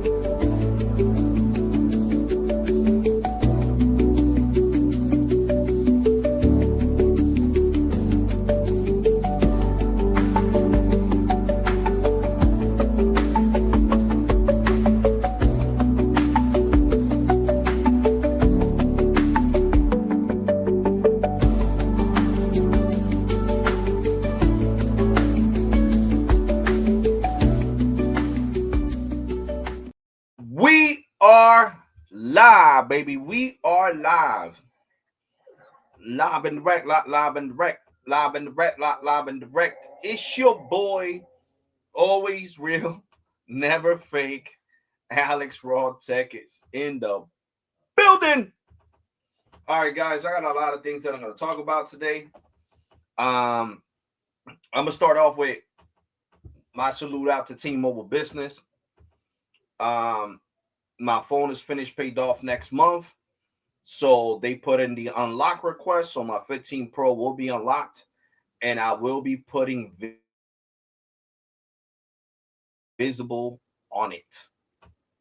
We are live, baby. We are live. Live and direct, live and direct, live and direct, live and direct. It's your boy, always real, never fake. Alex Raw Tech is in the building. All right, guys, I got a lot of things that I'm going to talk about today. I'm going to start off with my salute out to T-Mobile Business. My phone is finished paid off next month. So they put in the unlock request. So my 15 Pro will be unlocked. And I will be putting visible on it.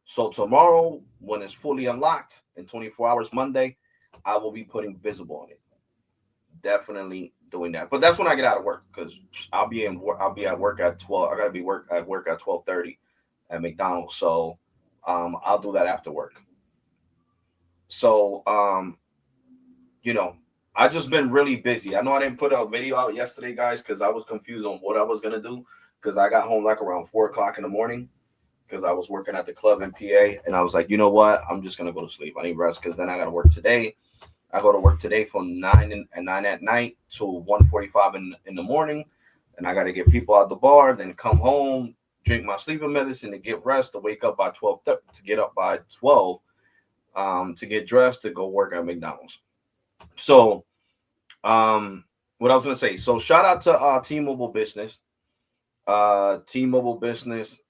So tomorrow, when it's fully unlocked in 24 hours, Monday, I will be putting visible on it. Definitely doing that. But that's when I get out of work, because I'll be at work at 12. I gotta be at work at 12:30 at McDonald's. So I'll do that after work. So I just been really busy. I know I didn't put a video out yesterday, guys, because I was confused on what I was gonna do, because I got home like around 4 o'clock in the morning, because I was working at the club in PA, and I was like, you know what? I'm just gonna go to sleep. I need rest, because then I gotta work today. I go to work today from 9 at night to 1:45 in the morning, and I gotta get people out the bar, then come home, drink my sleeping medicine, to get rest, to wake up by 12, to get up by 12, to get dressed, to go work at McDonald's. So, what I was gonna say. So, shout out to T-Mobile Business. T-Mobile Business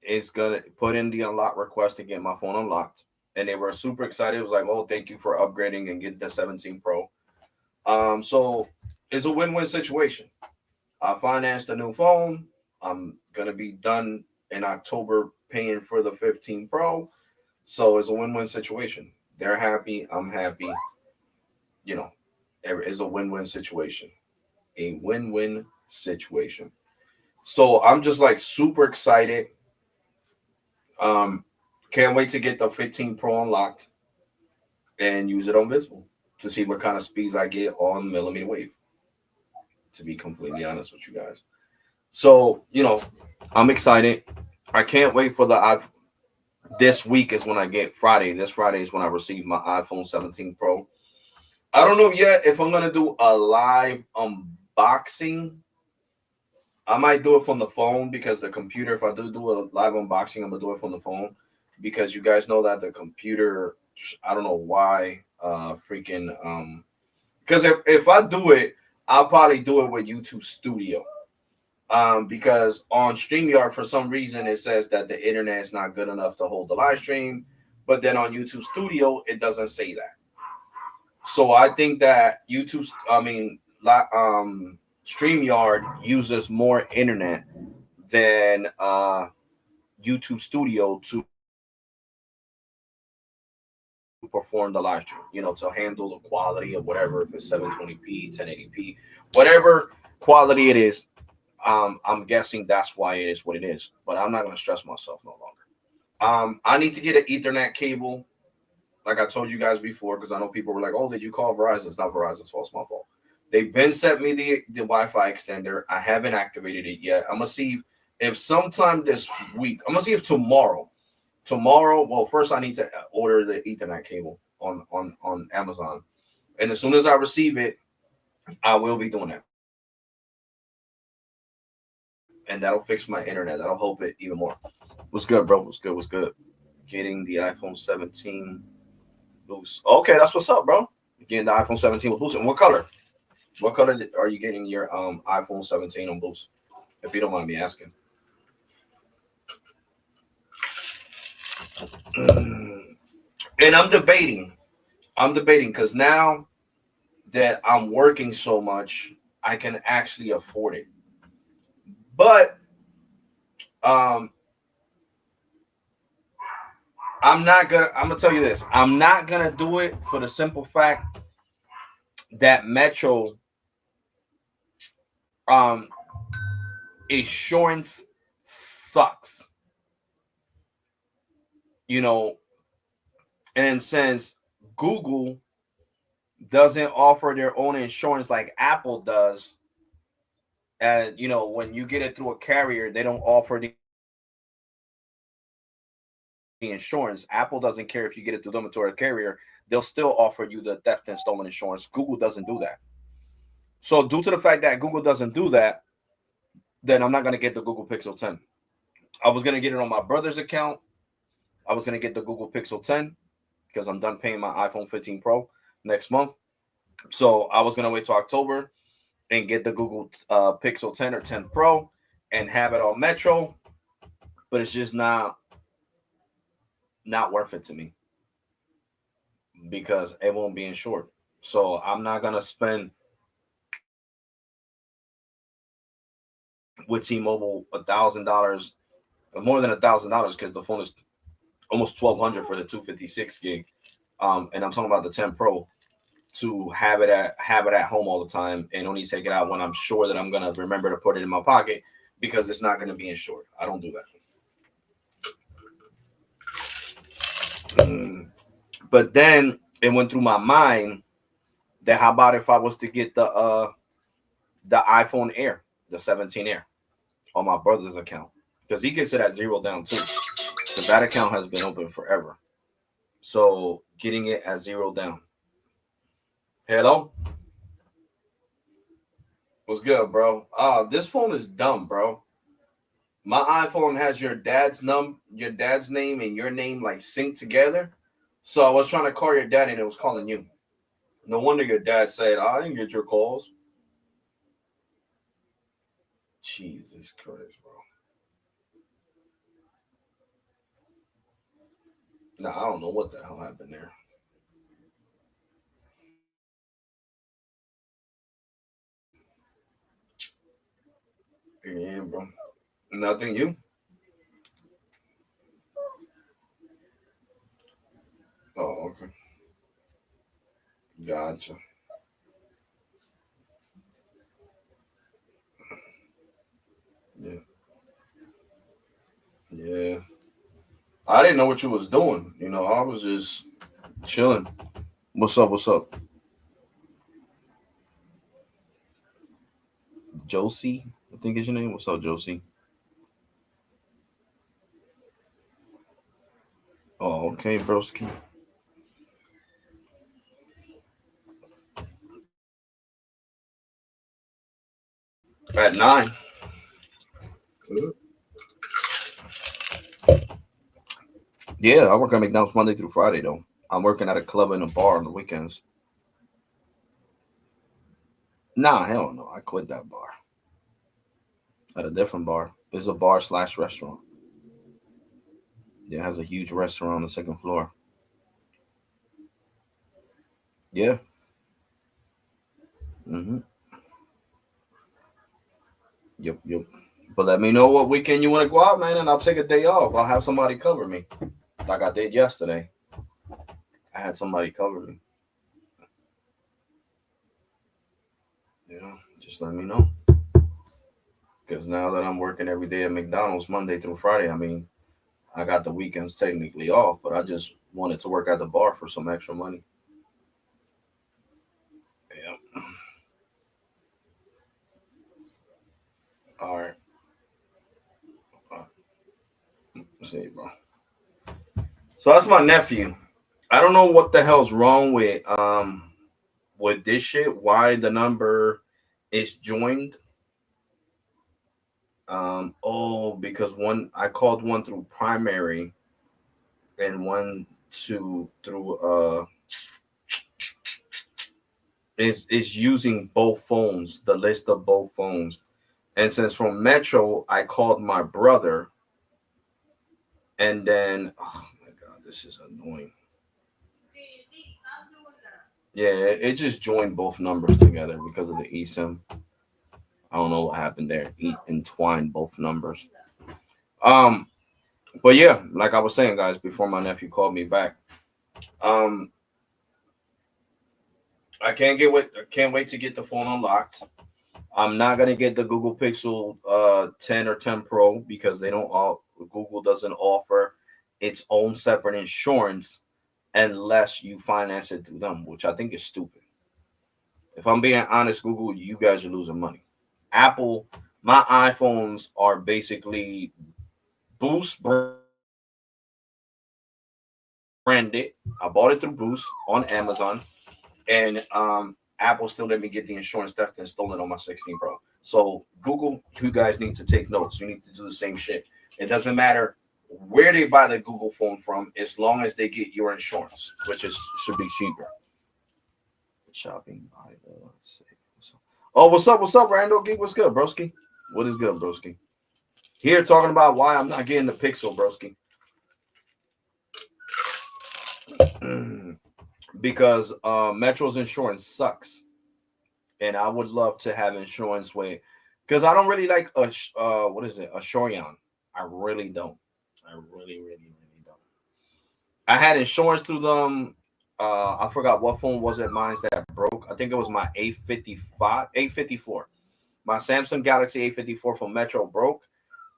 is gonna put in the unlock request to get my phone unlocked, and they were super excited. It was like, "Oh, thank you for upgrading and getting the 17 Pro." So it's a win-win situation. I financed a new phone. I'm gonna be done in October paying for the 15 Pro. So it's a win-win situation. They're happy. I'm happy. It's a win-win situation. A win-win situation. So I'm just like super excited. Can't wait to get the 15 Pro unlocked and use it on visible to see what kind of speeds I get on millimeter wave, to be completely honest with you guys. So, I'm excited. I can't wait for this week is when I get Friday. This Friday is when I receive my iPhone 17 Pro. I don't know yet if I'm going to do a live unboxing. I might do it from the phone, because the computer, if I do a live unboxing, I'm going to do it from the phone, because you guys know that the computer, I don't know why, because if I do it, I'll probably do it with YouTube Studio. Because on StreamYard, for some reason, it says that the internet is not good enough to hold the live stream. But then on YouTube Studio, it doesn't say that. So I think that StreamYard uses more internet than YouTube Studio to perform the live stream, to handle the quality of whatever, if it's 720p, 1080p, whatever quality it is. I'm guessing that's why it is what it is, but I'm not going to stress myself no longer. I need to get an Ethernet cable, like I told you guys before, because I know people were like, "Oh, did you call Verizon?" It's not Verizon's fault, it's my fault. They've been sent me the Wi-Fi extender. I haven't activated it yet. I'm gonna see if sometime this week. I'm gonna see if tomorrow. Well, first I need to order the Ethernet cable on Amazon, and as soon as I receive it, I will be doing that. And that'll fix my internet. That'll help it even more. What's good, bro? What's good? What's good? Getting the iPhone 17 boost. Okay, that's what's up, bro. Getting the iPhone 17 with boost. And what color? What color are you getting your iPhone 17 on boost? If you don't mind me asking. And I'm debating because now that I'm working so much, I can actually afford it. But I'm gonna tell you this. I'm not gonna do it for the simple fact that Metro um insurance sucks. You know, and since Google doesn't offer their own insurance like Apple does, and when you get it through a carrier, they don't offer the insurance. Apple doesn't care if you get it through them or a carrier; they'll still offer you the theft and stolen insurance. Google doesn't do that. So, due to the fact that Google doesn't do that, then I'm not gonna get the Google Pixel 10. I was gonna get it on my brother's account. I was gonna get the Google Pixel 10 because I'm done paying my iPhone 15 Pro next month. So I was gonna wait till October and get the Google Pixel 10 or 10 Pro and have it on Metro, but it's just not worth it to me because it won't be insured. So I'm not gonna spend with T-Mobile $1,000, more than $1,000, because the phone is almost 1,200 for the 256 gig. And I'm talking about the 10 Pro, to have it at home all the time and only take it out when I'm sure that I'm gonna remember to put it in my pocket because it's not gonna be insured. I don't do that. But then it went through my mind that how about if I was to get the iPhone Air, the 17 Air, on my brother's account, because he gets it at $0 down too. But that account has been open forever. So getting it at $0 down. Hello? What's good, bro? This phone is dumb, bro. My iPhone has your dad's name and your name like synced together. So I was trying to call your dad and it was calling you. No wonder your dad said, I didn't get your calls. Jesus Christ, bro. No, I don't know what the hell happened there. Yeah, bro. Nothing, you? Oh, okay. Gotcha. Yeah. Yeah. I didn't know what you was doing. I was just chilling. What's up? What's up? Josie, I think is your name. What's up, Josie? Oh, okay, broski. At 9. Yeah, I work at McDonald's Monday through Friday though. I'm working at a club and a bar on the weekends. Nah, hell no. I quit that bar. At a different bar. It's a bar slash restaurant. Yeah, it has a huge restaurant on the second floor. Yeah. Mm-hmm. Yep, yep. But let me know what weekend you want to go out, man, and I'll take a day off. I'll have somebody cover me, like I did yesterday. I had somebody cover me. Yeah, just let me know. Because now that I'm working every day at McDonald's Monday through Friday, I mean, I got the weekends technically off, but I just wanted to work at the bar for some extra money. Yeah. All right. Let's see, bro. So that's my nephew. I don't know what the hell's wrong with this shit. Why the number is joined? Oh, because one I called one through primary and one through is using both phones, the list of both phones. And since from Metro, I called my brother, and then oh my god, this is annoying. Yeah, it just joined both numbers together because of the eSIM. I don't know what happened there. Entwined both numbers. Um, But yeah, like I was saying, guys, before my nephew called me back, um, I can't wait to get the phone unlocked. I'm not gonna get the Google Pixel 10 or 10 Pro because they don't all Google doesn't offer its own separate insurance unless you finance it through them, which I think is stupid. If I'm being honest, Google, you guys are losing money. Apple, my iPhones are basically Boost branded. I bought it through Boost on Amazon, and Apple still let me get the insurance theft and stolen on my 16 Pro. So Google, you guys need to take notes. You need to do the same shit. It doesn't matter where they buy the Google phone from, as long as they get your insurance, which is should be cheaper. Shopping by the oh, what's up? What's up, Randall? Geek, what's good, broski? What is good, broski? Here talking about why I'm not getting the Pixel, broski. Because Metro's insurance sucks, and I would love to have insurance with, because I don't really like a what is it, a Shorian. I really don't. I really don't. I had insurance through them. I forgot what phone was it mine that broke. I think it was my A54. My Samsung Galaxy A54 from Metro broke,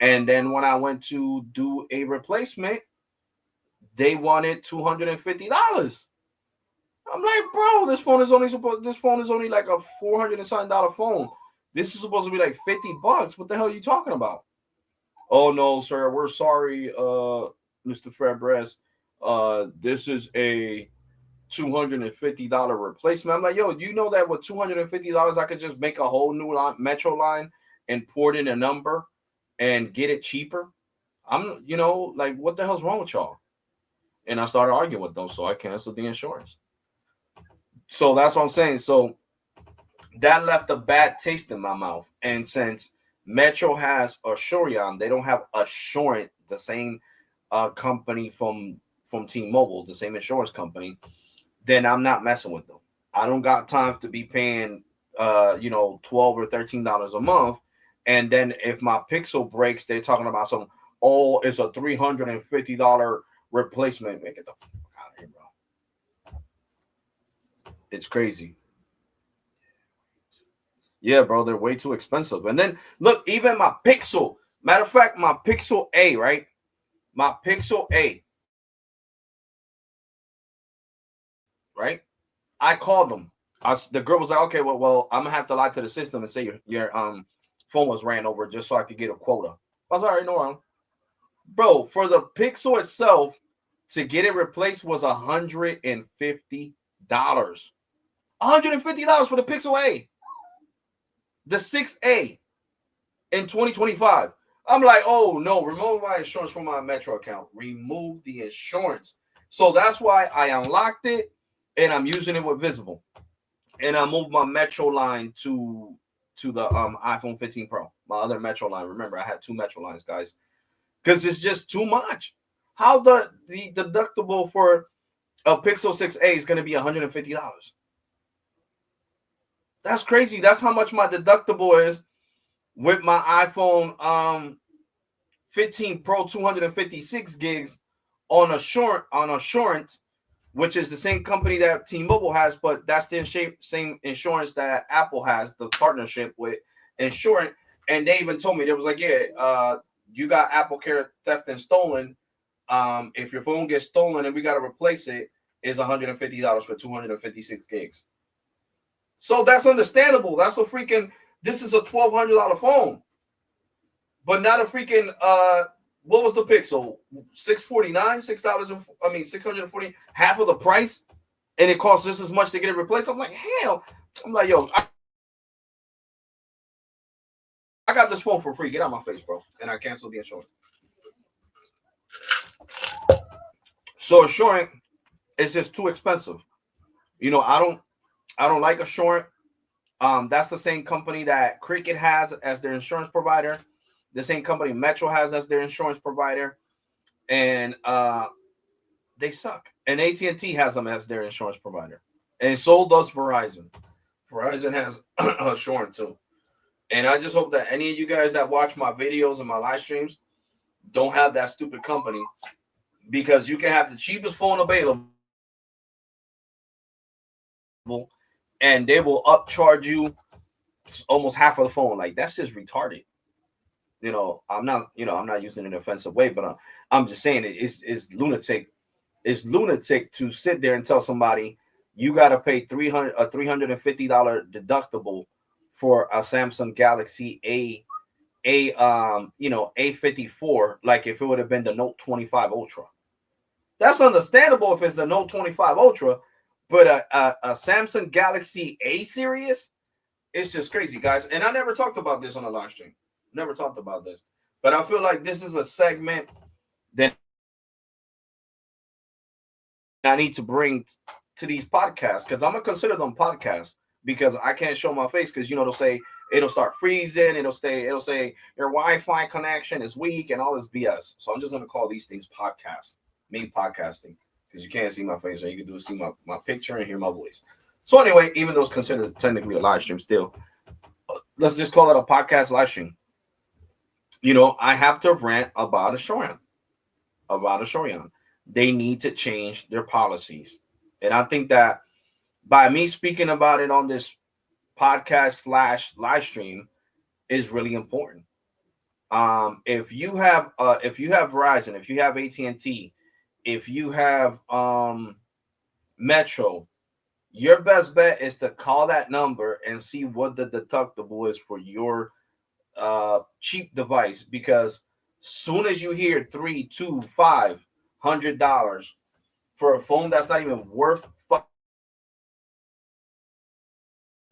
and then when I went to do a replacement, they wanted $250. I'm like, bro, this phone is only like a $400 and something phone. This is supposed to be like $50. What the hell are you talking about? Oh no, sir, we're sorry, Mr. Fabres. This is a $250 replacement. I'm like, yo, you know that with $250 I could just make a whole new Metro line and port in a number and get it cheaper. Like, what the hell's wrong with y'all? And I started arguing with them, so I canceled the insurance. So that's what I'm saying. So that left a bad taste in my mouth. And since Metro has Assurion, they don't have Assurant, the same company from T-Mobile, the same insurance company. Then I'm not messing with them. I don't got time to be paying $12 or $13 a month. And then if my Pixel breaks, they're talking about it's a $350 replacement. Make it the fuck out of here, bro. It's crazy. Yeah, bro, they're way too expensive. And then look, even my Pixel. Matter of fact, my Pixel A, right? My Pixel A. Right? I called them. The girl was like, okay, well, I'm gonna have to lie to the system and say your phone was ran over just so I could get a quota. I was all right, no wrong. Bro, for the Pixel itself, to get it replaced was $150. $150 for the Pixel A. The 6A in 2025. I'm like, oh no, remove my insurance from my Metro account. Remove the insurance. So that's why I unlocked it and I'm using it with Visible. And I moved my Metro line to the iPhone 15 Pro, my other Metro line. Remember, I had two Metro lines, guys, because it's just too much. How the deductible for a Pixel 6A is going to be $150? That's crazy. That's how much my deductible is with my iPhone 15 Pro 256 gigs on Assurant, which is the same company that T-Mobile has, but that's the same insurance that Apple has, the partnership with Assurant. And they even told me, they was like, yeah, you got Apple Care theft and stolen. If your phone gets stolen and we got to replace it, is $150 for 256 gigs. So that's understandable. This is a $1,200 phone. But not a freaking what was the Pixel? $649, $640, half of the price, and it costs just as much to get it replaced. I'm like, hell. I'm like, yo, I got this phone for free. Get out of my face, bro. And I canceled the insurance. So Assurant is just too expensive. I don't like Assurant. That's the same company that Cricket has as their insurance provider. The same company Metro has as their insurance provider, and they suck. And AT&T has them as their insurance provider, and so does Verizon. Verizon has Assurant too. And I just hope that any of you guys that watch my videos and my live streams, don't have that stupid company, because you can have the cheapest phone available and they will upcharge you almost half of the phone. Like, that's just retarded. I'm not using it in an offensive way, but I'm just saying it's lunatic. It's lunatic to sit there and tell somebody you got to pay $350 deductible for a Samsung Galaxy A54, like if it would have been the Note 25 Ultra. That's understandable if it's the Note 25 Ultra, but a Samsung Galaxy A series, it's just crazy, guys. And I never talked about this on a live stream. Never talked about this. But I feel like this is a segment that I need to bring to these podcasts, because I'm going to consider them podcasts, because I can't show my face, because, it'll start freezing. It'll say your Wi-Fi connection is weak and all this BS. So I'm just going to call these things podcasts, me podcasting, because you can't see my face. All you can do is see my picture and hear my voice. So anyway, even though it's considered technically a live stream still, let's just call it a podcast live stream. I have to rant about Asurion. They need to change their policies. And I think that by me speaking about it on this podcast / live stream is really important. If you have Verizon, if you have AT&T, if you have Metro, your best bet is to call that number and see what the deductible is for your cheap device, because soon as you hear $300, $200, $500 for a phone that's not even worth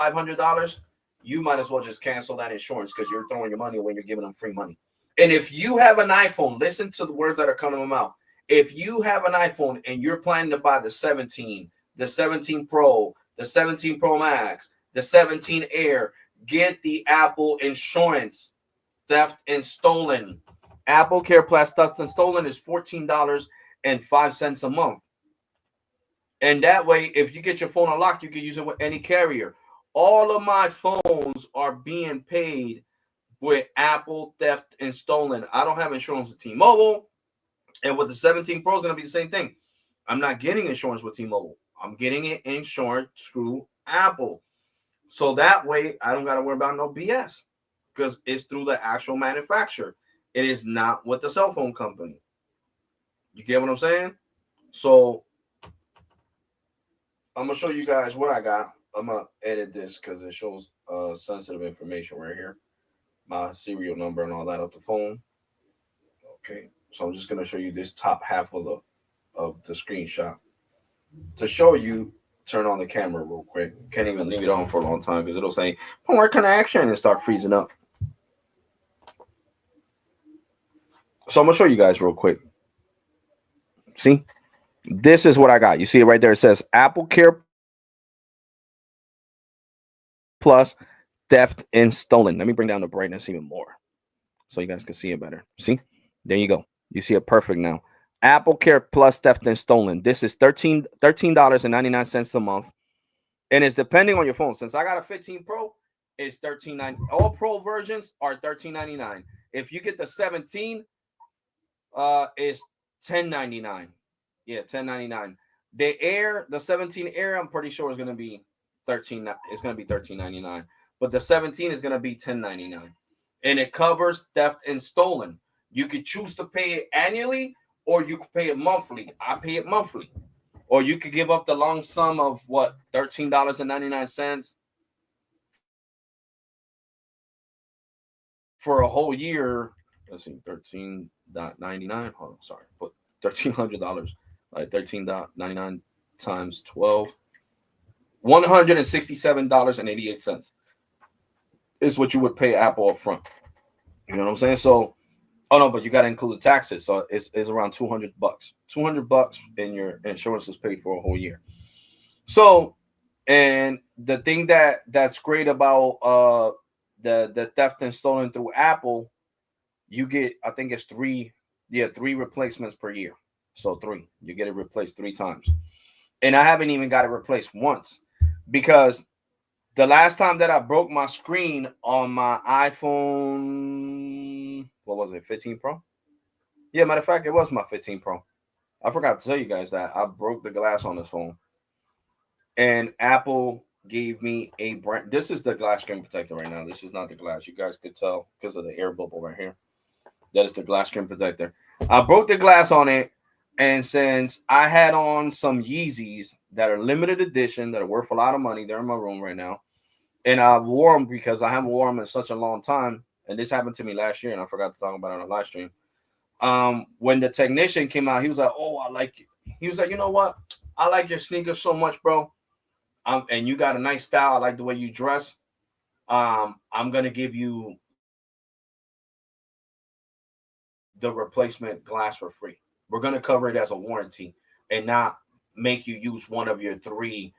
$500, you might as well just cancel that insurance, because you're throwing your money away and you're giving them free money. And if you have an iPhone, listen to the words that are coming to my mouth. If you have an iPhone and you're planning to buy the 17, the 17 Pro, the 17 Pro Max, the 17 Air, get the Apple insurance. Theft and stolen. Apple Care Plus theft and stolen is $14.05 a month. And that way, if you get your phone unlocked, you can use it with any carrier. All of my phones are being paid with Apple theft and stolen. I don't have insurance with T-Mobile. And with the 17 Pro, it's going to be the same thing. I'm not getting insurance with T-Mobile. I'm getting it insured through Apple. So that way, I don't got to worry about no BS, because it's through the actual manufacturer. It is not with the cell phone company. You get what I'm saying? So I'm going to show you guys what I got. I'm going to edit this because it shows sensitive information right here. My serial number and all that of the phone. Okay. So I'm just going to show you this top half of the screenshot. To show you, turn on the camera real quick. Can't even leave it on for a long time, because it'll say poor connection and start freezing up. So I'm going to show you guys real quick. See? This is what I got. You see it right there. It says Apple Care Plus theft and stolen. Let me bring down the brightness even more so you guys can see it better. See? There you go. You see it perfect now. Apple Care Plus theft and stolen. This is $13.99 a month. And it's depending on your phone. Since I got a 15 Pro, it's $13.99. All Pro versions are $13.99. If you get the 17, it's $10.99. Yeah, $10.99. The Air, the 17 Air, I'm pretty sure is going to be $13. It's going to be $13.99. But the 17 is going to be $10.99. And it covers theft and stolen. You could choose to pay it annually, or you could pay it monthly. I pay it monthly. Or you could give up the long sum of what, $13.99 for a whole year. Let's see, $13.99. Oh, sorry, but $1,300. Like $13.99 times 12. $167.88 is what you would pay Apple up front. You know what I'm saying? So, oh no, but you got to include the taxes. So it's around $200. $200 and your insurance is paid for a whole year. So, and the thing that's great about the theft and stolen through Apple, you get, I think it's three replacements per year. So you get it replaced 3 times. And I haven't even got it replaced once, because the last time that I broke my screen on my iPhone, what was it, 15 Pro? Yeah, matter of fact, it was my 15 Pro. I forgot to tell you guys that I broke the glass on this phone, and Apple gave me a brand. This is the glass screen protector right now. This is not the glass. You guys could tell because of the air bubble right here. That is the glass screen protector. I broke the glass on it, and since I had on some Yeezys that are limited edition that are worth a lot of money, they're in my room right now, and I wore them because I haven't worn them in such a long time. And this happened to me last year, and I forgot to talk about it on a live stream. When the technician came out, he was like, "Oh, I like it." He was like, "You know what? I like your sneakers so much, bro. And you got a nice style. I like the way you dress. I'm gonna give you the replacement glass for free. We're gonna cover it as a warranty and not make you use one of your three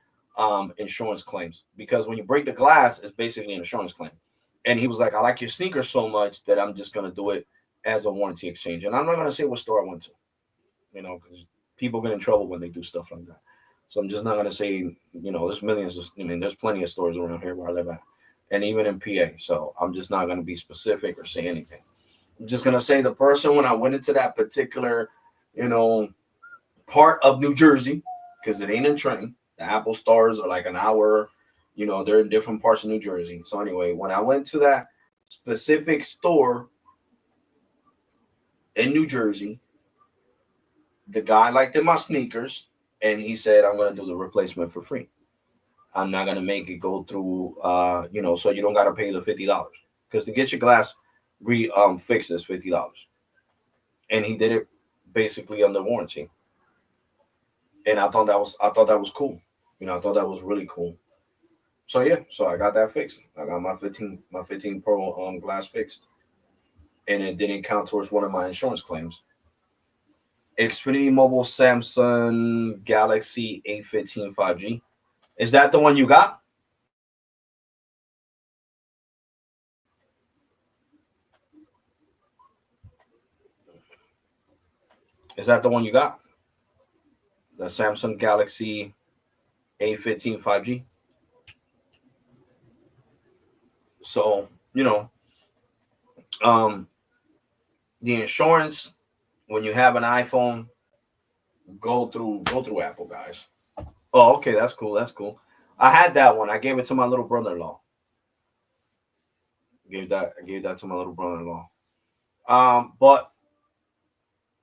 insurance claims, because when you break the glass, it's basically an insurance claim." And he was like, "I like your sneakers so much that I'm just gonna do it as a warranty exchange." And I'm not gonna say what store I went to, because people get in trouble when they do stuff like that. So I'm just not gonna say, there's millions of, there's plenty of stores around here where I live at, and even in PA. So I'm just not gonna be specific or say anything. I'm just gonna say the person, when I went into that particular, you know, part of New Jersey, because it ain't in Trenton. The Apple stores are like an hour, they're in different parts of New Jersey. So anyway, when I went to that specific store in New Jersey, the guy liked my sneakers, and he said, "I'm gonna do the replacement for free. I'm not gonna make it go through, so you don't gotta pay the $50 because to get your glass fixed is $50." And he did it basically under warranty, and I thought that was cool. I thought that was really cool. So yeah, so I got that fixed. I got my 15 Pro glass fixed, and it didn't count towards one of my insurance claims. Xfinity Mobile Samsung Galaxy A15 5G. Is that the one you got? Is that the one you got? The Samsung Galaxy A15 5G. So, um, the insurance when you have an iPhone, go through Apple, guys. Oh, okay, that's cool. That's cool. I had that one. I gave it to my little brother-in-law. I gave that to my little brother-in-law. But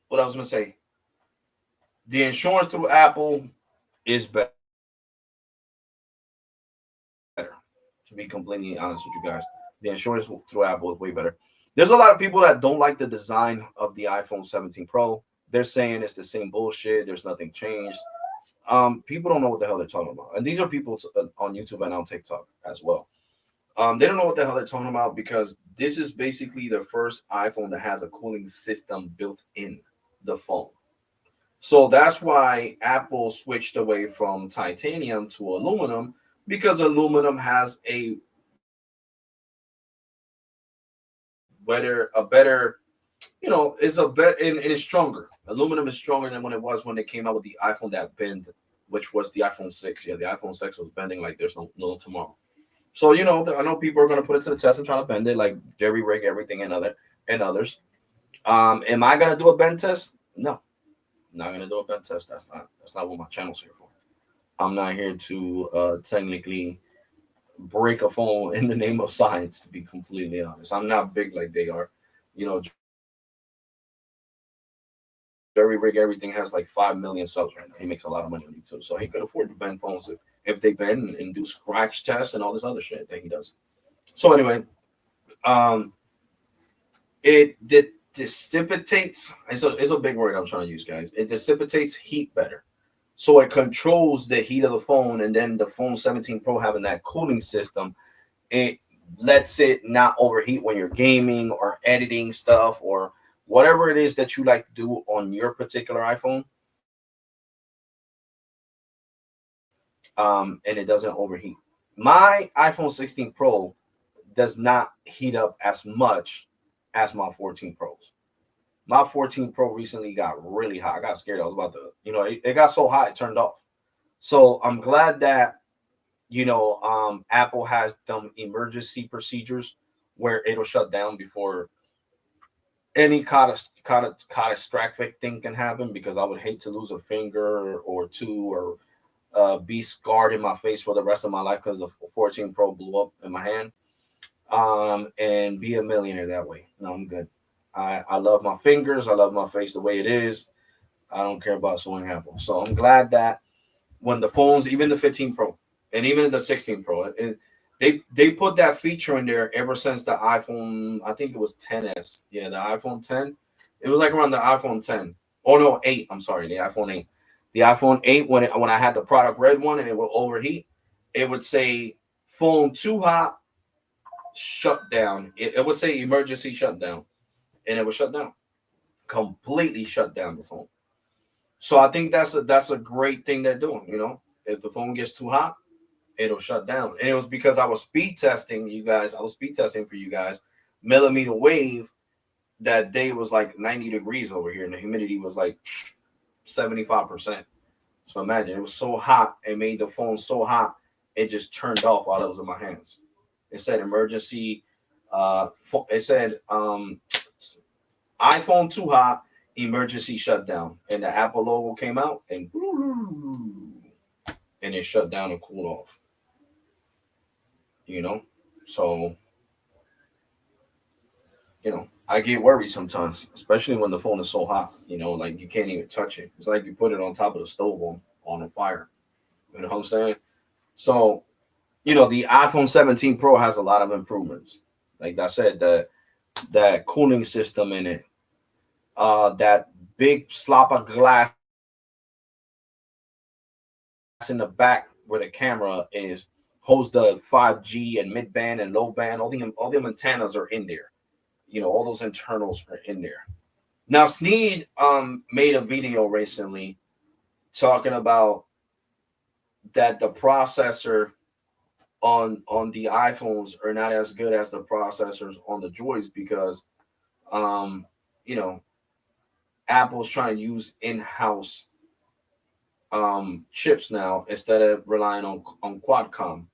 what I was gonna say, the insurance through Apple is better. To be completely honest with you guys, the insurance through Apple is way better. There's a lot of people that don't like the design of the iPhone 17 Pro. They're saying it's the same bullshit. There's nothing changed. People don't know what the hell they're talking about, and these are people on YouTube and on TikTok as well. They don't know what the hell they're talking about because this is basically the first iPhone that has a cooling system built in the phone. So that's why Apple switched away from titanium to aluminum, because aluminum has a better, is a better, and it's stronger. Aluminum is stronger than when it was when they came out with the iPhone that bend, which was the iPhone 6. Yeah, the iPhone 6 was bending like there's no tomorrow. So I know people are going to put it to the test and try to bend it, like jerry rig everything and others. Am I going to do a bend test? No, I'm not going to do a bend test. That's not what my channel's here for. I'm not here to technically break a phone in the name of science. To be completely honest, I'm not big like they are. You know, Jerry Rig Everything has like 5 million subs right now. He makes a lot of money on YouTube, so he could afford to bend phones if they bend and do scratch tests and all this other shit that he does. So anyway, um, it dissipates. It's a big word I'm trying to use, guys. It dissipates heat better, so it controls the heat of the phone, and then the phone 17 Pro having that cooling system, it lets it not overheat when you're gaming or editing stuff or whatever it is that you like to do on your particular iPhone. And it doesn't overheat. My iPhone 16 Pro does not heat up as much as my 14 Pros. My 14 Pro recently got really hot. I got scared. I was about to, it got so hot it turned off. So I'm glad that Apple has them emergency procedures where it'll shut down before any catastrophic thing can happen, because I would hate to lose a finger or two, or be scarred in my face for the rest of my life because the 14 Pro blew up in my hand. And be a millionaire that way. No, I'm good. I love my fingers. I love my face the way it is. I don't care about suing Apple. So I'm glad that when the phones, even the 15 Pro and even the 16 Pro, they put that feature in there ever since the iPhone. I think it was 10s. Yeah, the iPhone 10. It was like around the iPhone 10. Oh no, 8. I'm sorry, the iPhone 8. The iPhone 8, when I had the product red one and it would overheat, it would say phone too hot, shut down. It would say emergency shutdown, and it would shut down, completely shut down the phone. So I think that's a great thing they're doing. If the phone gets too hot, it'll shut down. And it was because I was speed testing you guys. I was speed testing for you guys. Millimeter wave that day was like 90 degrees over here, and the humidity was like 75%. So imagine, it was so hot, it made the phone so hot, it just turned off while it was in my hands. It said emergency. It said iPhone too hot, emergency shutdown, and the Apple logo came out, and it shut down and cooled off. So I get worried sometimes, especially when the phone is so hot. Like you can't even touch it. It's like you put it on top of the stove on a fire. You know what I'm saying? So the iPhone 17 Pro has a lot of improvements. Like I said, that cooling system in it, that big slop of glass in the back where the camera is, holds the 5G and mid band and low band. All the antennas are in there. All those internals are in there. Now, Sneed made a video recently talking about that the processor on the iPhones are not as good as the processors on the Droids, because you know Apple's trying to use in-house chips now instead of relying on Qualcomm.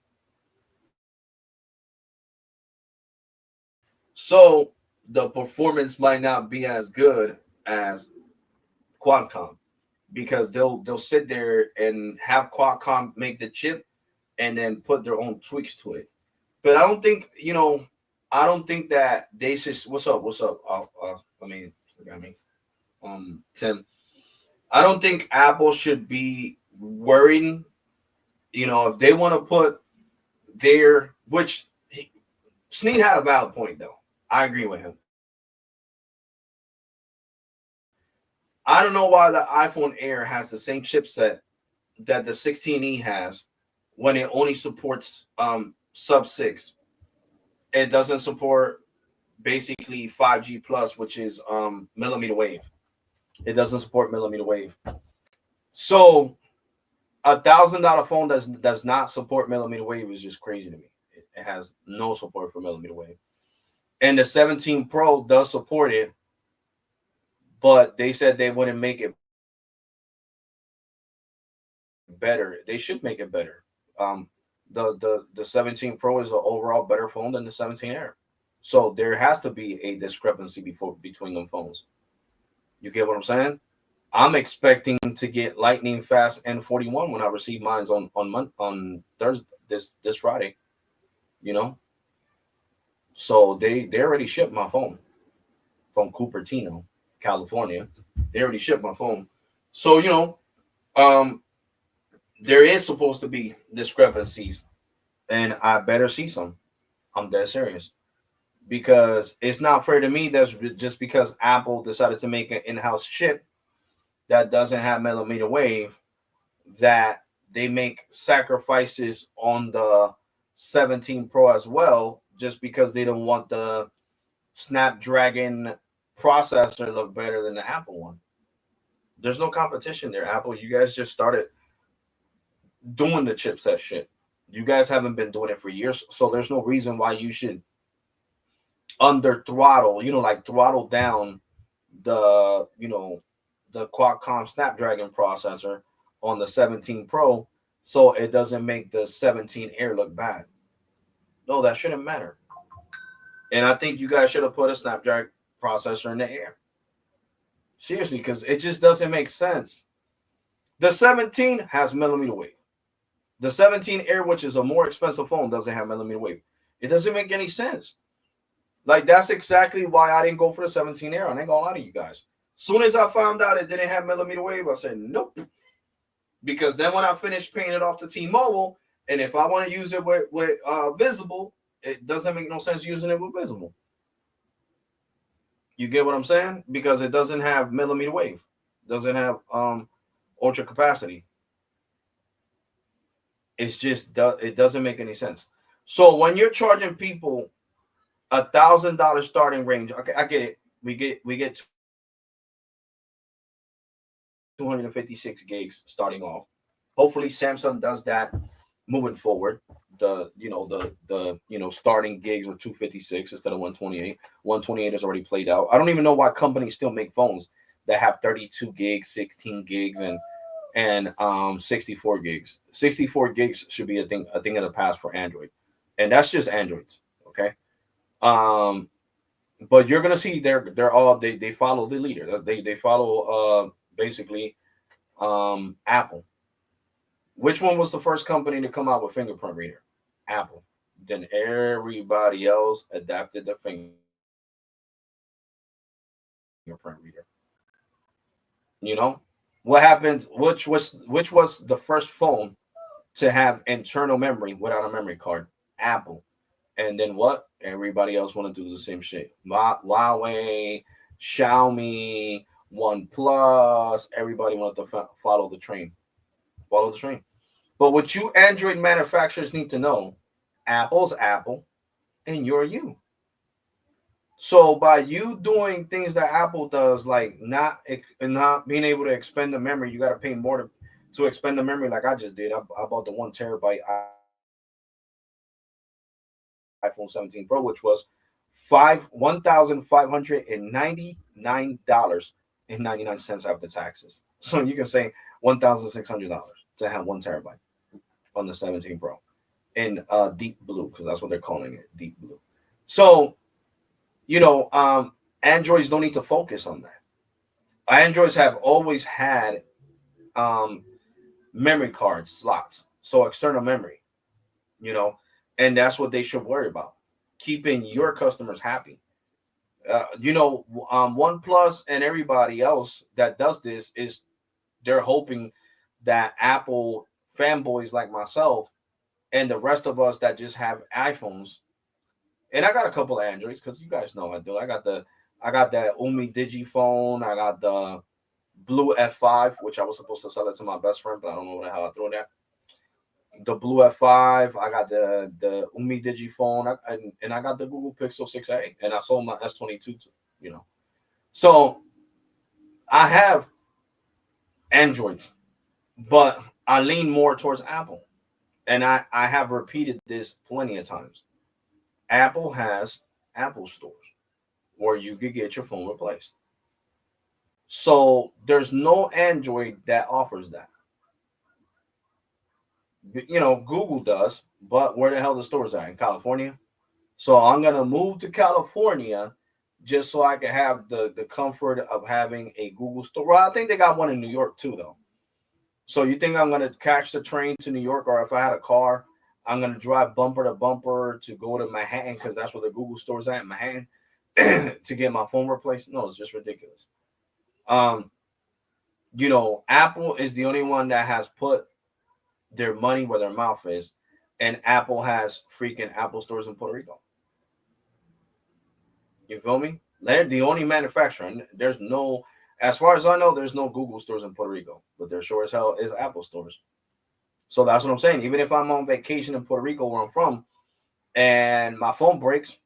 So the performance might not be as good as Qualcomm, because they'll sit there and have Qualcomm make the chip and then put their own tweaks to it. But I don't think that they should. What's up? What's up? Tim. I don't think Apple should be worrying. If they want to put which Snead had a valid point though. I agree with him. I don't know why the iPhone Air has the same chipset that the 16e has when it only supports sub 6. It doesn't support basically 5G plus, which is millimeter wave. It doesn't support millimeter wave. So $1,000 phone does not support millimeter wave is just crazy to me. It has no support for millimeter wave. And the 17 Pro does support it, but they said they wouldn't make it better. They should make it better. The 17 Pro is an overall better phone than the 17 Air. So there has to be a discrepancy between them phones. You get what I'm saying? I'm expecting to get lightning fast N41 when I receive mine on Thursday this Friday. So they already shipped my phone from Cupertino, California. They already shipped my phone. So there is supposed to be discrepancies, and I better see some. I'm dead serious, because it's not fair to me that's just because Apple decided to make an in-house chip that doesn't have millimeter wave, that they make sacrifices on the 17 Pro as well, just because they don't want the Snapdragon processor to look better than the Apple one. There's no competition there, Apple. You guys just started doing the chipset shit. You guys haven't been doing it for years, so there's no reason why you should under throttle, like throttle down the Qualcomm Snapdragon processor on the 17 Pro, so it doesn't make the 17 Air look bad. No, that shouldn't matter. And I think you guys should have put a processor in the air. Seriously, because it just doesn't make sense. The 17 has millimeter wave. The 17 Air, which is a more expensive phone, doesn't have millimeter wave. It doesn't make any sense. Like, that's exactly why I didn't go for the 17 Air. I ain't gonna lie to you guys. Soon as I found out it didn't have millimeter wave, I said nope. Because then when I finished paying it off to T-Mobile, and if I want to use it with Visible, it doesn't make no sense using it with Visible. You get what I'm saying? Because it doesn't have millimeter wave, doesn't have ultra capacity. It's just it doesn't make any sense. So when you're charging people $1,000 starting range, okay, I get it. We get 256 gigs starting off. Hopefully Samsung does that moving forward. The starting gigs with 256 instead of 128. 128 is already played out. I don't even know why companies still make phones that have 32 gigs, 16 gigs, and 64 gigs. 64 gigs should be a thing of the past for Android, and that's just Androids. Okay. But you're gonna see they're all they follow the leader. They follow basically Apple. Which one was the first company to come out with fingerprint reader? Apple. Then everybody else adapted the fingerprint reader. You know what happened? Which was the first phone to have internal memory without a memory card? Apple. And then what? Everybody else want to do the same shit. Huawei, Xiaomi, OnePlus. Everybody wanted to follow the train. Follow the train. But what you Android manufacturers need to know, Apple's Apple, and you're you. So by you doing things that Apple does, like not being able to expend the memory, you got to pay more to expend the memory. Like I just did. I bought the 1 terabyte iPhone 17 Pro, which was $1,599.99 after taxes. So you can say $1,600 to have 1 terabyte on the 17 Pro in deep blue, because that's what they're calling it, deep blue. So Androids don't need to focus on that. Androids have always had memory card slots, so external memory, and that's what they should worry about, keeping your customers happy. OnePlus and everybody else that does this is they're hoping that Apple fanboys like myself and the rest of us that just have iPhones, and I got a couple of Androids because you guys know I do. I got that Umi Digi phone. I got the Blue F5, which I was supposed to sell it to my best friend, but I don't know what the hell I threw that. The Blue F5. I got the Umi Digi phone, and I got the Google Pixel 6a, and I sold my S22 too. So I have Androids, but I lean more towards Apple, and I have repeated this plenty of times. Apple has Apple stores where you could get your phone replaced. So there's no Android that offers that. Google does, but where the hell the stores are? In California? So I'm going to move to California just so I can have the comfort of having a Google store. Well, I think they got one in New York too, though. So you think I'm going to catch the train to New York, or if I had a car, I'm going to drive bumper to bumper to go to Manhattan, because that's where the Google store's at in Manhattan, to get my phone replaced? No, it's just ridiculous. Apple is the only one that has put their money where their mouth is, and Apple has freaking Apple stores in Puerto Rico. You feel me? They're the only manufacturer. There's no, as far as I know, there's no Google stores in Puerto Rico, but there sure as hell is Apple stores. So that's what I'm saying. Even if I'm on vacation in Puerto Rico, where I'm from, and my phone breaks,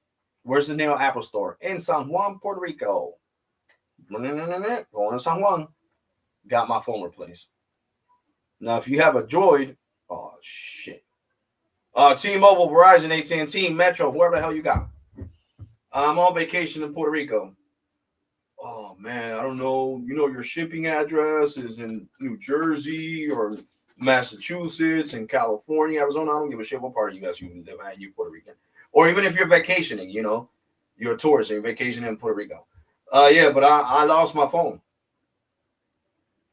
where's the nearest Apple store? In San Juan, Puerto Rico. Going to San Juan, got my phone replaced. Now, if you have a Droid, oh shit. T-Mobile, Verizon, AT&T, Metro, whoever the hell you got. I'm on vacation in Puerto Rico. Oh man, I don't know. Your shipping address is in New Jersey or Massachusetts and California, Arizona. I don't give a shit what part of you guys you live at, you Puerto Rican. Or even if you're vacationing, you're a tourist and you're vacationing in Puerto Rico. Yeah, but I lost my phone,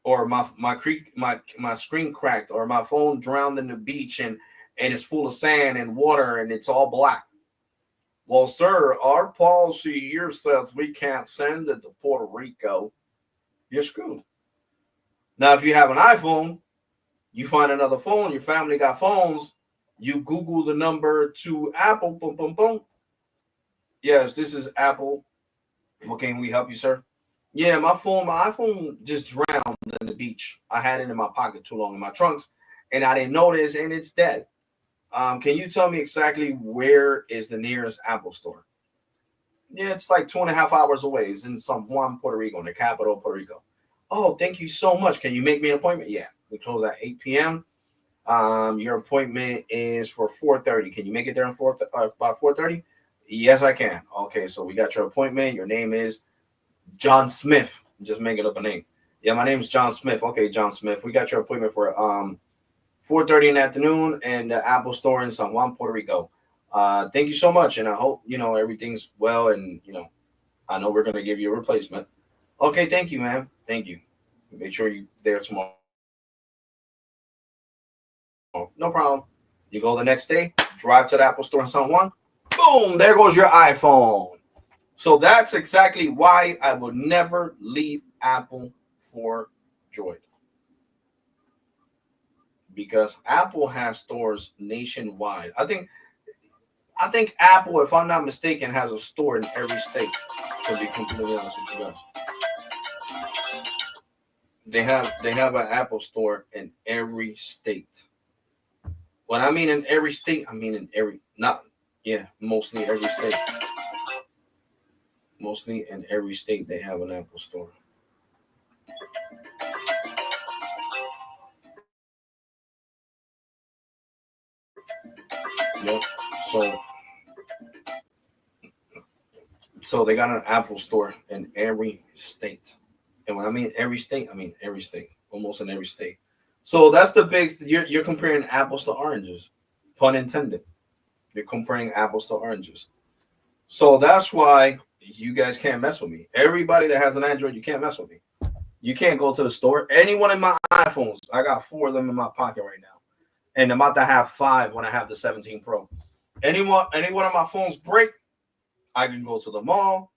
or my screen cracked, or my phone drowned in the beach, and it's full of sand and water and it's all black. Well, sir, our policy here says we can't send it to Puerto Rico. You're screwed. Now, if you have an iPhone, you find another phone, your family got phones, you Google the number to Apple, boom, boom, boom. Yes, this is Apple. What can we help you, sir? Yeah, my iPhone just drowned in the beach. I had it in my pocket too long in my trunks, and I didn't notice, and it's dead. Can you tell me exactly where is the nearest Apple store? Yeah, it's like 2.5 hours away. It's in San Juan, Puerto Rico, in the capital of Puerto Rico. Oh, thank you so much. Can you make me an appointment? Yeah, we close at 8 p.m. Your appointment is for 4:30. Can you make it there by 4:30? Yes, I can. Okay, so we got your appointment. Your name is John Smith. I'm just making up a name. Yeah, my name is John Smith. Okay, John Smith. We got your appointment for 4:30 in the afternoon in the Apple Store in San Juan, Puerto Rico. Thank you so much, and I hope everything's well, and I know we're gonna give you a replacement. Okay, thank you, man. Thank you. Make sure you're there tomorrow. No problem. You go the next day, drive to the Apple Store in San Juan. Boom! There goes your iPhone. So that's exactly why I would never leave Apple for Droid. Because Apple has stores nationwide. I think Apple, if I'm not mistaken, has a store in every state. To be completely honest with you guys, they have an Apple store in every state. When I mean in every state, I mean in every not yeah, mostly every state. Mostly in every state they have an Apple store. Yep. So so they got an Apple store in every state. And when I mean every state, I mean every state, almost in every state. So that's the big. You're comparing apples to oranges, pun intended. You're comparing apples to oranges. So that's why you guys can't mess with me. Everybody that has an Android, you can't mess with me. You can't go to the store. Anyone in my iPhones, I got four of them in my pocket right now, and I'm about to have five when I have the 17 Pro. Any one of my phones break, I can go to the mall.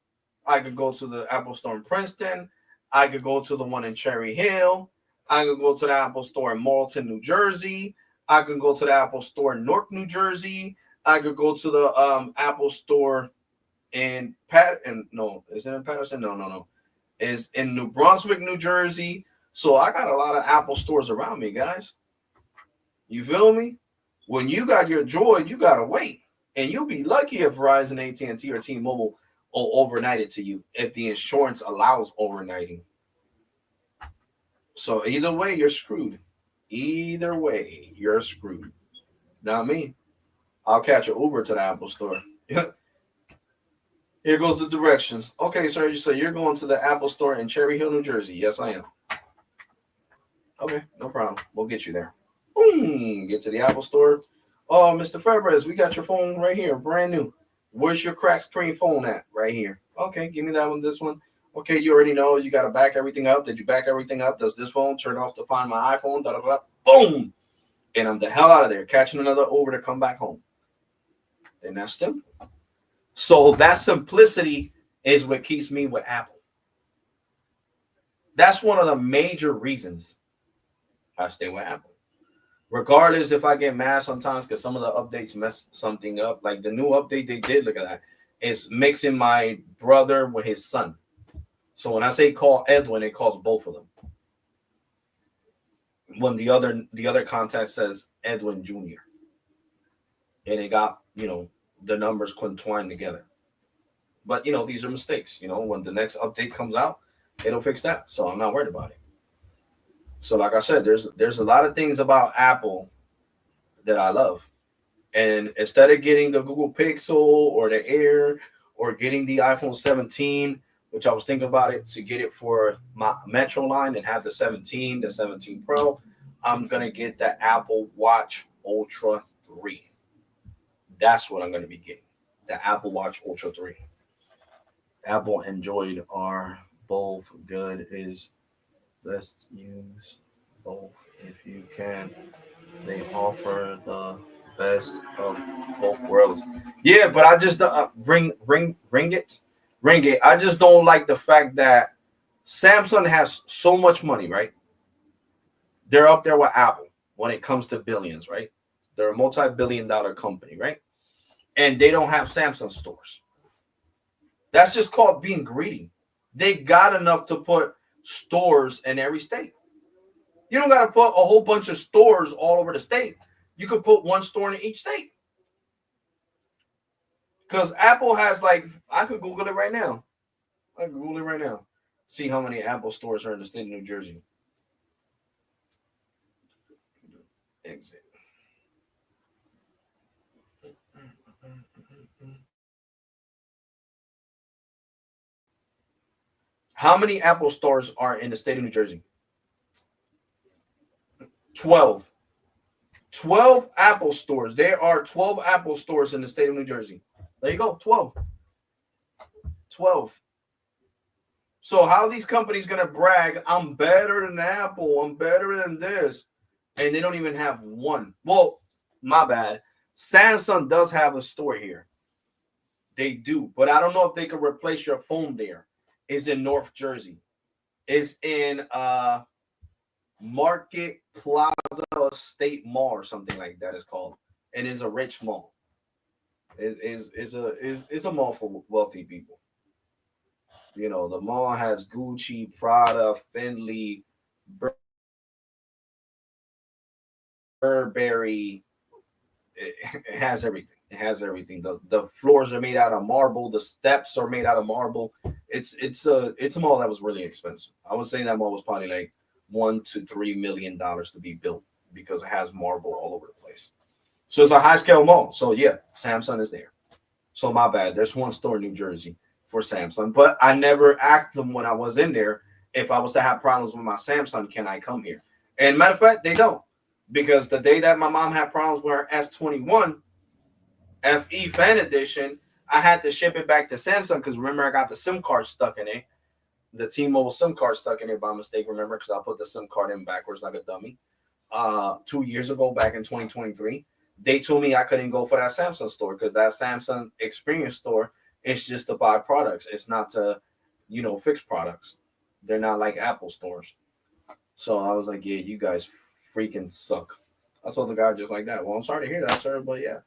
I could go to the Apple Store in Princeton. I could go to the one in Cherry Hill. I could go to the Apple Store in Marlton, New Jersey. I could go to the Apple Store in Newark, New Jersey. I could go to the Apple Store in no, is it in Patterson? No, no, no. Is in New Brunswick, New Jersey. So I got a lot of Apple stores around me, guys. You feel me? When you got your Droid, you gotta wait, and you'll be lucky if Verizon, AT&T, or T-Mobile will overnight it to you if the insurance allows overnighting. So either way, you're screwed. Either way, you're screwed. Not me. I'll catch an Uber to the Apple Store. Here goes the directions. Okay, sir. You say you're going to the Apple Store in Cherry Hill, New Jersey. Yes, I am. Okay, no problem. We'll get you there. Boom. Get to the Apple Store. Oh, Mr. Fabres, we got your phone right here, brand new. Where's your cracked screen phone at? Right here. Okay, give me that one, this one. Okay, you already know you got to back everything up. Did you back everything up? Does this phone turn off to find my iPhone? Da, da, da. Boom. And I'm the hell out of there, catching another Uber to come back home. And that's simple. So that simplicity is what keeps me with Apple. That's one of the major reasons I stay with Apple. Regardless if I get mad sometimes because some of the updates mess something up. Like the new update they did, look at that. It's mixing my brother with his son. So when I say call Edwin, it calls both of them. When the other contact says Edwin Jr. And it got, the numbers twined together. But these are mistakes. When the next update comes out, it'll fix that. So I'm not worried about it. So like I said, there's a lot of things about Apple that I love. And instead of getting the Google Pixel or the Air or getting the iPhone 17, which I was thinking about it to get it for my Metro line and have the 17, the 17 Pro, I'm going to get the Apple Watch Ultra 3. That's what I'm going to be getting, the Apple Watch Ultra 3. Apple and Android are both good. Is let's use both if you can. They offer the best of both worlds. Yeah, but I just ring it. I just don't like the fact that Samsung has so much money, right? They're up there with Apple when it comes to billions, right? They're a multi-billion-dollar company, right? And they don't have Samsung stores. That's just called being greedy. They got enough to put stores in every state. You don't got to put a whole bunch of stores all over the state. You could put one store in each state. Because Apple has like, I could Google it right now. I can Google it right now. See how many Apple stores are in the state of New Jersey. Exit. How many Apple stores are in the state of New Jersey? 12. 12 Apple stores. There are 12 Apple stores in the state of New Jersey. There you go. 12. 12. So how are these companies going to brag, I'm better than Apple, I'm better than this, and they don't even have one? Well, my bad. Samsung does have a store here. They do, but I don't know if they can replace your phone there. It's in North Jersey. It's in Market Plaza State Mall or something like that it's called. And it's a rich mall. It's a mall for wealthy people. You know, the mall has Gucci, Prada, Finley, Burberry. It has everything. It has everything. The floors are made out of marble. The steps are made out of marble. It's a mall that was really expensive. I was saying that mall was probably like $1 to $3 million to be built because it has marble all over the place. So it's a high scale mall. So yeah, Samsung is there. So my bad. There's one store in New Jersey for Samsung, but I never asked them when I was in there if I was to have problems with my Samsung, can I come here? And matter of fact, they don't, because the day that my mom had problems with her S21 FE Fan Edition, I had to ship it back to Samsung because remember I got the SIM card stuck in it, the T-Mobile SIM card stuck in it by mistake. Remember, because I put the SIM card in backwards like a dummy. 2 years ago, back in 2023, they told me I couldn't go for that Samsung store because that Samsung Experience store is just to buy products. It's not to, fix products. They're not like Apple stores. So I was like, yeah, you guys freaking suck. I told the guy just like that. Well, I'm sorry to hear that, sir, but yeah,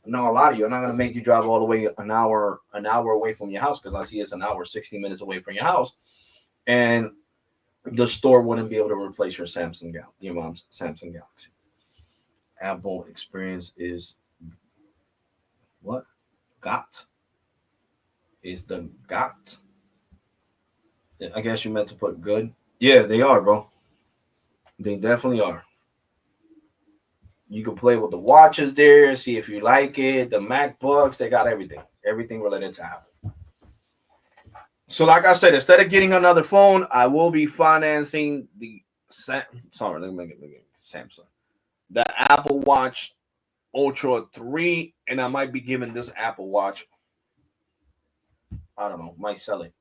no, a lot of you. I'm not gonna make you drive all the way an hour away from your house because I see it's an hour, 60 minutes away from your house, and the store wouldn't be able to replace your mom's Samsung Galaxy. Apple Experience is what? Got is the got. I guess you meant to put good. Yeah, they are, bro. They definitely are. You can play with the watches there, see if you like it. The MacBooks, they got everything related to Apple. So, like I said, instead of getting another phone, I will be financing the sorry, let me make it Samsung, the Apple Watch Ultra 3, and I might be giving this Apple Watch. I don't know, might sell it.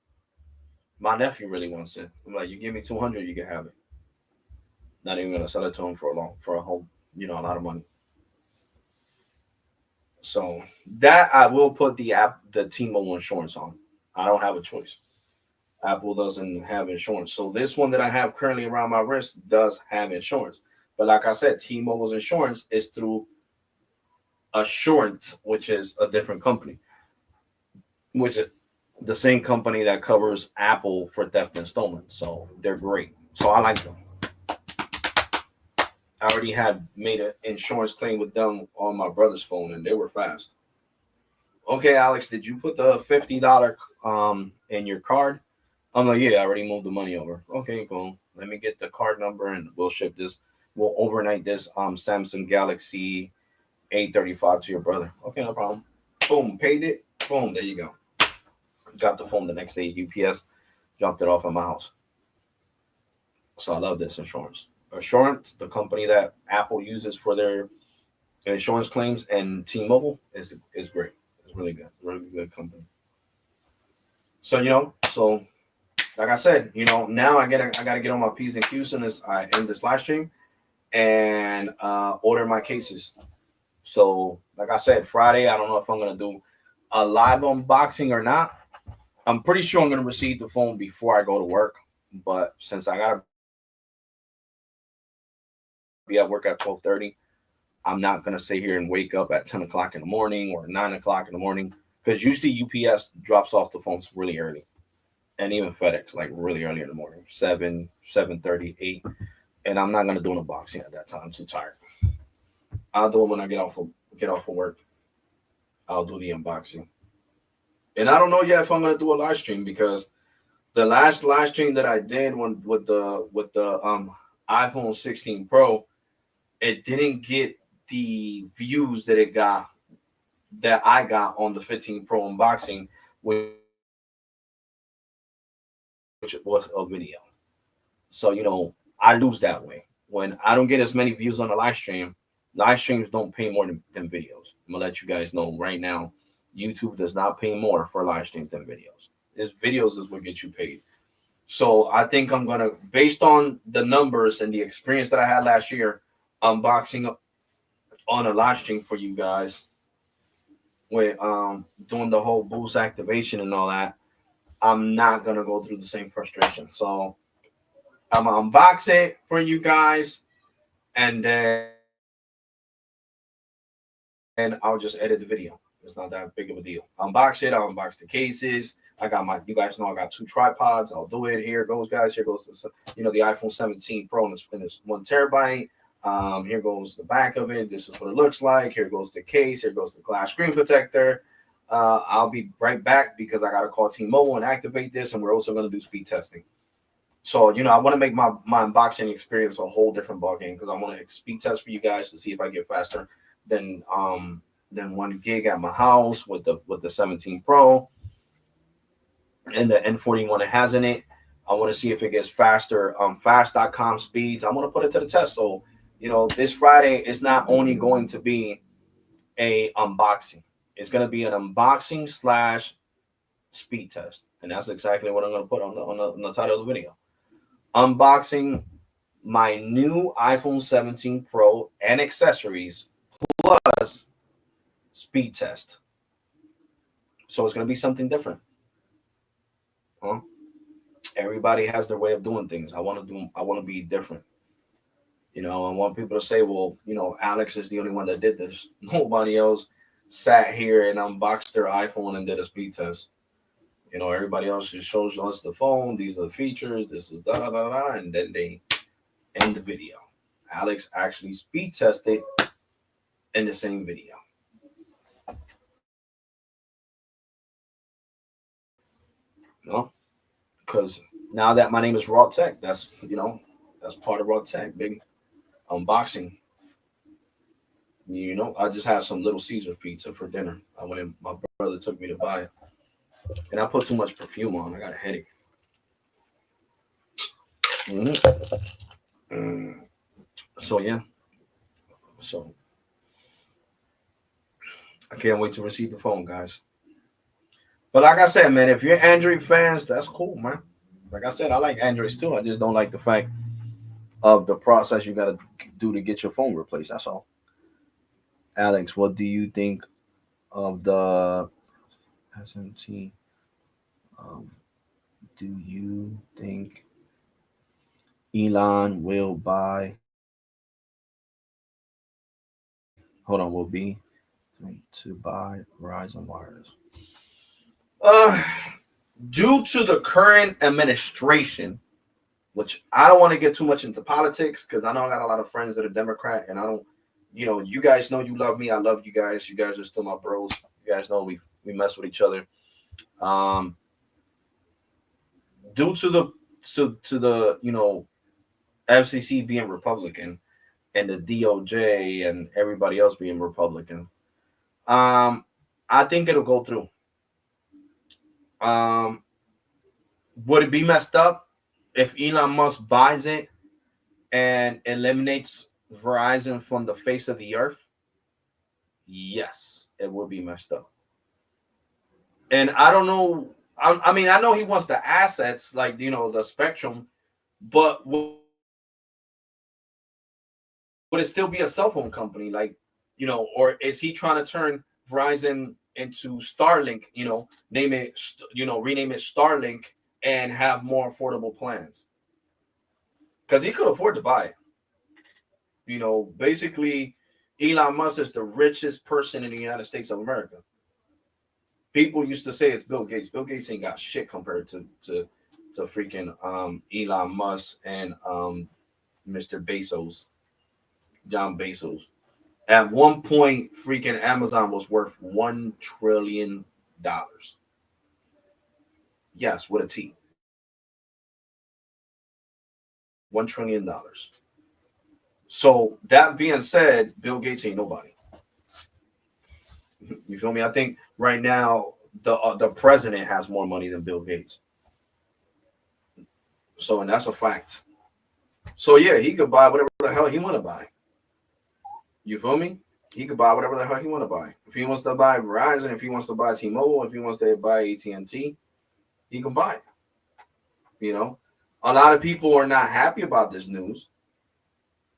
My nephew really wants it. I'm like, you give me 200, you can have it. Not even gonna sell it to him for a whole, a lot of money. So that I will put the T-Mobile insurance on. I don't have a choice. Apple doesn't have insurance. So this one that I have currently around my wrist does have insurance. But like I said, T-Mobile's insurance is through Assurant, which is a different company, which is the same company that covers Apple for theft and stolen. So they're great. So I like them. I already had made an insurance claim with them on my brother's phone, and they were fast. Okay, Alex, did you put the $50 in your card? I'm like, yeah, I already moved the money over. Okay, cool. Let me get the card number, and we'll ship this. We'll overnight this Samsung Galaxy A35 to your brother. Okay, no problem. Boom, paid it. Boom, there you go. Got the phone the next day. UPS dropped it off at my house. So I love this insurance. Assurance, the company that Apple uses for their insurance claims, and T-Mobile is great. It's really good. Really good company. So like I said, now I gotta get on my P's and Q's in this. I end this live stream and order my cases. So like I said, Friday, I don't know if I'm gonna do a live unboxing or not. I'm pretty sure I'm gonna receive the phone before I go to work. But since I gotta be at work at 12:30, I'm not gonna sit here and wake up at 10 o'clock in the morning or 9 o'clock in the morning because usually UPS drops off the phones really early, and even FedEx like really early in the morning, 7:30, 8. And I'm not gonna do an unboxing at that time. I'm too tired. I'll do it when I get off of work. I'll do the unboxing. And I don't know yet if I'm gonna do a live stream because the last live stream that I did when with the iPhone 16 Pro, it didn't get the views that I got on the 15 Pro unboxing, which was a video. So I lose that way when I don't get as many views on the live stream. Live streams don't pay more than videos. I'm gonna let you guys know right now. YouTube does not pay more for live streams than videos. This videos is what gets you paid. So I think I'm gonna, based on the numbers and the experience that I had last year, unboxing on a live stream for you guys with doing the whole boost activation and all that. I'm not gonna go through the same frustration. So I'm gonna unbox it for you guys, and then I'll just edit the video. It's not that big of a deal. Unbox it. I'll unbox the cases. You guys know I got 2 tripods. I'll do it. Here goes, guys. Here goes the iPhone 17 Pro in this 1 TB. Here goes the back of it. This is what it looks like. Here goes the case. Here goes the glass screen protector. I'll be right back because I got to call T-Mobile and activate this, and we're also going to do speed testing. So, I want to make my unboxing experience a whole different ballgame because I want to speed test for you guys to see if I get faster than 1 gig at my house with the 17 Pro and the N41 it has in it. I want to see if it gets faster. Fast.com speeds. I want to put it to the test. So, this Friday is not only going to be a unboxing. It's going to be an unboxing / speed test, and that's exactly what I'm going to put on the title of the video. Unboxing my new iPhone 17 Pro and accessories plus speed test. So it's going to be something different. Everybody has their way of doing things. I want to be different. I want people to say, well, Alex is the only one that did this. Nobody else sat here and unboxed their iPhone and did a speed test. Everybody else just shows us the phone. These are the features. This is da da da da, and then they end the video. Alex actually speed tested in the same video. No, because now that my name is Raw Tech, that's part of Raw Tech, baby. Unboxing. I just had some Little Caesar pizza for dinner. I went in, my brother took me to buy it, and I put too much perfume on. I got a headache. So yeah, so I can't wait to receive the phone, guys. But like I said, man, if you're Android fans, that's cool, man. Like I said, I like Androids too. I just don't like the fact of the process you got to do to get your phone replaced. That's all. Alex, what do you think of the SMT? Do you think Elon will buy? Hold on, will be to buy Verizon Wireless? Due to the current administration, which I don't want to get too much into politics because I know I got a lot of friends that are Democrat, and I don't, you guys know you love me. I love you guys. You guys are still my bros. You guys know we mess with each other. Due to the FCC being Republican and the DOJ and everybody else being Republican, I think it'll go through. Would it be messed up if Elon Musk buys it and eliminates Verizon from the face of the earth? Yes, it would be messed up. And I don't know I mean, I know he wants the assets, like, you know, the spectrum, but would it still be a cell phone company, like, you know, or is he trying to turn Verizon into Starlink? You know, name it, you know, rename it Starlink and have more affordable plans because he could afford to buy it. You know, basically, Elon Musk is the richest person in the United States of America. People used to say it's Bill Gates. Bill Gates ain't got shit compared to freaking Elon Musk and Mr. Bezos, John Bezos. At one point, freaking Amazon was worth $1 trillion. Yes, with a T. $1 trillion. So that being said, Bill Gates ain't nobody. You feel me? I think right now the president has more money than Bill Gates. So, and that's a fact. So yeah, he could buy whatever the hell he want to buy. You feel me? He could buy whatever the hell he want to buy. If he wants to buy Verizon, if he wants to buy T-Mobile, if he wants to buy AT&T, he can buy it. You know, a lot of people are not happy about this news.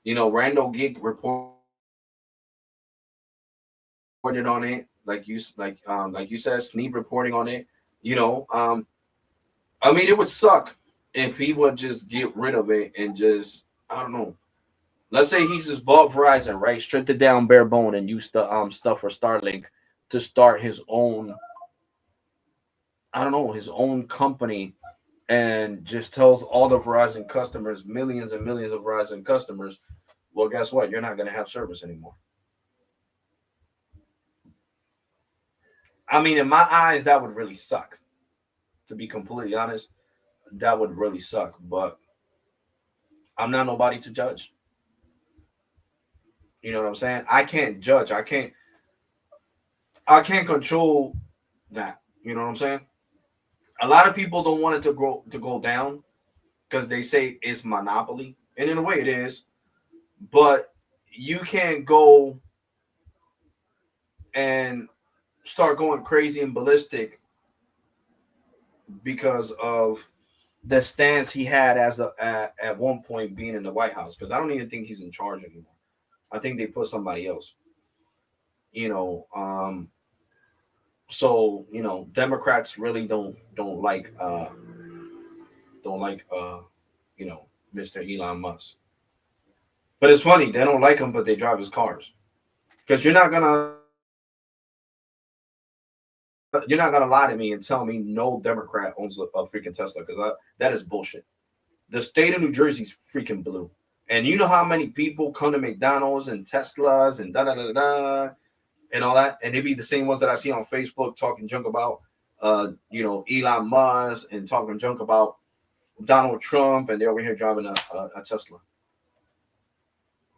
You know, Randall Geek reported on it, like you said, Sneed reporting on it. You know, I mean, it would suck if he would just get rid of it and just, I don't know. Let's say he just bought Verizon, right? Stripped it down bare bone and used the stuff for Starlink to start his own, I don't know, his own company, and just tells all the Verizon customers, millions and millions of Verizon customers, well, guess what? You're not going to have service anymore. I mean, in my eyes, that would really suck. To be completely honest, that would really suck. But I'm not nobody to judge. You know what I'm saying? I can't judge. I can't control that. You know what I'm saying? A lot of people don't want it to go down because they say it's monopoly, and in a way it is. But you can't go and start going crazy and ballistic because of the stance he had at one point being in the White House. Because I don't even think he's in charge anymore. I think they put somebody else. You know, so you know, Democrats really don't like you know, Mr. Elon Musk. But it's funny, they don't like him, but they drive his cars. Because you're not gonna lie to me and tell me no Democrat owns a freaking Tesla, because that is bullshit. The state of New Jersey's freaking blue. And you know how many people come to McDonald's and Teslas and da da da da and all that, and they be the same ones that I see on Facebook talking junk about, you know, Elon Musk, and talking junk about Donald Trump, and they're over here driving a Tesla.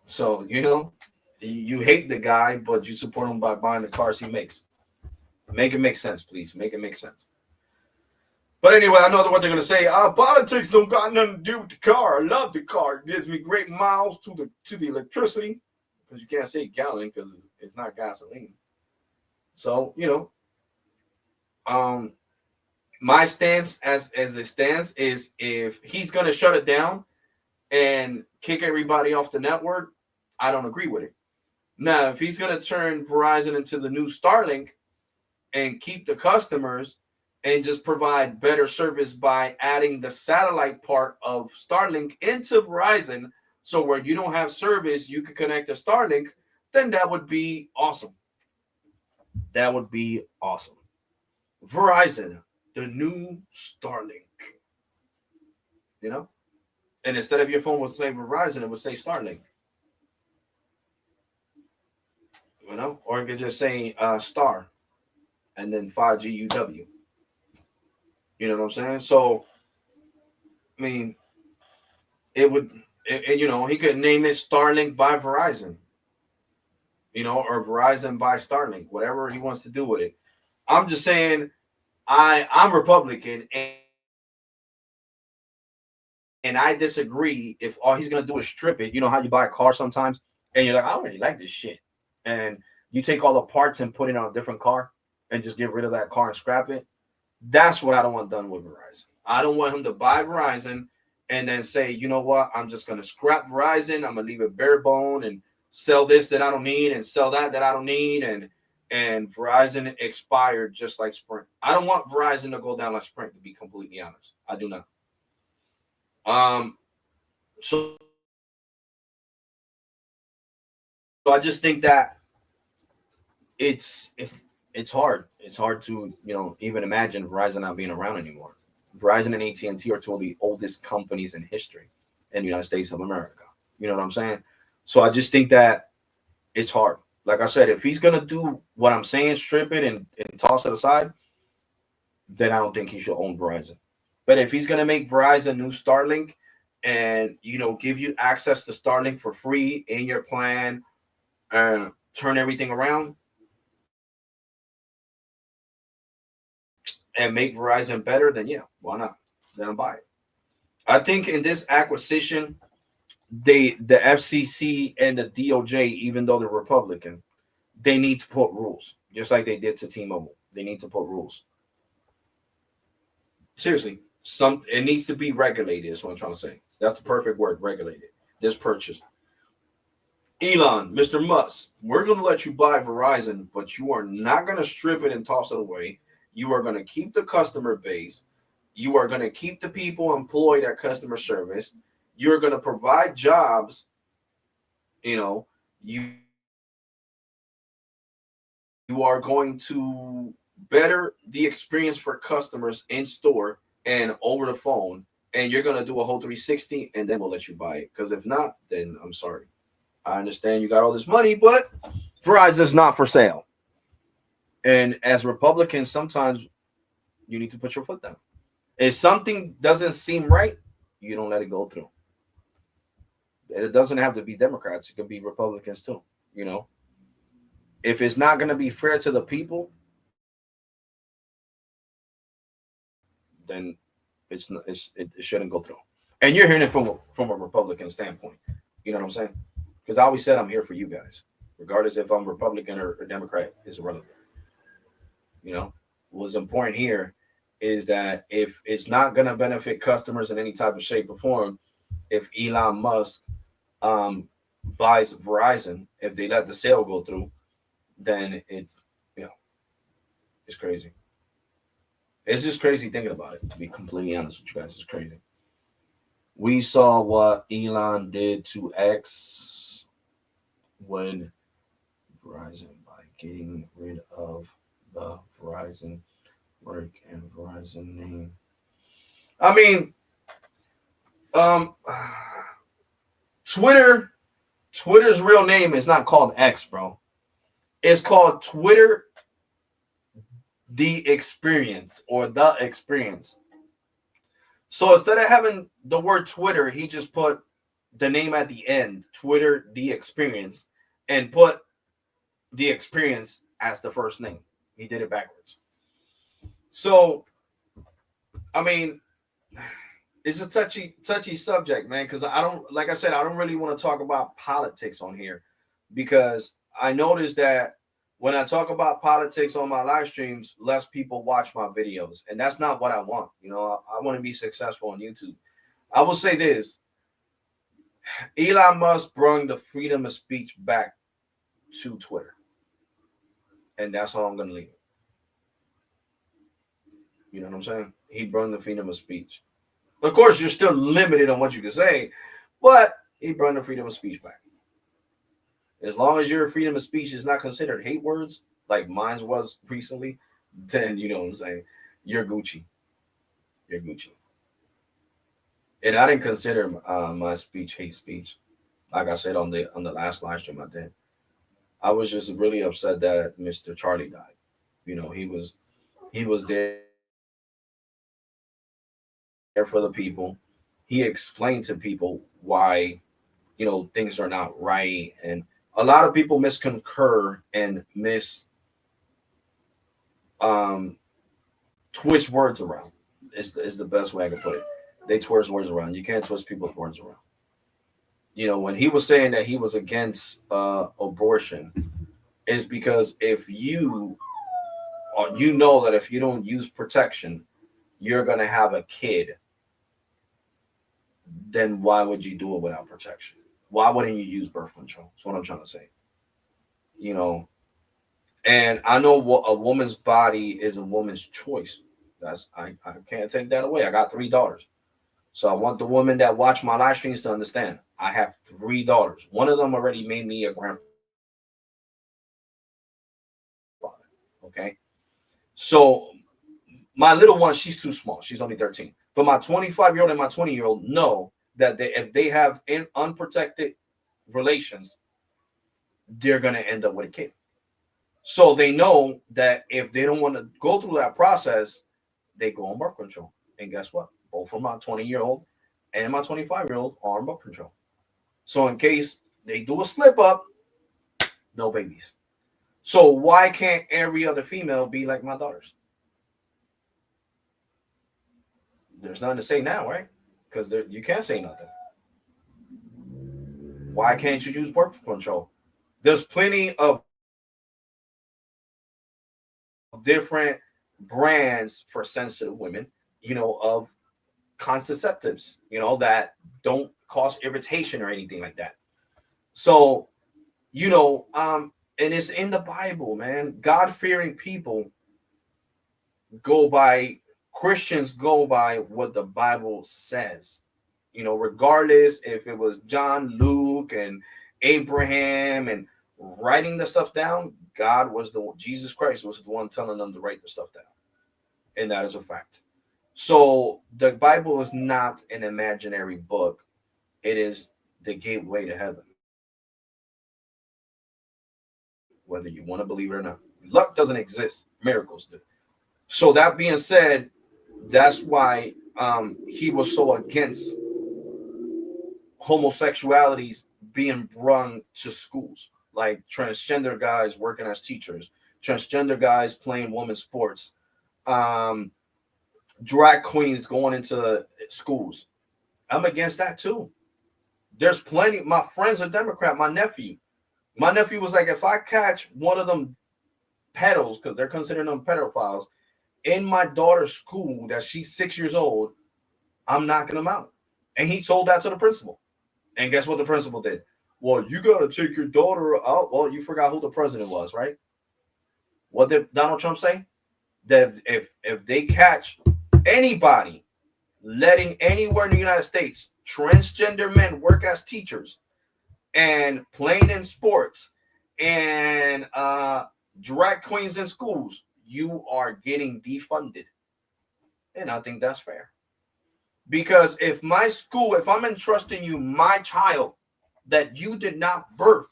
So you know, you hate the guy, but you support him by buying the cars he makes. Make it make sense, please. Make it make sense. But anyway, I know what they're gonna say. Politics don't got nothing to do with the car. I love the car. It gives me great miles to the electricity, because you can't say gallon because it's not gasoline. So you know, um, my stance as it stands is, if he's gonna shut it down and kick everybody off the network, I don't agree with it. Now, if he's gonna turn Verizon into the new Starlink and keep the customers and just provide better service by adding the satellite part of Starlink into Verizon, so where you don't have service, you can connect to Starlink, then that would be awesome. That would be awesome. Verizon, the new Starlink, you know? And instead of your phone would say Verizon, it would say Starlink, you know? Or it could just say Star and then 5G UW. You know what I'm saying? So, I mean, it would, you know, he could name it Starlink by Verizon, you know, or Verizon by Starlink, whatever he wants to do with it. I'm just saying, I'm Republican, and I disagree if all he's gonna do is strip it. You know how you buy a car sometimes, and you're like, I don't really like this shit, and you take all the parts and put it on a different car, and just get rid of that car and scrap it. That's what I don't want done with Verizon. I don't want him to buy Verizon and then say, you know what, I'm just going to scrap Verizon. I'm going to leave it bare bone and sell this that I don't need and sell that I don't need. And Verizon expired just like Sprint. I don't want Verizon to go down like Sprint, to be completely honest. I do not. So I just think that it's hard. It's hard to, even imagine Verizon not being around anymore. Verizon and AT&T are two of the oldest companies in history in the United States of America. You know what I'm saying? So I just think that it's hard. Like I said, if he's going to do what I'm saying, strip it and toss it aside, then I don't think he should own Verizon. But if he's going to make Verizon new Starlink and, give you access to Starlink for free in your plan and turn everything around and make Verizon better, then yeah, why not? Then I'll buy it. I think in this acquisition, the FCC and the DOJ, even though they're Republican, they need to put rules, just like they did to T-Mobile. They need to put rules. Seriously, it needs to be regulated. Is what I'm trying to say. That's the perfect word, regulated. This purchase. Elon, Mr. Musk, we're going to let you buy Verizon, but you are not going to strip it and toss it away. You are going to keep the customer base. You are going to keep the people employed at customer service. You're going to provide jobs. You are going to better the experience for customers in store and over the phone. And you're going to do a whole 360, and then we'll let you buy it. Because if not, then I'm sorry. I understand you got all this money, but Verizon's not for sale. And as Republicans, sometimes you need to put your foot down. If something doesn't seem right, you don't let it go through. It doesn't have to be Democrats. It could be Republicans too. If it's not going to be fair to the people, then it shouldn't go through. And you're hearing it from a Republican standpoint. You know what I'm saying? Because I always said I'm here for you guys, regardless if I'm Republican or Democrat is irrelevant. What's important here is that if it's not going to benefit customers in any type of shape or form, if Elon Musk buys Verizon, if they let the sale go through, then it's crazy. It's just crazy thinking about it, to be completely honest with you guys. It's crazy. We saw what Elon did to X when Verizon, by getting rid of the Verizon work and Verizon name. I mean, Twitter's real name is not called X, bro. It's called Twitter the Experience or the Experience. So instead of having the word Twitter, he just put the name at the end, Twitter the Experience, and put the Experience as the first name. He did it backwards. So, I mean, it's a touchy subject, man, because I don't really want to talk about politics on here, because I noticed that when I talk about politics on my live streams, less people watch my videos, and that's not what I want. I want to be successful on YouTube. I will say this: Elon Musk brought the freedom of speech back to Twitter, and that's how I'm going to leave it. You know what I'm saying? He brought the freedom of speech. Of course, you're still limited on what you can say, but he brought the freedom of speech back. As long as your freedom of speech is not considered hate words, like mine was recently, then you know what I'm saying, you're Gucci. You're Gucci. And I didn't consider my speech hate speech. Like I said on the last live stream I did. I was just really upset that Mr. Charlie died. He was there for the people. He explained to people why, things are not right. And a lot of people misconcur and twist words around. Is the best way I can put it. They twist words around. You can't twist people's words around. When he was saying that he was against abortion, is because if you you know that if you don't use protection, you're gonna have a kid. Then why would you do it without protection? Why wouldn't you use birth control? That's what I'm trying to say. You know, and I know what a woman's body is, a woman's choice. I can't take that away. I got 3 daughters. So I want the women that watch my live streams to understand. I have 3 daughters. One of them already made me a grandfather. Okay. So my little one, she's too small. She's only 13. But my 25-year-old and my 20-year-old know that if they have unprotected relations, they're going to end up with a kid. So they know that if they don't want to go through that process, they go on birth control. And guess what? Both of my 20-year-old and my 25-year-old are on birth control. So in case they do a slip up, no babies. So why can't every other female be like my daughters? There's nothing to say now, right? Because you can't say nothing. Why can't you use birth control? There's plenty of different brands for sensitive women, of contraceptives, that don't cause irritation or anything like that. So, and it's in the Bible, man. God-fearing people Christians go by what the Bible says. Regardless if it was John, Luke, and Abraham and writing the stuff down, Jesus Christ was the one telling them to write the stuff down. And that is a fact. So the Bible is not an imaginary book. It is the gateway to heaven. Whether you want to believe it or not. Luck doesn't exist. Miracles do. So that being said, that's why he was so against homosexualities being brung to schools, like transgender guys working as teachers, transgender guys playing women's sports, drag queens going into schools. I'm against that too. There's plenty. My friend's a Democrat. My nephew was like, if I catch one of them pedos, because they're considering them pedophiles, in my daughter's school that she's 6 years old, I'm knocking them out. And he told that to the principal. And guess what the principal did? Well, you got to take your daughter out. Well, you forgot who the president was, right? What did Donald Trump say? That if they catch anybody letting anywhere in the United States transgender men work as teachers and playing in sports and drag queens in schools, you are getting defunded. And I think that's fair. Because if I'm entrusting you my child that you did not birth,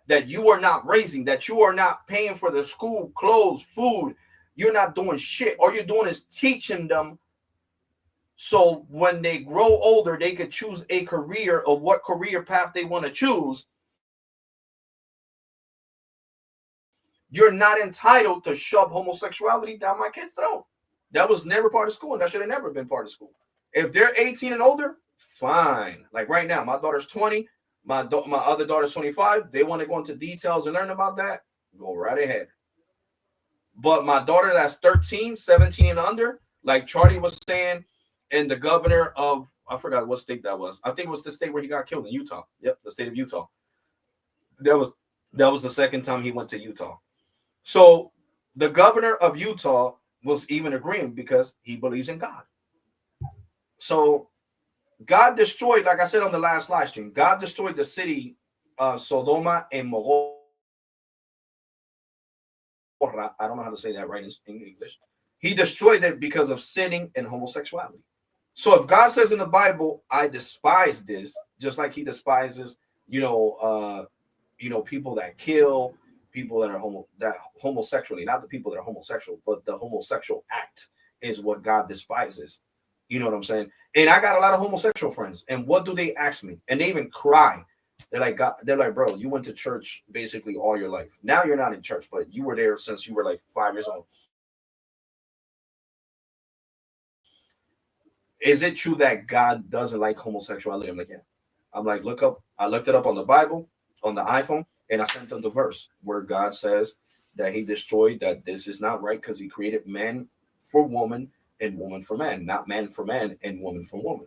that you are not raising, that you are not paying for the school, clothes, food, you're not doing shit. All you're doing is teaching them so when they grow older, they could choose a career of what career path they want to choose. You're not entitled to shove homosexuality down my kid's throat. That was never part of school, and that should have never been part of school. If they're 18 and older, fine. Like right now, my daughter's 20, my other daughter's 25. They want to go into details and learn about that, go right ahead. But my daughter that's 13, 17 and under, like Charlie was saying, and the governor of, I forgot what state that was. I think it was the state where he got killed in Utah. Yep, the state of Utah. That was the second time he went to Utah. So the governor of Utah was even agreeing because he believes in God. So God destroyed, like I said on the last live stream, God destroyed the city of Sodoma and Gomorrah. I don't know how to say that right in English. He destroyed it because of sinning and homosexuality. So if God says in the Bible, I despise this, just like he despises, people that kill, people that are homosexually, not the people that are homosexual, but the homosexual act is what God despises. You know what I'm saying? And I got a lot of homosexual friends. And what do they ask me? And they even cry. They're like, God, they're like, bro, you went to church basically all your life. Now you're not in church, but you were there since you were like 5 years old. Is it true that God doesn't like homosexuality? I'm like, yeah. I'm like, I looked it up on the Bible, on the iPhone, and I sent them the verse where God says that he destroyed, that this is not right because he created man for woman and woman for man, not man for man and woman for woman.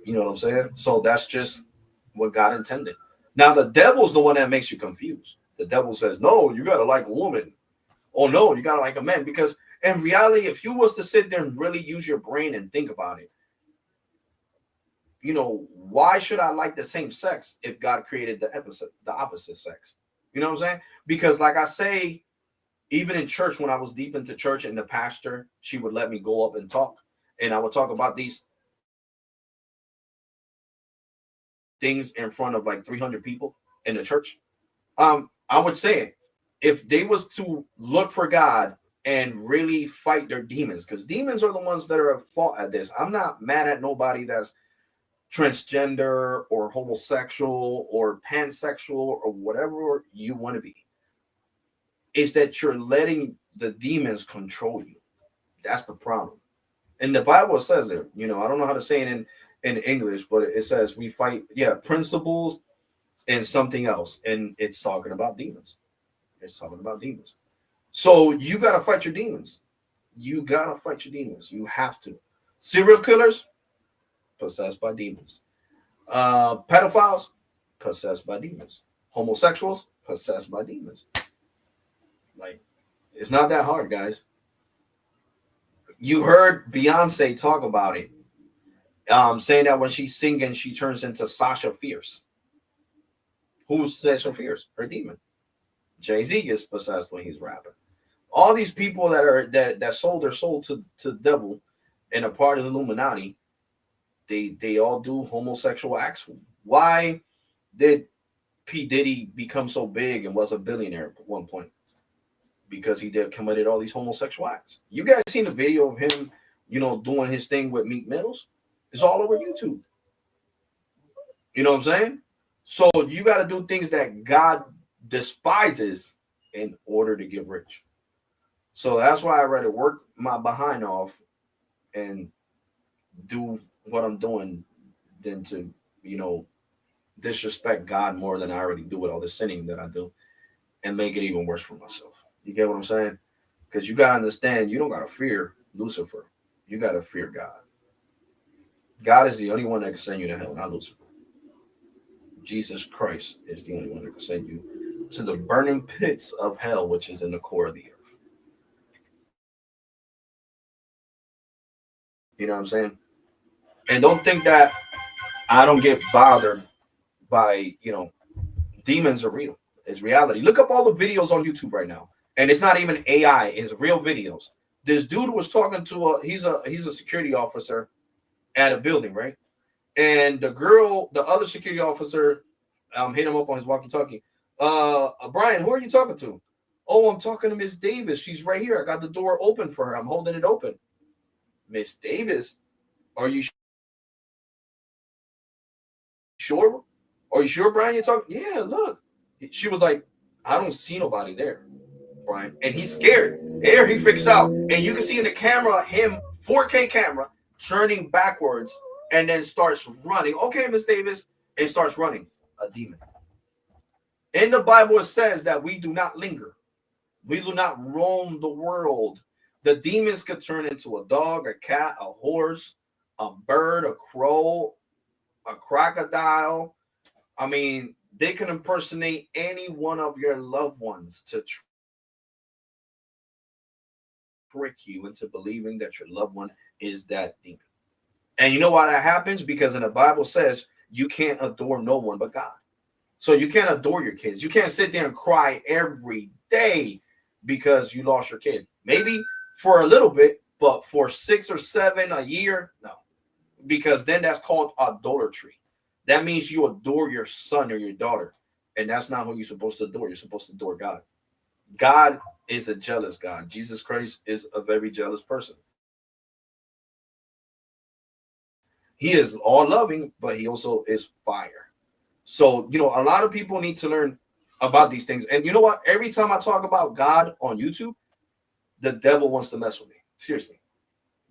You know what I'm saying? So that's just what God intended. Now the devil's the one that makes you confused. The devil says, no, you gotta like a woman. Oh no, you gotta like a man. Because in reality, if you was to sit there and really use your brain and think about it, why should I like the same sex if God created the opposite sex? You know what I'm saying? Because like I say, even in church, when I was deep into church and the pastor, she would let me go up and talk. And I would talk about these things in front of like 300 people in the church. I would say if they was to look for God and really fight their demons, because demons are the ones that are at fault at this. I'm not mad at nobody that's transgender or homosexual or pansexual or whatever you want to be. Is that you're letting the demons control you. That's the problem. And the Bible says it. I don't know how to say it in English, but it says we fight, principles and something else. And it's talking about demons. It's talking about demons. So you got to fight your demons. You got to fight your demons. You have to. Serial killers, possessed by demons. Pedophiles, possessed by demons. Homosexuals, possessed by demons. Like, it's not that hard, guys. You heard Beyonce talk about it, saying that when she's singing, she turns into Sasha Fierce. Who's Sasha Fierce? Her demon. Jay-Z gets possessed when he's rapping. All these people that sold their soul to the devil and a part of the Illuminati, they all do homosexual acts. Why did P. Diddy become so big and was a billionaire at one point? Because he committed all these homosexual acts. You guys seen the video of him, doing his thing with Meek Mills? It's all over YouTube. You know what I'm saying? So you got to do things that God despises in order to get rich. So that's why I'd rather work my behind off and do what I'm doing than to, disrespect God more than I already do with all the sinning that I do and make it even worse for myself. You get what I'm saying? Because you got to understand, you don't got to fear Lucifer. You got to fear God. God is the only one that can send you to hell, not Lucifer. Jesus Christ is the only one that can send you to the burning pits of hell, which is in the core of the earth. You know what I'm saying? And don't think that I don't get bothered by, demons are real. It's reality. Look up all the videos on YouTube right now. And it's not even AI, it's real videos. This dude was talking to he's a security officer at a building, right? And the other security officer, hit him up on his walkie-talkie. Brian, who are you talking to? Oh, I'm talking to Miss Davis. She's right here. I got the door open for her. I'm holding it open. Miss Davis, are you sure? Are you sure, Brian? You're talking? Yeah, look. She was like, I don't see nobody there, Brian. And he's scared. There he freaks out. And you can see in the camera, him, 4K camera, turning backwards and then starts running. Okay, Miss Davis. And starts running. A demon. In the Bible, it says that we do not linger. We do not roam the world. The demons could turn into a dog, a cat, a horse, a bird, a crow, a crocodile. I mean, they can impersonate any one of your loved ones to trick you into believing that your loved one is that demon. And you know why that happens? Because in the Bible says you can't adore no one but God. So you can't adore your kids. You can't sit there and cry every day because you lost your kid. Maybe for a little bit, but for 6 or 7 a year, no. Because then that's called idolatry. That means you adore your son or your daughter. And that's not who you're supposed to adore. You're supposed to adore God. God is a jealous God. Jesus Christ is a very jealous person. He is all loving, but he also is fire. So, a lot of people need to learn about these things. And you know what? Every time I talk about God on YouTube, the devil wants to mess with me. Seriously.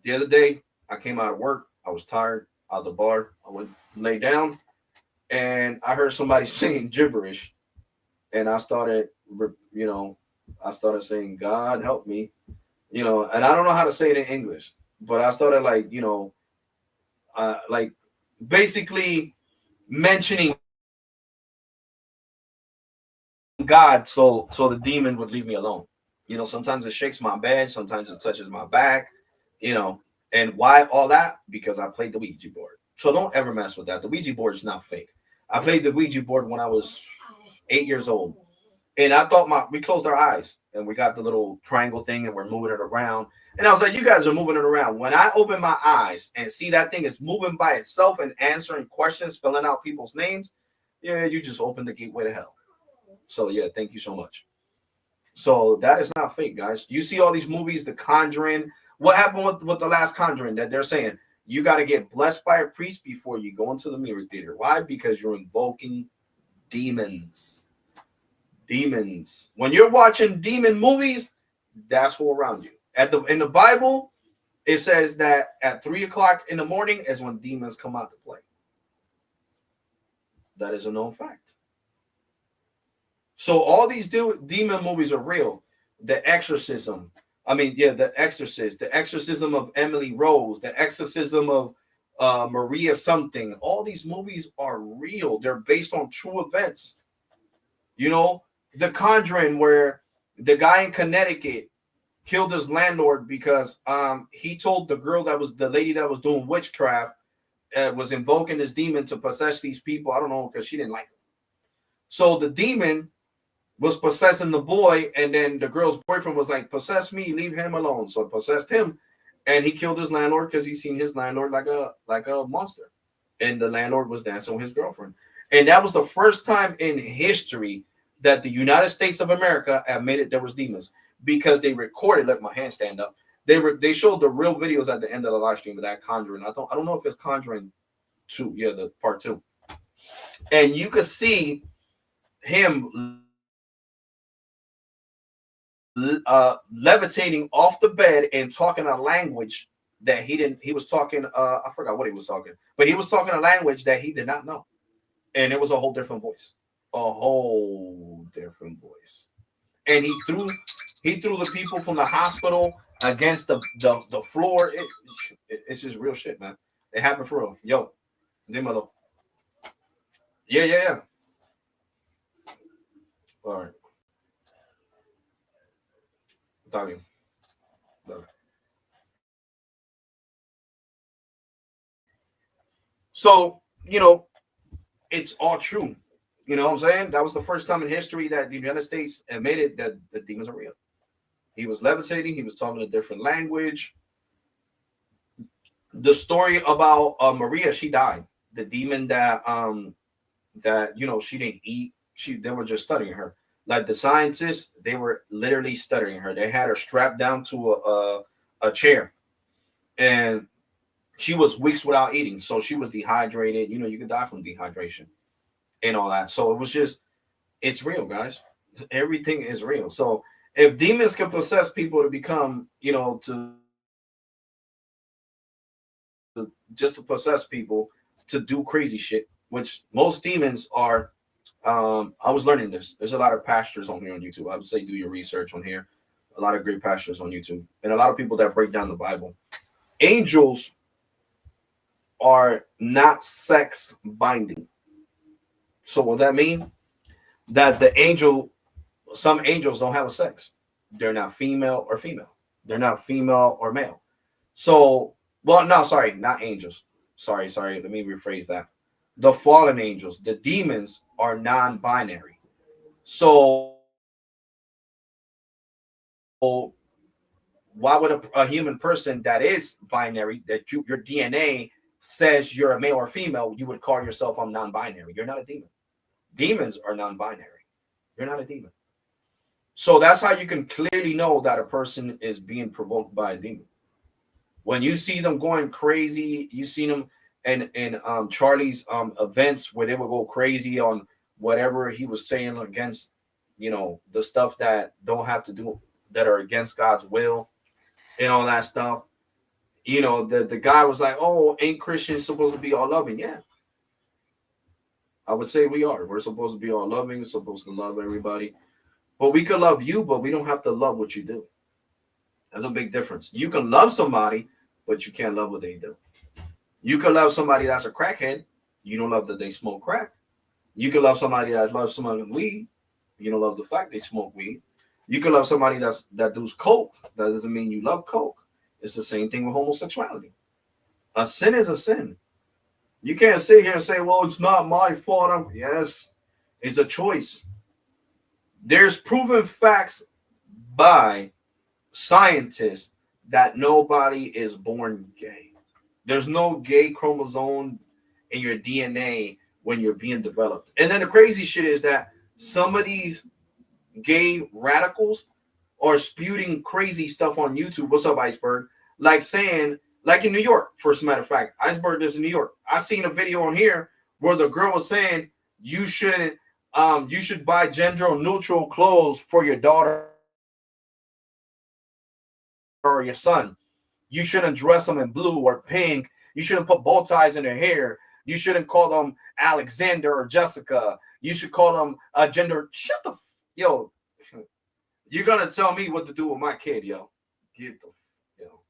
The other day, I came out of work. I was tired, out of the bar. I went lay down, and I heard somebody singing gibberish. And I started, I started saying, God help me, and I don't know how to say it in English, but I started like basically mentioning God, so the demon would leave me alone. Sometimes it shakes my bed, sometimes it touches my back, you know. And why all that? Because I played the Ouija board. So don't ever mess with that. The Ouija board is not fake. I played the Ouija board when I was 8 years old, and I thought we closed our eyes and we got the little triangle thing and we're moving it around. And I was like, you guys are moving it around. When I open my eyes and see that thing is moving by itself and answering questions, spelling out people's names, yeah, you just opened the gateway to hell. So yeah, thank you so much. So that is not fake, guys. You see all these movies, The Conjuring. What happened with the last Conjuring? That they're saying you got to get blessed by a priest before you go into the movie theater. Why? Because you're invoking demons. Demons. When you're watching demon movies, that's who around you. In the Bible, it says that at 3:00 in the morning is when demons come out to play. That is a known fact. So all these demon movies are real. The Exorcism. The Exorcist, the Exorcism of Emily Rose, the Exorcism of Maria something. All these movies are real. They're based on true events. The Conjuring, where the guy in Connecticut killed his landlord because he told the lady that was doing witchcraft, was invoking this demon to possess these people. I don't know, because she didn't like him. So the demon was possessing the boy, and then the girl's boyfriend was like, possess me, leave him alone. So it possessed him, and he killed his landlord because he seen his landlord like a monster, and the landlord was dancing with his girlfriend. And that was the first time in history that the United States of America admitted there was demons, because they recorded. Let my hand stand up. They showed the real videos at the end of the live stream of that Conjuring. I don't know if it's Conjuring 2, yeah, the part 2, and you could see him levitating off the bed and talking a language that he was talking, I forgot what he was talking, but he was talking a language that he did not know, and it was a whole different voice. And he threw the people from the hospital against the floor. It's just real shit, man. It happened for real. Yo, dímelo. Yeah. All right. Está bien. Dale. So, it's all true. You know what I'm saying? That was the first time in history that the United States admitted that the demons are real. He was levitating. He was talking a different language. The story about Maria, she died. The demon that she didn't eat. They were just studying her. Like the scientists, they were literally studying her. They had her strapped down to a chair, and she was weeks without eating. So she was dehydrated. You could die from dehydration and all that. So it's real, guys. Everything is real. So if demons can possess people to become, just to possess people to do crazy shit, which most demons are. I was learning this. There's a lot of pastors on here on YouTube. I would say do your research on here. A lot of great pastors on YouTube, and a lot of people that break down the Bible. Angels are not sex binding. So what that mean? That some angels don't have a sex. They're not female or female. They're not female or male. So, well, no, sorry, not angels. Sorry. Let me rephrase that. The fallen angels, the demons, are non-binary. So why would a human person that is binary, that your DNA says you're a male or female, you would call yourself non-binary? You're not a demon. Demons are non-binary. You're not a demon. So that's how you can clearly know that a person is being provoked by a demon. When you see them going crazy, you see them in Charlie's events where they would go crazy on whatever he was saying against, the stuff that don't have to do, that are against God's will and all that stuff. The guy was like, oh, ain't Christians supposed to be all loving? Yeah. I would say we are. We're supposed to be all loving, supposed to love everybody. But we can love you, but we don't have to love what you do. There's a big difference. You can love somebody, but you can't love what they do. You can love somebody that's a crackhead. You don't love that they smoke crack. You can love somebody that loves somebody with weed. You don't love the fact they smoke weed. You can love somebody that does coke. That doesn't mean you love coke. It's the same thing with homosexuality. A sin is a sin. You can't sit here and say, well, it's not my fault. Yes, it's a choice. There's proven facts by scientists that nobody is born gay. There's no gay chromosome in your DNA when you're being developed. And then the crazy shit is that some of these gay radicals are spewing crazy stuff on YouTube. What's up, Iceberg? Like saying, like in New York, for a matter of fact, Iceberg lives in New York. I seen a video on here where the girl was saying you shouldn't, you should buy gender neutral clothes for your daughter or your son. You shouldn't dress them in blue or pink. You shouldn't put bow ties in their hair. You shouldn't call them Alexander or Jessica. You should call them gender. Shut the yo. You're gonna tell me what to do with my kid, yo. Get the yo.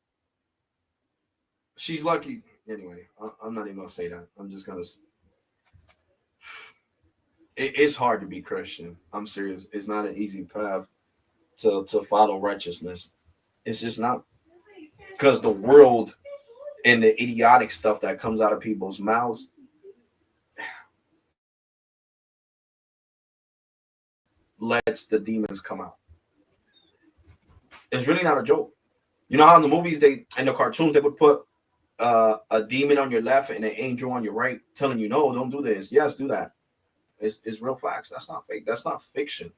She's lucky. Anyway, I'm not even gonna say that. I'm just gonna. It's hard to be Christian. I'm serious. It's not an easy path to follow righteousness. It's just not, because the world and the idiotic stuff that comes out of people's mouths lets the demons come out. It's really not a joke. You know how in the movies and the cartoons they would put a demon on your left and an angel on your right, telling you, no, don't do this. Yes, do that. It's real facts. That's not fake. That's not fiction.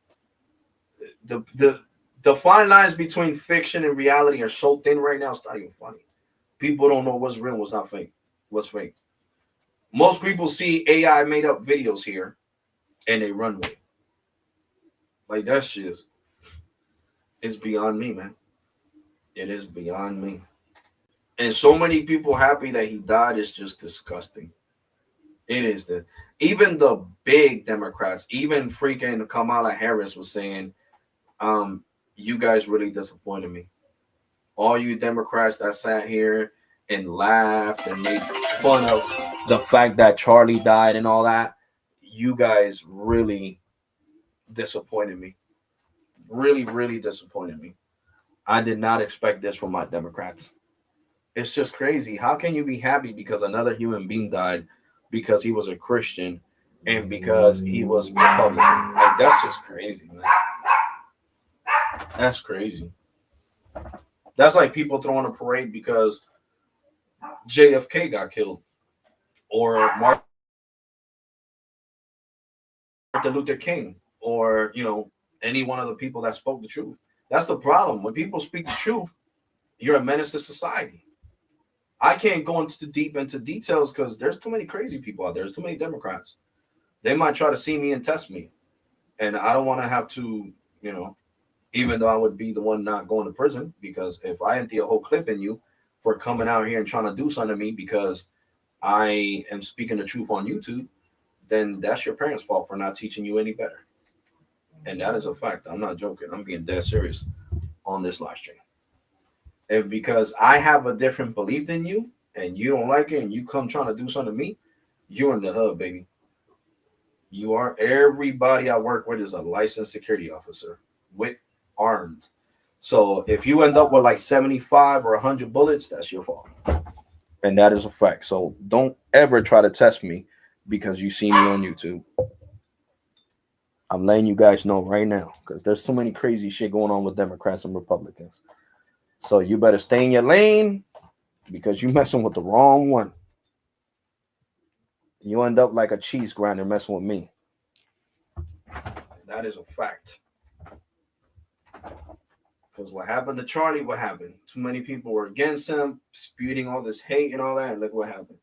The fine lines between fiction and reality are so thin right now, it's not even funny. People don't know what's real, what's not fake, what's fake. Most people see AI made up videos here and they run with it. Like, that's just, it's beyond me, man. It is beyond me. And so many people happy that he died is just disgusting. It is. Even the big Democrats, even freaking Kamala Harris was saying, you guys really disappointed me. All you Democrats that sat here and laughed and made fun of the fact that Charlie died and all that, you guys really disappointed me. Really, really disappointed me. I did not expect this from my Democrats. It's just crazy. How can you be happy because another human being died because he was a Christian and because he was Republican? Like, that's just crazy, man. That's crazy. That's like people throwing a parade because JFK got killed or Martin Luther King or, any one of the people that spoke the truth. That's the problem. When people speak the truth, you're a menace to society. I can't go into details because there's too many crazy people out there. There's too many Democrats. They might try to see me and test me. And I don't want to have to, even though I would be the one not going to prison, because if I empty a whole clip in you for coming out here and trying to do something to me because I am speaking the truth on YouTube, then that's your parents' fault for not teaching you any better. And that is a fact. I'm not joking. I'm being dead serious on this live stream. And because I have a different belief than you and you don't like it and you come trying to do something to me, you're in the hood, baby. You are. Everybody I work with is a licensed security officer with armed. So if you end up with like 75 or 100 bullets, that's your fault. And that is a fact. So don't ever try to test me because you see me on YouTube. I'm letting you guys know right now because there's so many crazy shit going on with Democrats and Republicans. So you better stay in your lane because you're messing with the wrong one. You end up like a cheese grinder messing with me. That is a fact. Because what happened to Charlie, what happened? Too many people were against him, spewing all this hate and all that. And look what happened.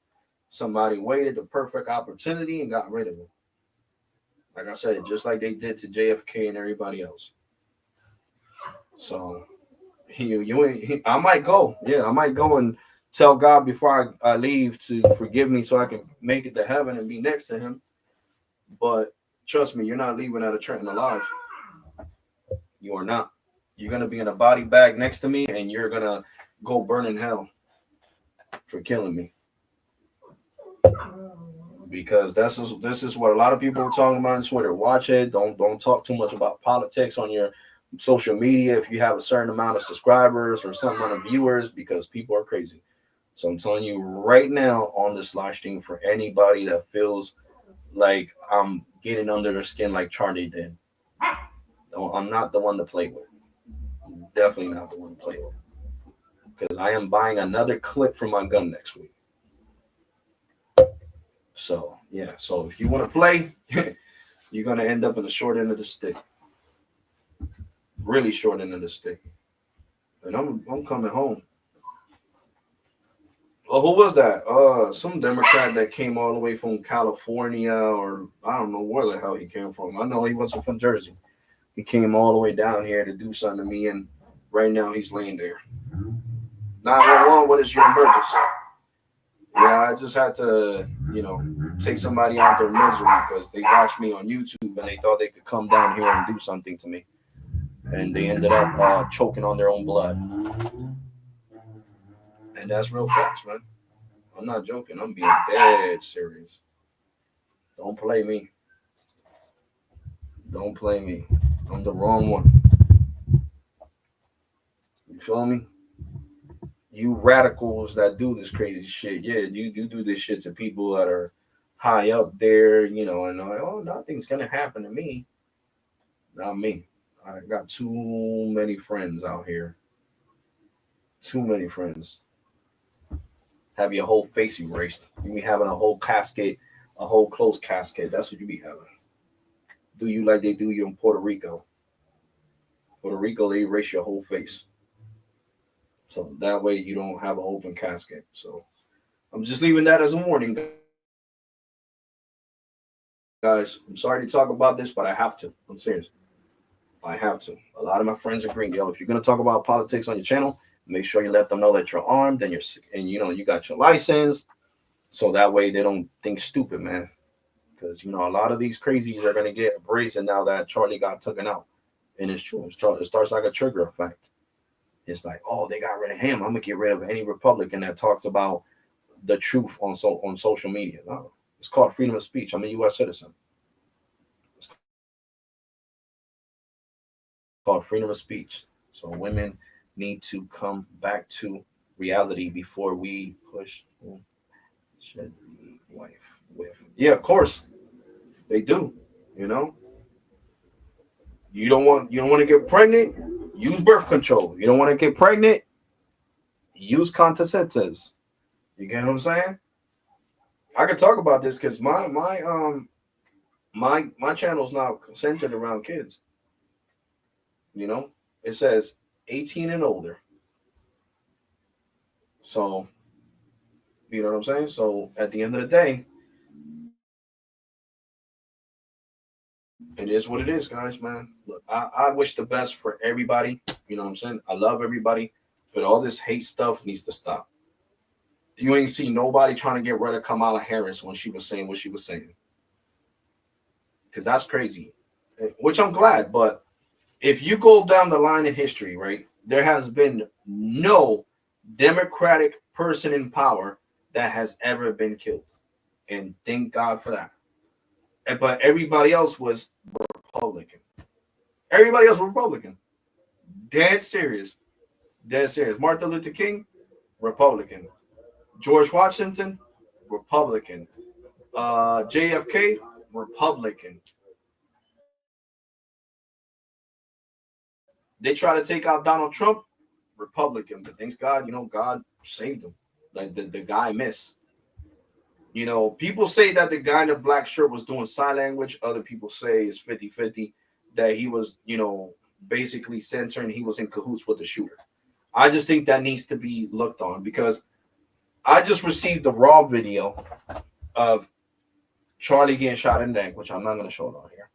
Somebody waited the perfect opportunity and got rid of him. Like I said, just like they did to JFK and everybody else. So I might go. Yeah, I might go and tell God before I leave to forgive me so I can make it to heaven and be next to him. But trust me, you're not leaving out of Trenton alive. You are not. You're gonna be in a body bag next to me, and you're gonna go burn in hell for killing me. Because this is what a lot of people are talking about on Twitter. Watch it. Don't talk too much about politics on your social media if you have a certain amount of subscribers or some amount of viewers, because people are crazy. So I'm telling you right now on this live stream, for anybody that feels like I'm getting under their skin like Charlie did, I'm not the one to play with. Definitely not the one to play with. Because I am buying another clip for my gun next week. So yeah, so if you want to play, you're gonna end up in the short end of the stick. Really short end of the stick. And I'm coming home. Oh, who was that? Some Democrat that came all the way from California, or I don't know where the hell he came from. I know he wasn't from Jersey. He came all the way down here to do something to me, and right now he's laying there. 911, what is your emergency? Yeah, I just had to, take somebody out their misery because they watched me on YouTube and they thought they could come down here and do something to me. And they ended up choking on their own blood. And that's real facts, man. I'm not joking. I'm being dead serious. Don't play me. Don't play me. I'm the wrong one. You feel me? You radicals that do this crazy shit, yeah, you do this shit to people that are high up there, and like, oh, nothing's gonna happen to me. Not me. I got too many friends out here. Too many friends. Have your whole face erased. You be having a whole casket, a whole closed casket. That's what you be having. Do you like they do you in Puerto Rico? Puerto Rico, they erase your whole face. So that way you don't have an open casket. So I'm just leaving that as a warning, guys. I'm sorry to talk about this, but I have to. I'm serious. I have to. A lot of my friends agree. Yo, if you're gonna talk about politics on your channel, make sure you let them know that you're armed and you got your license, so that way they don't think stupid, man. Because a lot of these crazies are gonna get brazen now that Charlie got taken out, and it's true. It starts like a trigger effect. It's like, oh, they got rid of him. I'm gonna get rid of any Republican that talks about the truth on social media. No, it's called freedom of speech. I'm a U.S. citizen. It's called freedom of speech. So women need to come back to reality before we push. Should be wife with. Yeah, of course they do. You don't want to get pregnant. Use birth control. You don't want to get pregnant. Use contraceptives. You get what I'm saying? I can talk about this because my channel is now centered around kids. It says 18 and older. So, you know what I'm saying? So at the end of the day, it is what it is, guys, man. Look, I wish the best for everybody. You know what I'm saying? I love everybody, but all this hate stuff needs to stop. You ain't see nobody trying to get rid of Kamala Harris when she was saying what she was saying. Because that's crazy, which I'm glad. But if you go down the line in history, right, there has been no Democratic person in power that has ever been killed. And thank God for that. But everybody else was Republican. Everybody else was Republican. Dead serious. Dead serious. Martin Luther King, Republican. George Washington, Republican. JFK, Republican. They try to take out Donald Trump, Republican. But thanks God, God saved him. Like the guy missed. People say that the guy in the black shirt was doing sign language. Other people say it's 50-50, that he was, basically centering, he was in cahoots with the shooter. I just think that needs to be looked on, because I just received the raw video of Charlie getting shot in the neck, which I'm not going to show it on here.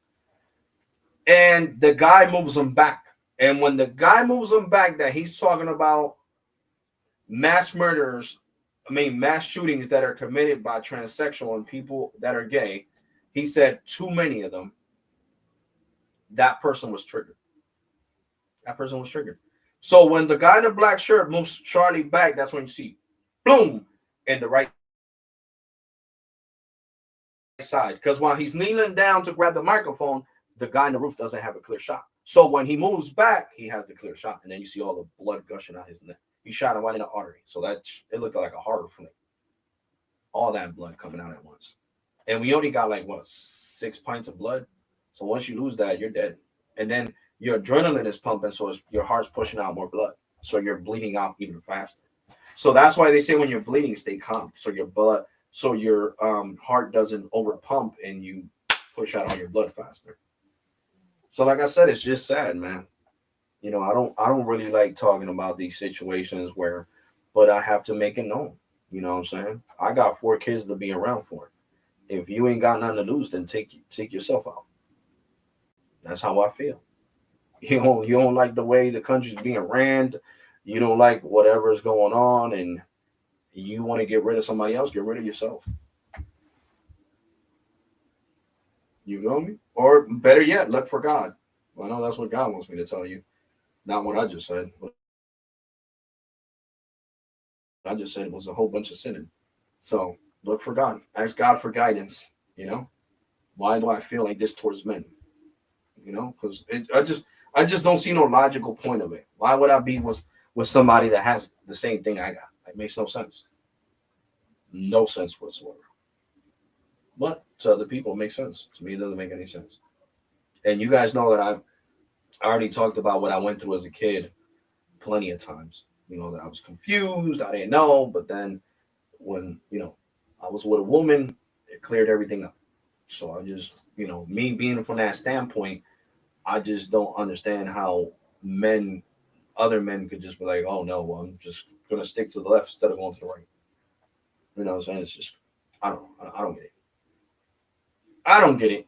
And the guy moves him back. And when the guy moves him back, that he's talking about mass shootings that are committed by transsexual and people that are gay, he said too many of them, that person was triggered. That person was triggered. So when the guy in the black shirt moves Charlie back, that's when you see, boom, in the right side. Because while he's kneeling down to grab the microphone, the guy in the roof doesn't have a clear shot. So when he moves back, he has the clear shot, and then you see all the blood gushing out his neck. He shot him right in the artery, so that it looked like a horror flick. All that blood coming out at once, and we only got like what 6 pints of blood. So once you lose that, you're dead, and then your adrenaline is pumping, so your heart's pushing out more blood, so you're bleeding out even faster. So that's why they say when you're bleeding, stay calm, so your blood, so your heart doesn't overpump and you push out all your blood faster. So like I said, it's just sad, man. You know, I don't really like talking about these situations where, but I have to make it known. You know what I'm saying? I got 4 kids to be around for. If you ain't got nothing to lose, then take yourself out. That's how I feel. You don't like the way the country's being ran. You don't like whatever is going on, and you want to get rid of somebody else. Get rid of yourself. You feel me? Or better yet, look for God. Well, I know that's what God wants me to tell you, not what I just said. What I just said was a whole bunch of sinning. So look for God. Ask God for guidance. You know, why do I feel like this towards men? You know, because I just don't see no logical point of it. Why would I be with somebody that has the same thing I got? It makes no sense. No sense whatsoever. But to other people, it makes sense. To me, it doesn't make any sense. And you guys know that I already talked about what I went through as a kid plenty of times. You know, that I was confused, I didn't know, but then when, I was with a woman, it cleared everything up. So I just, me being from that standpoint, I just don't understand how other men could just be like, oh no, well, I'm just gonna stick to the left instead of going to the right. You know what I'm saying? It's just, I don't get it. I don't get it.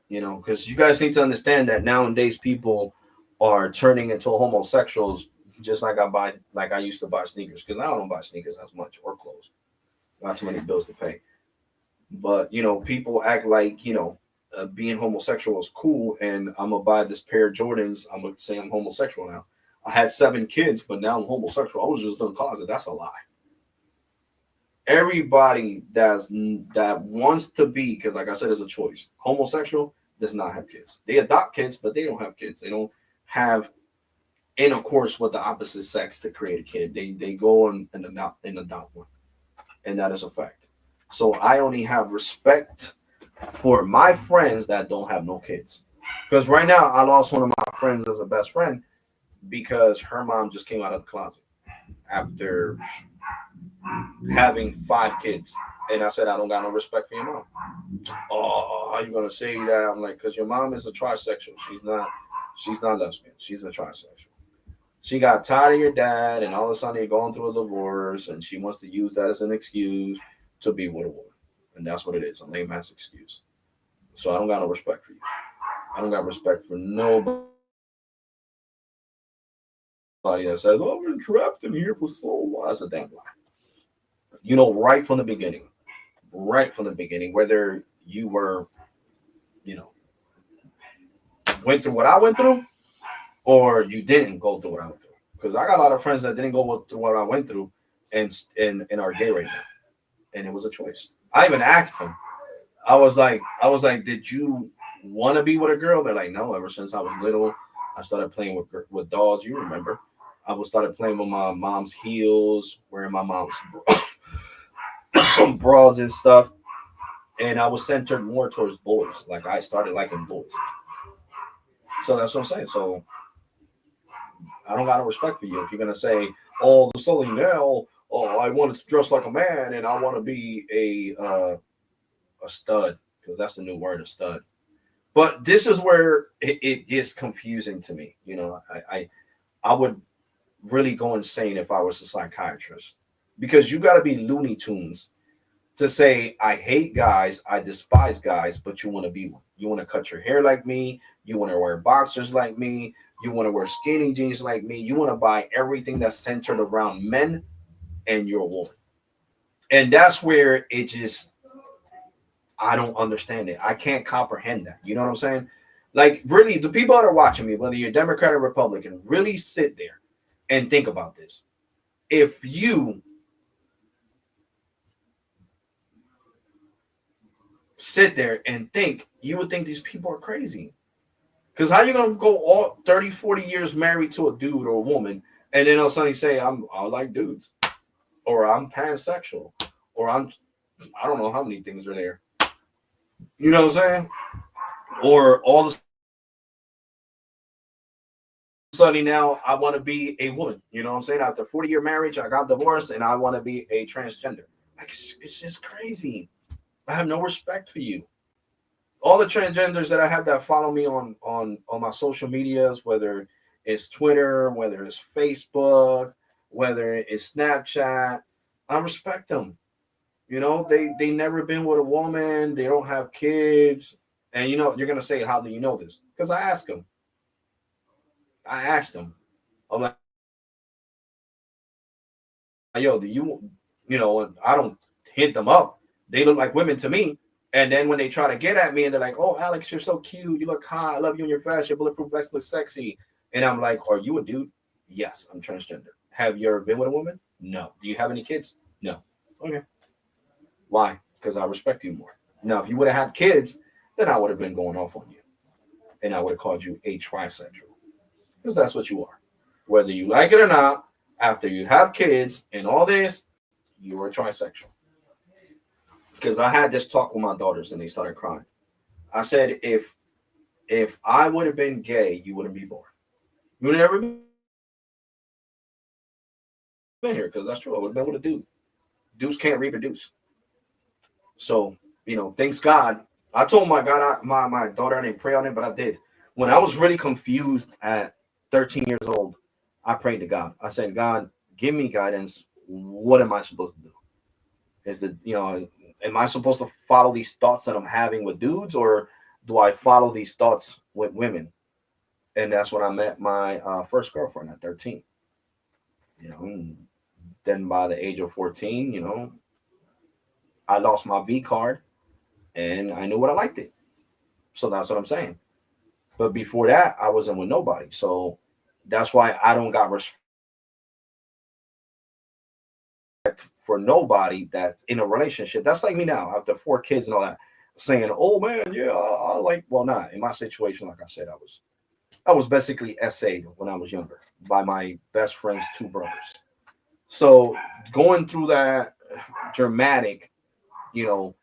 Because you guys need to understand that nowadays people are turning into homosexuals, just like I used to buy sneakers, because I don't buy sneakers as much or clothes. Not too many bills to pay. But people act like being homosexual is cool, and I'm gonna buy this pair of Jordans. I'm gonna say I'm homosexual now. I had 7 kids, but now I'm homosexual. I was just in the closet. That's a lie. Everybody that wants to be, because like I said, it's a choice. Homosexual does not have kids. They adopt kids, but they don't have kids. They don't have intercourse with the opposite sex to create a kid. They go and adopt one, and that is a fact. So I only have respect for my friends that don't have no kids. Because right now I lost one of my friends as a best friend because her mom just came out of the closet after having 5 kids. And I said, I don't got no respect for your mom. Oh, how you gonna say that? I'm like, because your mom is a trisexual. She's not lesbian. She's a trisexual. She got tired of your dad, and all of a sudden you're going through a divorce, and she wants to use that as an excuse to be with a woman. And that's what it is, a lame ass excuse. So I don't got no respect for you. I don't got respect for nobody that says, oh, I've been trapped in here for so long. That's a damn lie. Right from the beginning, whether you were, you know, went through what I went through or you didn't go through what I went through. Because I got a lot of friends that didn't go through what I went through and are gay right now. And it was a choice. I even asked them. I was like, did you want to be with a girl? They're like, no. Ever since I was little, I started playing with dolls. You remember? Started playing with my mom's heels, wearing my mom's bras and stuff, and I was centered more towards boys. Like I started liking boys. So that's what I'm saying. So I don't got no respect for you if you're gonna say, "Oh, the Southern now, oh, I wanted to dress like a man and I want to be a stud," because that's the new word, a stud. But this is where it gets confusing to me. I would really go insane if I was a psychiatrist, because you got to be Looney Tunes to say I hate guys, I despise guys, but you want to be one. You want to cut your hair like me. You want to wear boxers like me. You want to wear skinny jeans like me. You want to buy everything that's centered around men, and you're a woman. And that's where it just, I don't understand it. I can't comprehend that. You know what I'm saying? Like, really, the people that are watching me, whether you're Democrat or Republican, really sit there and think about this. If you sit there and think, you would think these people are crazy. Because how you going to go all 30, 40 years married to a dude or a woman, and then all of a sudden say, I like dudes, or I'm pansexual, or I don't know how many things are there. You know what I'm saying? Or all of a sudden now I want to be a woman. You know what I'm saying? After 40-year marriage, I got divorced and I want to be a transgender. Like, it's just crazy. I have no respect for you. All the transgenders that I have that follow me on my social medias, whether it's Twitter, whether it's Facebook, whether it's Snapchat, I respect them. You know, they never been with a woman, they don't have kids, and you know, you're gonna say, how do you know this? Because I asked them. I asked them. I'm like, yo, do you know, I don't hit them up. They look like women to me. And then when they try to get at me and they're like, oh, Alex, you're so cute. You look hot. I love you in your vest. Your bulletproof vest looks sexy. And I'm like, are you a dude? Yes, I'm transgender. Have you ever been with a woman? No. Do you have any kids? No. Okay. Why? Because I respect you more. Now, if you would have had kids, then I would have been going off on you. And I would have called you a trisexual. Because that's what you are. Whether you like it or not, after you have kids and all this, you're a trisexual. Because I had this talk with my daughters and they started crying. I said, if I would have been gay, you wouldn't be born. You would never been here, because that's true. I would have been with a dude. Dudes can't reproduce. So, you know, thanks God. I told my God, my daughter, I didn't pray on it, but I did. When I was really confused at 13 years old, I prayed to God. I said, God, give me guidance. What am I supposed to do? Is the, you know, am I supposed to follow these thoughts that I'm having with dudes, or do I follow these thoughts with women? And that's when I met my first girlfriend at 13. You know, then by the age of 14, you know, I lost my V card and I knew what I liked it. So that's what I'm saying. But before that, I wasn't with nobody. So that's why I don't got respect for nobody that's in a relationship. That's like me now, after 4 kids and all that, saying, "Oh man, yeah, I like." Well, not in my situation. Like I said, I was basically SA'd when I was younger by my best friend's 2 brothers. So going through that dramatic, you know,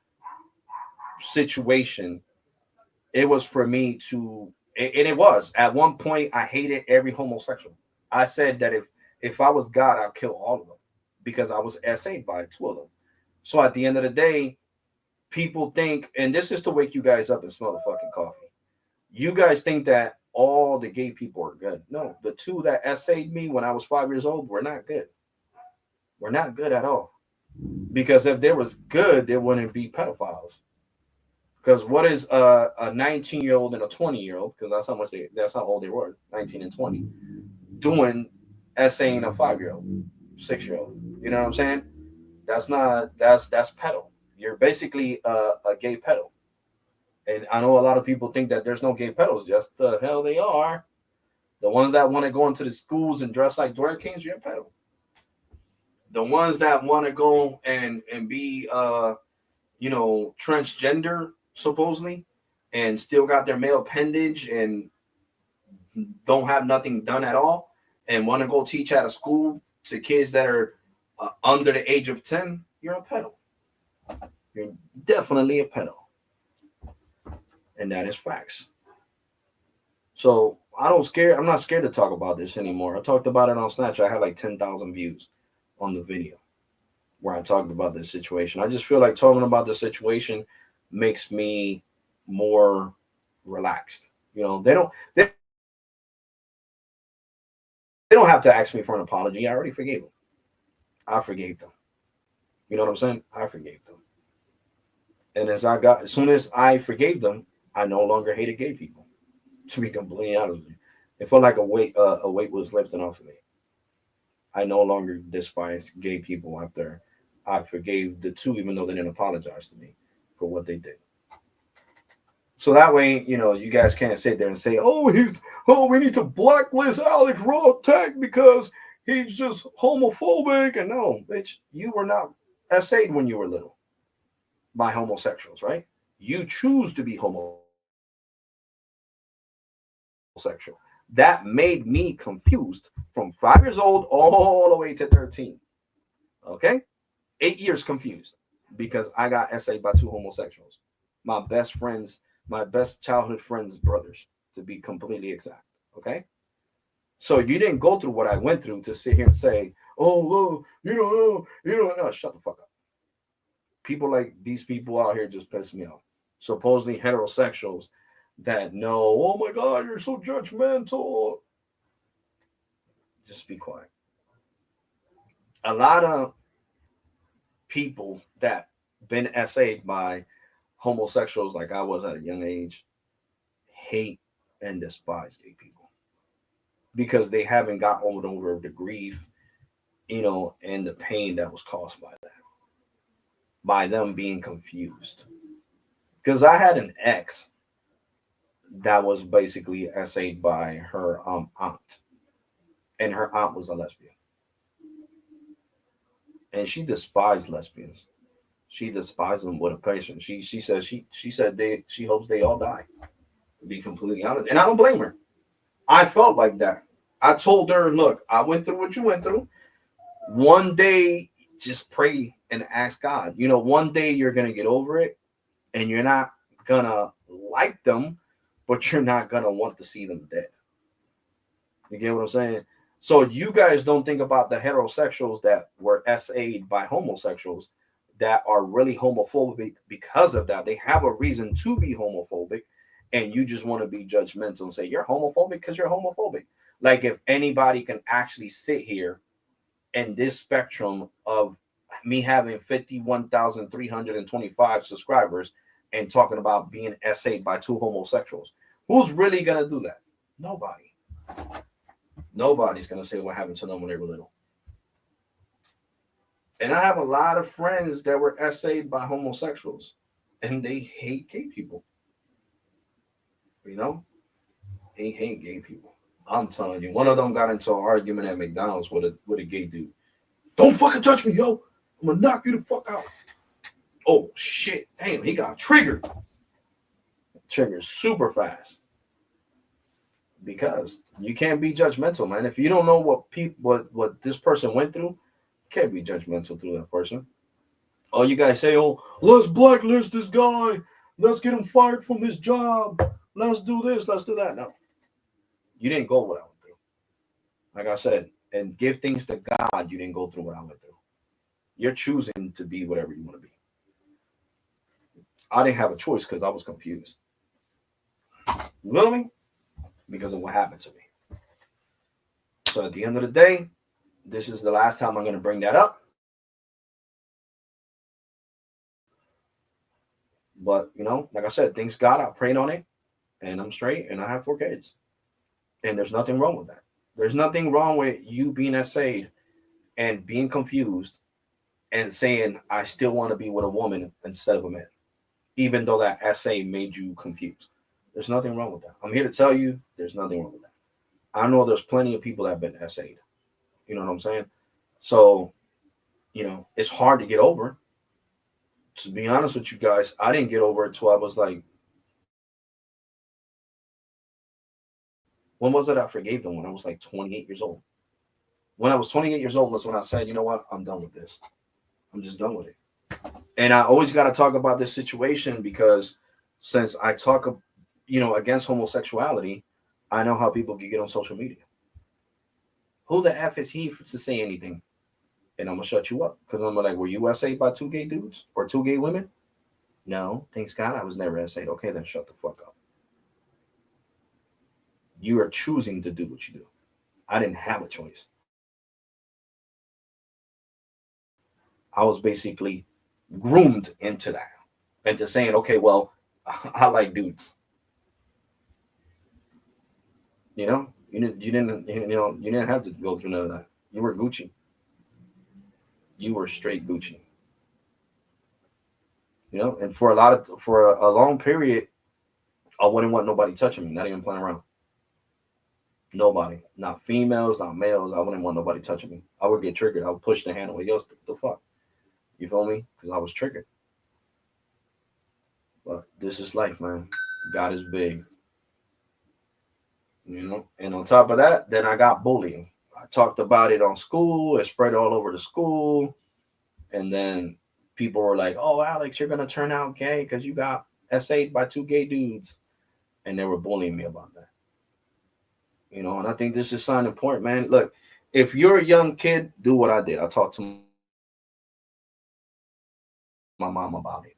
situation, it was for me to, and it was at one point I hated every homosexual. I said that if I was God, I'd kill all of them because I was SA'd by 2 of them. So at the end of the day, people think, and this is to wake you guys up and smell the fucking coffee. You guys think that all the gay people are good. No, the 2 that SA'd me when I was 5 years old were not good. We're not good at all. Because if they was good, there wouldn't be pedophiles. Because what is a 19-year-old and a 20-year-old? Because that's how old they were, 19 and 20, doing essaying a 5-year-old, 6-year-old. You know what I'm saying? That's pedo. You're basically a gay pedo. And I know a lot of people think that there's no gay pedos. Just the hell they are. The ones that want to go into the schools and dress like drag kings, you're a pedo. The ones that want to go and be you know, transgender supposedly, and still got their male appendage and don't have nothing done at all, and want to go teach at a school to kids that are under the age of 10, you're a pedo. You're definitely a pedo, and that is facts. So I'm not scared to talk about this anymore. I talked about it on Snapchat. I had like 10,000 views on the video where I talked about this situation. I just feel like talking about the situation makes me more relaxed. You know, they don't have to ask me for an apology. I already forgave them. I forgave them. You know what I'm saying? I forgave them. And as soon as I forgave them, I no longer hated gay people. To be completely honest with you, it felt like a weight was lifted off of me. I no longer despise gay people after I forgave the 2, even though they didn't apologize to me for what they did. So that way, you know, you guys can't sit there and say, "Oh, we need to blacklist Alex Tech because he's just homophobic." And no, bitch, you were not essayed when you were little by homosexuals, right? You choose to be homosexual. That made me confused from 5 years old all the way to 13. Okay? 8 years confused because I got essayed by two homosexuals. My best friends, my best childhood friends' brothers, to be completely exact. Okay? So you didn't go through what I went through to sit here and say, "Oh, well, no, shut the fuck up." People like these people out here just piss me off. Supposedly heterosexuals that know, "Oh my God, you're so judgmental." Just be quiet. A lot of people that been essayed by homosexuals like I was at a young age hate and despise gay people because they haven't got over the grief, and the pain that was caused by that, by them being confused. Because I had an ex that was basically essayed by her aunt, and her aunt was a lesbian, and she despised lesbians. She despised them with a passion. She said she hopes they all die. To be completely honest, and I don't blame her. I felt like that. I told her, "Look, I went through what you went through. One day, just pray and ask God. One day you're gonna get over it, and you're not gonna like them, but you're not gonna want to see them dead." You get what I'm saying? So you guys don't think about the heterosexuals that were SA'd by homosexuals that are really homophobic because of that. They have a reason to be homophobic, and you just want to be judgmental and say you're homophobic because you're homophobic. Like if anybody can actually sit here in this spectrum of me having 51,325 subscribers and talking about being SA'd by two homosexuals, who's really gonna do that? Nobody. Nobody's gonna say what happened to them when they were little. And I have a lot of friends that were SA'd by homosexuals, and they hate gay people. They hate gay people. I'm telling you, one of them got into an argument at McDonald's with a gay dude. "Don't fucking touch me, yo! I'm gonna knock you the fuck out." Oh shit! Damn, he got triggered. Triggered super fast. Because you can't be judgmental, man. If you don't know what this person went through, you can't be judgmental through that person. Oh, you guys say, "Oh, let's blacklist this guy. Let's get him fired from his job. Let's do this. Let's do that." No, you didn't go what I went through. Like I said, and give things to God. You didn't go through what I went through. You're choosing to be whatever you want to be. I didn't have a choice because I was confused. You know me? Because of what happened to me. So at the end of the day, this is the last time I'm going to bring that up. But, like I said, thanks God, I prayed on it, and I'm straight, and I have 4 kids. And there's nothing wrong with that. There's nothing wrong with you being essayed and being confused and saying, "I still want to be with a woman instead of a man," even though that essay made you confused. There's nothing wrong with that. I'm here to tell you there's nothing wrong with that. I know there's plenty of people that have been essayed. You know what I'm saying? So, it's hard to get over. To be honest with you guys, I didn't get over it till I was like, when was it I forgave them? When I was like 28 years old. When I was 28 years old was when I said, "You know what? I'm done with this. I'm just done with it." And I always got to talk about this situation because since I talk, against homosexuality, I know how people can get on social media. Who the F is he to say anything? And I'm going to shut you up because I'm like, "Were you essayed by 2 gay dudes or 2 gay women?" "No, thanks God, I was never essayed." "Okay, then shut the fuck up. You are choosing to do what you do. I didn't have a choice. I was basically groomed into that, into saying, okay, well, I like dudes. You didn't have to go through none of that. You were Gucci. You were straight Gucci. And for a long period, I wouldn't want nobody touching me, not even playing around. Nobody, not females, not males. I wouldn't want nobody touching me. I would get triggered. I would push the hand away. Yo, what the fuck? You feel me? Because I was triggered. But this is life, man. God is big. You know. And on top of that, then I got bullying. I talked about it on school. It spread all over the school. And then people were like, "Oh, Alex, you're gonna turn out gay because you got SA'd by two gay dudes," and they were bullying me about that. You know, and I think this is something important, man. Look, if you're a young kid, do what I did. I talked to my mom about it.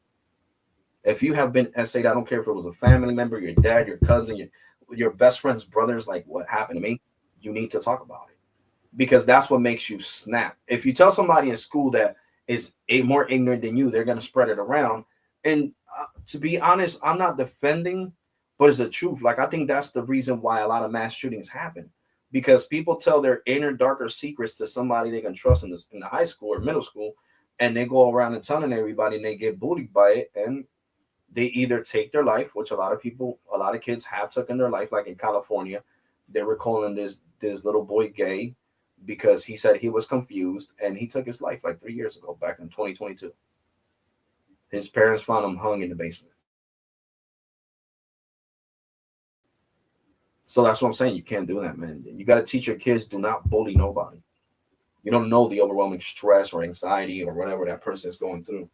If you have been SA'd, I don't care if it was a family member, your dad, your cousin, your best friend's brothers, like what happened to me, you need to talk about it because that's what makes you snap. If you tell somebody in school that is more ignorant than you, they're going to spread it around. And to be honest, I'm not defending, but it's the truth. Like, I think that's the reason why a lot of mass shootings happen, because people tell their inner darker secrets to somebody they can trust in the high school or middle school, and they go around and telling everybody, and they get bullied by it, and they either take their life, which a lot of kids have taken their life. Like in California, they were calling this little boy gay because he said he was confused, and he took his life like 3 years ago, back in 2022. His parents found him hung in the basement. So that's what I'm saying. You can't do that, man. You got to teach your kids, do not bully nobody. You don't know the overwhelming stress or anxiety or whatever that person is going through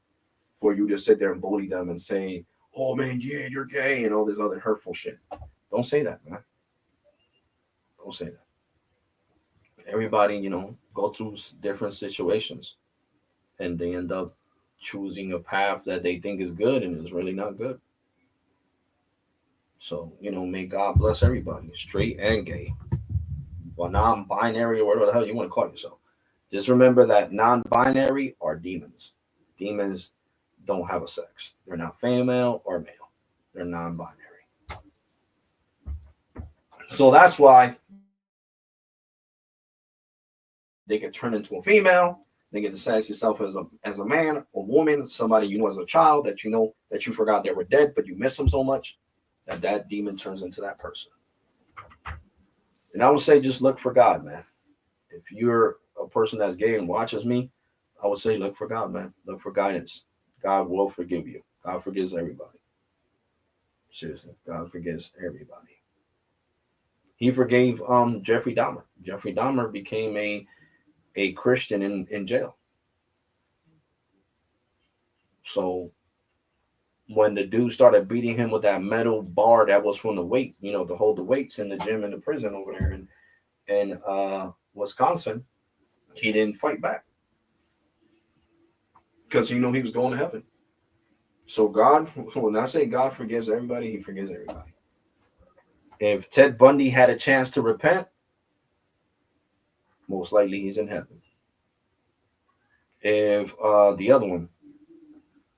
for you to sit there and bully them and say, "Oh man, yeah, you're gay," and all this other hurtful shit. Don't say that, man. Don't say that. Everybody, go through different situations, and they end up choosing a path that they think is good and is really not good. So, may God bless everybody, straight and gay, or non-binary, or whatever the hell you want to call yourself. Just remember that non-binary are demons. Demons don't have a sex. They're not female or male. They're non-binary. So that's why they can turn into a female. They get to sense yourself as a man or woman, somebody you know as a child that you know that you forgot they were dead, but you miss them so much that demon turns into that person. And I would say just look for God, man. If you're a person that's gay and watches me, I would say look for God, man. Look for guidance. God will forgive you. God forgives everybody. Seriously, God forgives everybody. He forgave Jeffrey Dahmer. Jeffrey Dahmer became a Christian in jail. So when the dude started beating him with that metal bar that was from the weight, to hold the weights in the gym in the prison over there in Wisconsin, he didn't fight back because he was going to heaven. So God, when I say God forgives everybody, he forgives everybody. If Ted Bundy had a chance to repent, most likely he's in heaven. If the other one,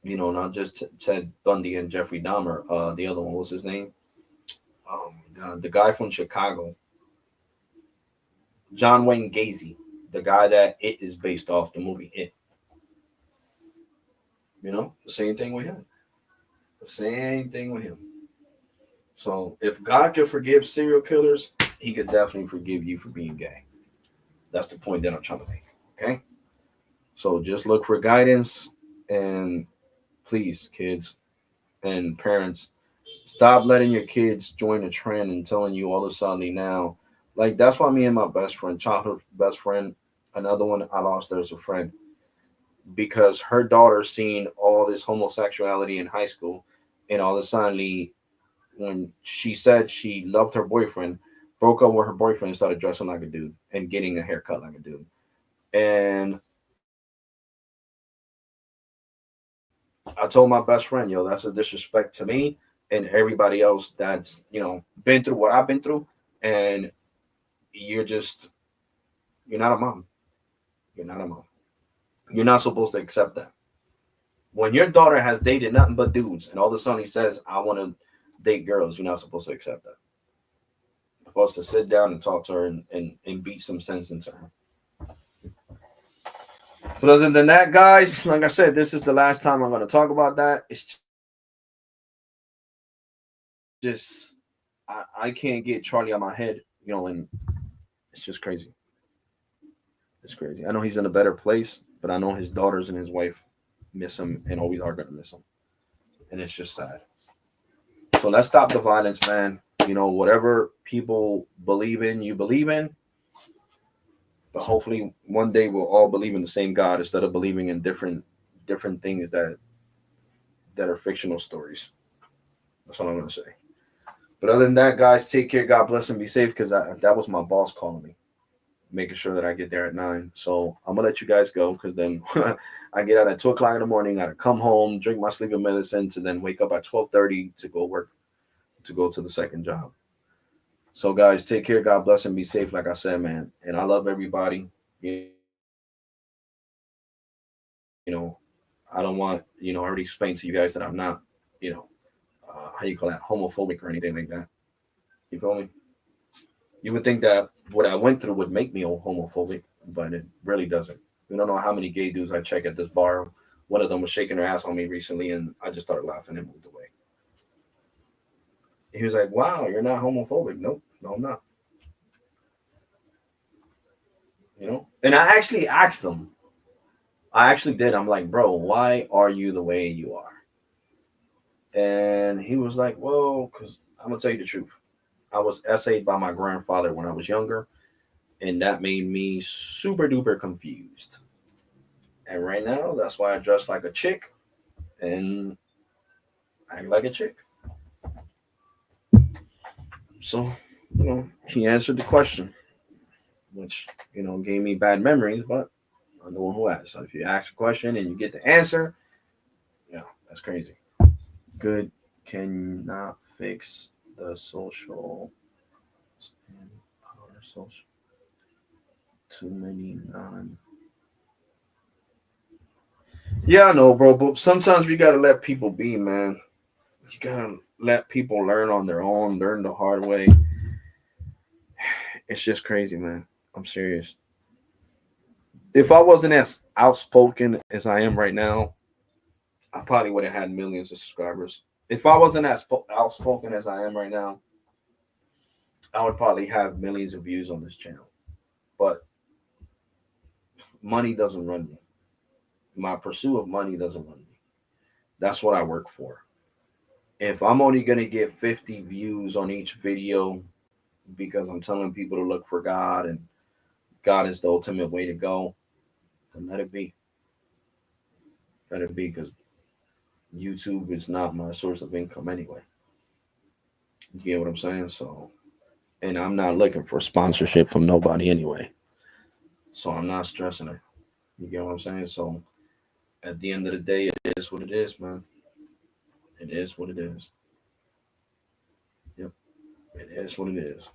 not just Ted Bundy and Jeffrey Dahmer, the other one, what's his name? Oh my God, the guy from Chicago, John Wayne Gacy, the guy that It is based off, the movie It. The same thing with him. The same thing with him. So if God could forgive serial killers, he could definitely forgive you for being gay. That's the point that I'm trying to make. Okay? So just look for guidance, and please, kids and parents, stop letting your kids join a trend and telling you all of a sudden now. Like, that's why me and my best friend, childhood best friend, another one I lost as a friend, because her daughter seen all this homosexuality in high school, and all of a sudden, when she said she loved her boyfriend, broke up with her boyfriend and started dressing like a dude and getting a haircut like a dude. And I told my best friend, yo, that's a disrespect to me and everybody else that's, been through what I've been through. And you're not a mom. You're not a mom. You're not supposed to accept that. When your daughter has dated nothing but dudes and all of a sudden he says, I want to date girls, you're not supposed to accept that. You're supposed to sit down and talk to her and beat some sense into her. But other than that, guys, like I said, this is the last time I'm going to talk about that. It's just I can't get Charlie out my head, you know, and it's just crazy. It's crazy. I know he's in a better place, but I know his daughters and his wife miss him and always are gonna miss him. And it's just sad. So let's stop the violence, man. You know, whatever people believe in, you believe in. But hopefully one day we'll all believe in the same God instead of believing in different things that are fictional stories. That's all I'm gonna say. But other than that, guys, take care. God bless and be safe. Because that was my boss calling me, making sure that I get there at 9. So I'm gonna let you guys go because then I get out at 2 o'clock in the morning. I gotta come home, drink my sleeping medicine, to then wake up at 12:30 to go work, to go to the second job. So guys, take care. God bless and be safe. Like I said, man, and I love everybody. You know, I don't want, I already explained to you guys that I'm not, how you call that, homophobic or anything like that. You feel me? You would think that what I went through would make me homophobic, but it really doesn't. You don't know how many gay dudes I check at this bar. One of them was shaking her ass on me recently, and I just started laughing and moved away. He was like, "Wow, you're not homophobic." Nope, no, I'm not. And I actually asked them. I actually did. I'm like, "Bro, why are you the way you are?" And he was like, "Well, because I'm gonna tell you the truth. I was essayed by my grandfather when I was younger, and that made me super duper confused. And right now, that's why I dress like a chick and act like a chick." So, he answered the question, which, gave me bad memories, but I'm the one who asked. So if you ask a question and you get the answer, yeah, that's crazy. Good cannot fix the social and our social. Too many non. Yeah, I know, bro, but sometimes we gotta let people be, man. You gotta let people learn on their own, learn the hard way. It's just crazy, man. I'm serious. If I wasn't as outspoken as I am right now, I probably would have had millions of subscribers. If I wasn't as outspoken as I am right now, I would probably have millions of views on this channel. But money doesn't run me. My pursuit of money doesn't run me. That's what I work for. If I'm only going to get 50 views on each video because I'm telling people to look for God and God is the ultimate way to go, then let it be. Let it be, because YouTube is not my source of income anyway. You get what I'm saying? So, and I'm not looking for sponsorship from nobody anyway. So I'm not stressing it. You get what I'm saying? So at the end of the day, it is what it is, man. It is what it is. Yep. It is what it is.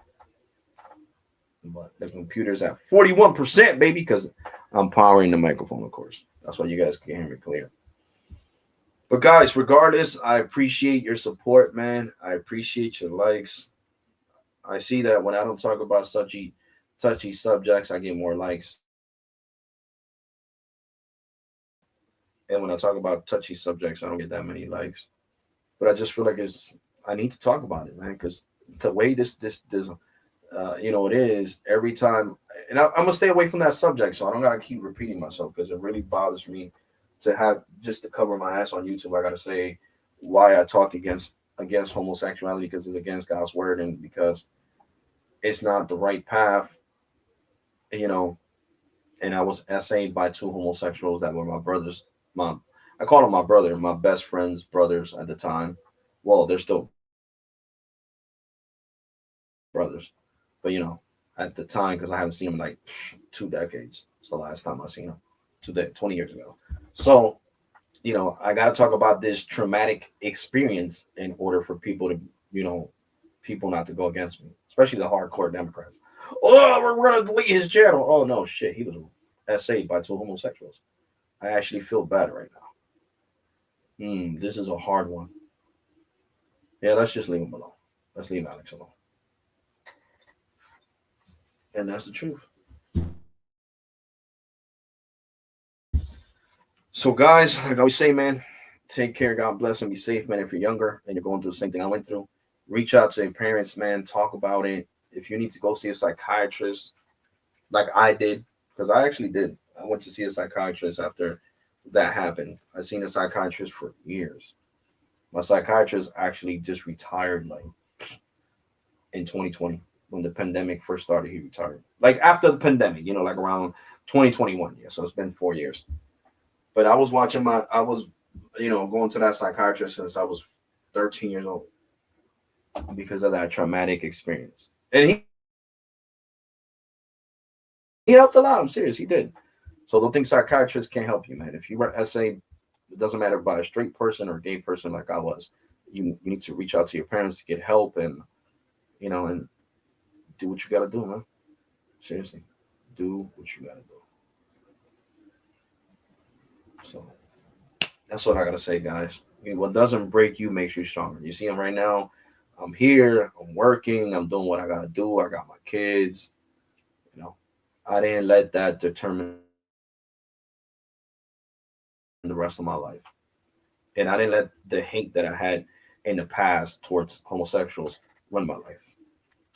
But the computer's at 41%, baby, because I'm powering the microphone, of course. That's why you guys can hear me clear. But guys, regardless, I appreciate your support, man. I appreciate your likes. I see that when I don't talk about touchy subjects, I get more likes. And when I talk about touchy subjects, I don't get that many likes. But I just feel like I need to talk about it, man, because the way this it is every time, and I'm gonna stay away from that subject, so I don't gotta keep repeating myself, because it really bothers me to have just to cover my ass on YouTube. I gotta say why I talk against homosexuality, because it's against God's word and because it's not the right path, And I was essayed by 2 homosexuals that were my brothers. I call them my brother, my best friend's brothers at the time. Well, they're still brothers, but at the time, because I haven't seen them in like 2 decades. It's the last time I seen them, 20 years ago. So, I got to talk about this traumatic experience in order for people to, people not to go against me, especially the hardcore Democrats. Oh, we're gonna delete his channel. Oh no, shit, he was essayed by 2 homosexuals. I actually feel bad right now. This is a hard one. Yeah, let's just leave him alone. Let's leave Alex alone. And that's the truth. So, guys, like I always say, man, take care. God bless and be safe, man. If you're younger and you're going through the same thing I went through, reach out to your parents, man. Talk about it. If you need to go see a psychiatrist, like I did, because I actually did. I went to see a psychiatrist after that happened. I seen a psychiatrist for years. My psychiatrist actually just retired like in 2020 when the pandemic first started. He retired like after the pandemic, like around 2021. Yeah, so it's been 4 years. But I was, going to that psychiatrist since I was 13 years old because of that traumatic experience. And he helped a lot. I'm serious. He did. So don't think psychiatrists can't help you, man. If you were SA, it doesn't matter by a straight person or a gay person like I was. You need to reach out to your parents to get help and and do what you gotta do, man. Seriously. Do what you gotta do. So that's what I gotta say, guys. What doesn't break you makes you stronger. You see him right now. I'm here, I'm working, I'm doing what I gotta do. I got my kids. You know, I didn't let that determine the rest of my life. And I didn't let the hate that I had in the past towards homosexuals run my life.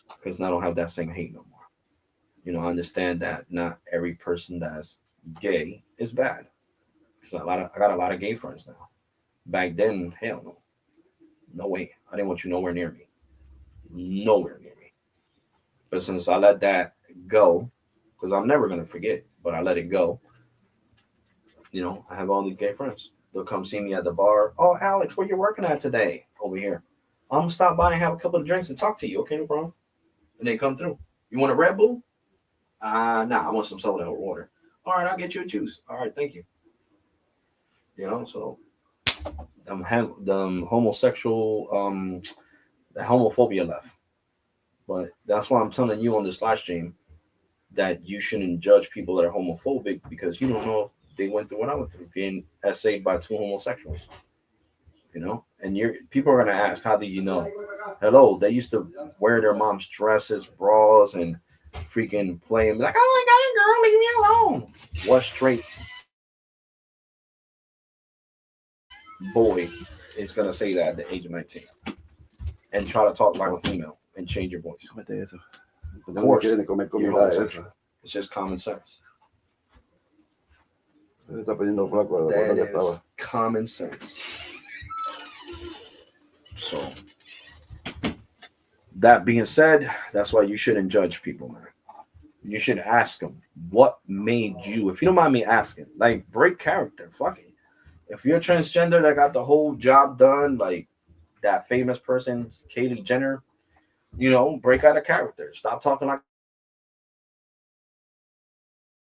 Because I don't have that same hate no more. I understand that not every person that's gay is bad. Because I got a lot of gay friends now. Back then, hell no. No way. I didn't want you nowhere near me. Nowhere near me. But since I let that go, because I'm never gonna forget, but I let it go, I have all these gay friends. They'll come see me at the bar. Oh, Alex, where you working at today? Over here. I'm gonna stop by and have a couple of drinks and talk to you. Okay, no problem. And they come through. You want a Red Bull? Nah, I want some soda or water. All right, I'll get you a juice. All right, thank you. So the homosexual, the homophobia left. But that's why I'm telling you on this live stream that you shouldn't judge people that are homophobic because you don't know if they went through what I went through, being essayed by two homosexuals. And people are gonna ask, how do you know? Hello, they used to wear their mom's dresses, bras, and freaking play and be like, oh my god, girl, leave me alone. What straight boy is gonna say that at the age of 19 and try to talk like a female and change your voice? Of course, it's just common sense. That is common sense. So, that being said, that's why you shouldn't judge people, man. You should ask them, what made you, if you don't mind me asking, like, break character. Fuck it. If you're transgender that got the whole job done, like that famous person, Kylie Jenner, break out of character. Stop talking like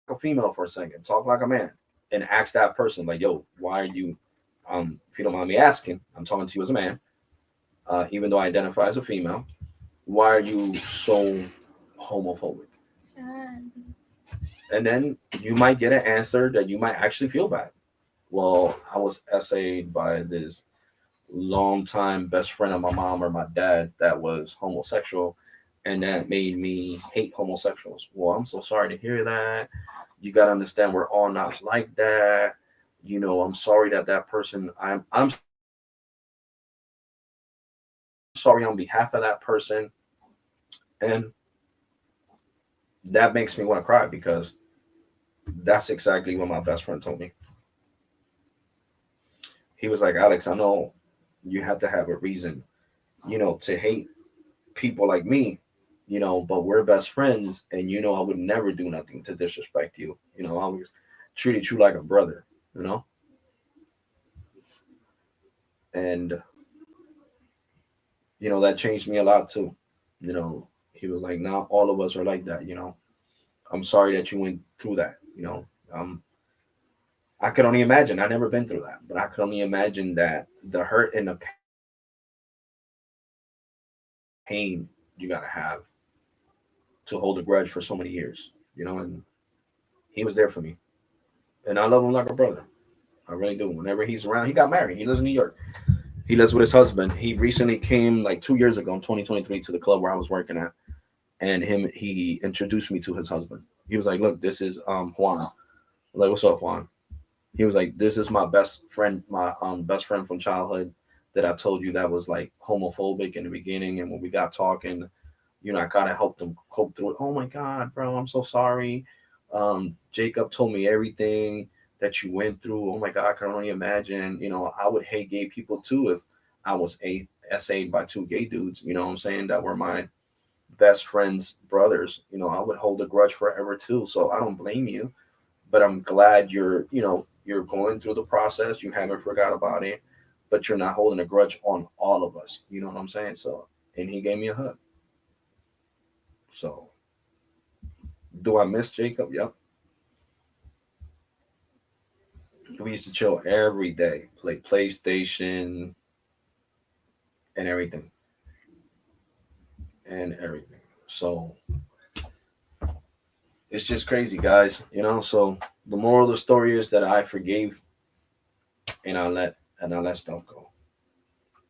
a female for a second. Talk like a man. And ask that person, like, yo, why are you, if you don't mind me asking, I'm talking to you as a man, even though I identify as a female, why are you so homophobic? And then you might get an answer that you might actually feel bad. Well, I was essayed by this longtime best friend of my mom or my dad that was homosexual, and that made me hate homosexuals. Well, I'm so sorry to hear that. You got to understand we're all not like that. I'm sorry that person, I'm sorry on behalf of that person. And that makes me want to cry because that's exactly what my best friend told me. He was like, Alex, I know you have to have a reason, to hate people like me, but we're best friends. And, I would never do nothing to disrespect you. I always treated you like a brother, and, that changed me a lot too. He was like, not all of us are like that. I'm sorry that you went through that. I could only imagine. I never been through that, but I could only imagine that the hurt and the pain you gotta have to hold a grudge for so many years, and he was there for me. And I love him like a brother. I really do. Whenever he's around, he got married. He lives in New York. He lives with his husband. He recently came like 2 years ago in 2023 to the club where I was working at. And he introduced me to his husband. He was like, look, this is Juan. I'm like, what's up, Juan? He was like, this is my best friend, my best friend from childhood. that I told you that was like homophobic in the beginning, and when we got talking, I kind of helped him cope through it. Oh my God, bro, I'm so sorry. Jacob told me everything that you went through. Oh my God, I can only imagine. I would hate gay people too if I was SA'd by two gay dudes. You know what I'm saying? That were my best friend's brothers. I would hold a grudge forever too. So I don't blame you, but I'm glad you're going through the process. You haven't forgot about it, but you're not holding a grudge on all of us. You know what I'm saying? So, and he gave me a hug. So, do I miss Jacob? Yep. We used to chill every day, play PlayStation and everything and everything. So it's just crazy, guys. So the moral of the story is that I forgave and I let stuff go,